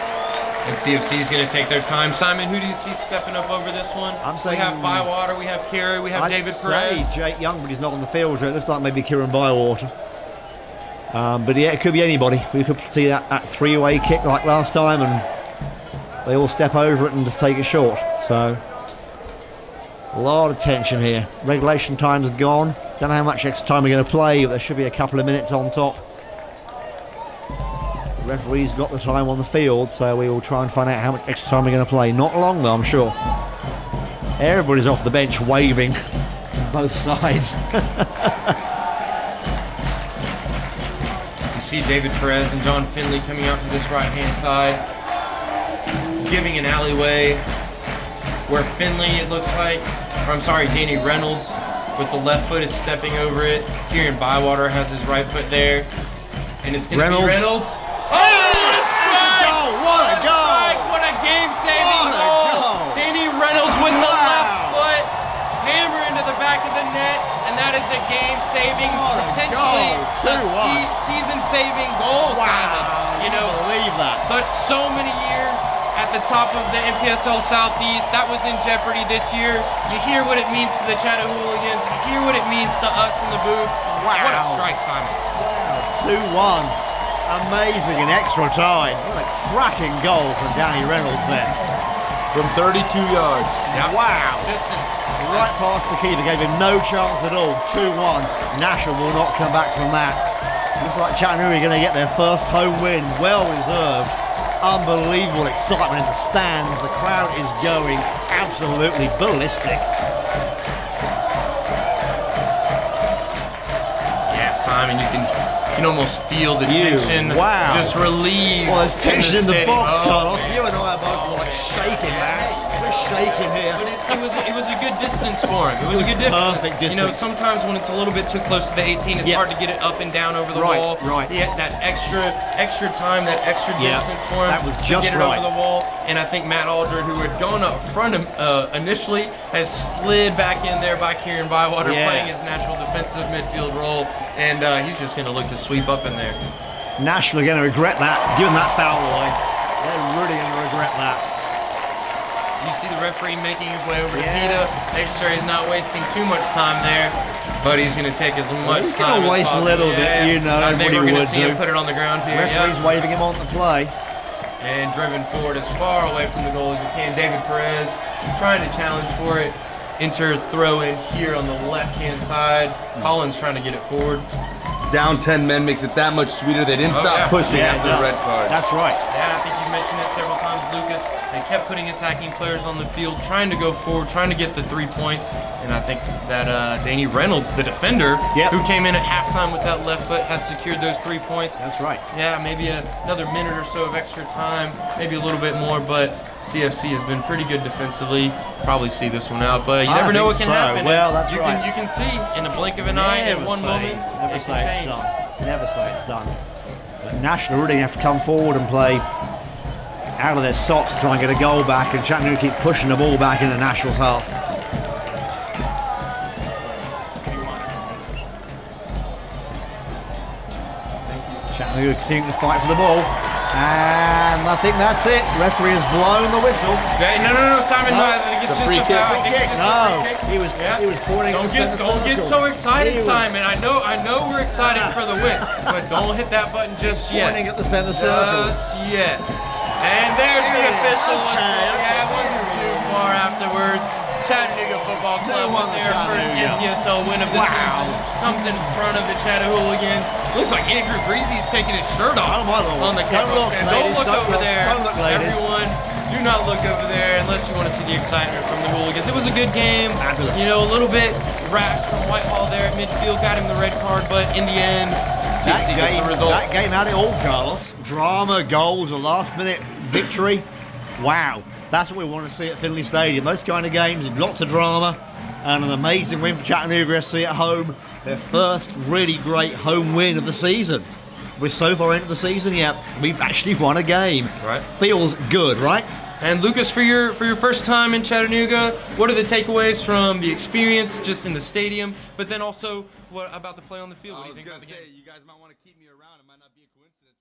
[SPEAKER 1] And CFC is going to take their time. Simon, who do you see stepping up over this one?
[SPEAKER 2] I'm saying
[SPEAKER 1] we have Bywater, we have Carey, we have David Perez.
[SPEAKER 2] Jake Young, but he's not on the field, so it looks like maybe Kieran Bywater. But yeah, it could be anybody. We could see that three-way kick like last time, and they all step over it and just take it short. So a lot of tension here. Regulation time's gone. Don't know how much extra time we're going to play, but there should be a couple of minutes on top. The referee's got the time on the field, so we will try and find out how much extra time we're going to play. Not long though, I'm sure. Everybody's off the bench waving both sides.
[SPEAKER 1] You see David Perez and John Finley coming out to this right-hand side, giving an alleyway where Finley, it looks like, or I'm sorry, Danny Reynolds with the left foot is stepping over it. Kieran Bywater has his right foot there, and it's going to be Reynolds. Oh, what a strike!
[SPEAKER 2] What a goal!
[SPEAKER 1] What a game-saving goal! Danny Reynolds with the left foot, hammer into the back of the net, and that is a game-saving, potentially a season-saving goal, Simon. You know,
[SPEAKER 2] believe that.
[SPEAKER 1] So many years at the top of the NPSL Southeast. That was in jeopardy this year. You hear what it means to the Chattanooga. You hear what it means to us in the booth.
[SPEAKER 2] Wow.
[SPEAKER 1] What a strike, Simon.
[SPEAKER 2] Wow. 2-1. Amazing in extra time. What a cracking goal from Danny Reynolds there.
[SPEAKER 4] From 32 yards.
[SPEAKER 1] Yep.
[SPEAKER 2] Wow.
[SPEAKER 1] Distance.
[SPEAKER 2] Right past the keeper, gave him no chance at all. 2-1. Nashville will not come back from that. Looks like Chattanooga are going to get their first home win. Well deserved. Unbelievable excitement in the stands. The crowd is going absolutely ballistic.
[SPEAKER 1] Yeah, Simon, you can almost feel the tension just relieved.
[SPEAKER 2] Well, there's tension in the box, Carlos.
[SPEAKER 1] Man.
[SPEAKER 2] You and I are both like shaking, man. We're shaking here.
[SPEAKER 1] But it was a good distance for him. It was a good
[SPEAKER 2] perfect
[SPEAKER 1] distance. You know, sometimes when it's a little bit too close to the 18, it's hard to get it up and down over the wall.
[SPEAKER 2] Right.
[SPEAKER 1] Yeah, that extra time, that extra distance for him
[SPEAKER 2] that was just
[SPEAKER 1] to get it over the wall. And I think Matt Aldred, who had gone up front initially, has slid back in there by Kieran Bywater, playing his natural defensive midfield role, and he's just going to look to sweep up in there.
[SPEAKER 2] Nashville are going to regret that, given that foul away. They're really going to regret that.
[SPEAKER 1] You see the referee making his way over to Pita. Make sure he's not wasting too much time there, but he's going to take as much time as possible.
[SPEAKER 2] He's going to waste a little bit, you know.
[SPEAKER 1] I think we're going to see him put it on the ground here.
[SPEAKER 2] Referee's waving him on the play.
[SPEAKER 1] And driven forward as far away from the goal as you can. David Perez trying to challenge for it. Enter throw in here on the left-hand side. Collins trying to get it forward.
[SPEAKER 4] Down 10 men makes it that much sweeter. They didn't stop pushing after the red card.
[SPEAKER 2] That's right.
[SPEAKER 1] Yeah, I think you mentioned it several times, Lucas. They kept putting attacking players on the field, trying to go forward, trying to get the 3 points. And I think that Danny Reynolds, the defender, who came in at halftime with that left foot, has secured those 3 points.
[SPEAKER 2] That's right.
[SPEAKER 1] Yeah, maybe another minute or so of extra time, maybe a little bit more, but CFC has been pretty good defensively. Probably see this one out, but you never know what can happen.
[SPEAKER 2] Well, that's
[SPEAKER 1] right. You can see in a blink of an eye, in one moment,
[SPEAKER 2] never
[SPEAKER 1] it can change.
[SPEAKER 2] It's done. Never say it's done. But Nashville really have to come forward and play out of their socks to try and get a goal back, and Chattanooga keep pushing the ball back into Nashville's half. Chattanooga continuing to fight for the ball. And I think that's it. The referee has blown the whistle.
[SPEAKER 1] Okay, no, Simon. No, I think it's just a foul.
[SPEAKER 2] He was pointing at the center circle.
[SPEAKER 1] Don't get so excited, Simon. I know we're excited for the win, but don't hit that button just yet.
[SPEAKER 2] Pointing at the center circle.
[SPEAKER 1] Just yet. And there's the official whistle. Yeah, it wasn't too far afterwards. Chattanooga Football Club with their first NPSL win of the season comes in front of the Chatahooligans. Looks like Andrew Breezy's taking his shirt off on the kickoff. Don't look over there. Everyone, do not look over there unless you want to see the excitement from the Hooligans. It was a good game. You know, a little bit rash from Whitehall there at midfield. Got him the red card, but in the end, CFC gets the result.
[SPEAKER 2] That game had it all, Carlos. Drama, goals, a last-minute victory. Wow. That's what we want to see at Finley Stadium. Those kind of games, lots of drama, and an amazing win for Chattanooga FC at home. Their first really great home win of the season. We're so far into the season, we've actually won a game.
[SPEAKER 1] Right.
[SPEAKER 2] Feels good, right?
[SPEAKER 1] And Lucas, for your first time in Chattanooga, what are the takeaways from the experience just in the stadium, but then also what about the play on the field? What do you think about the game?
[SPEAKER 4] You guys might want to keep me around. It might not be a coincidence.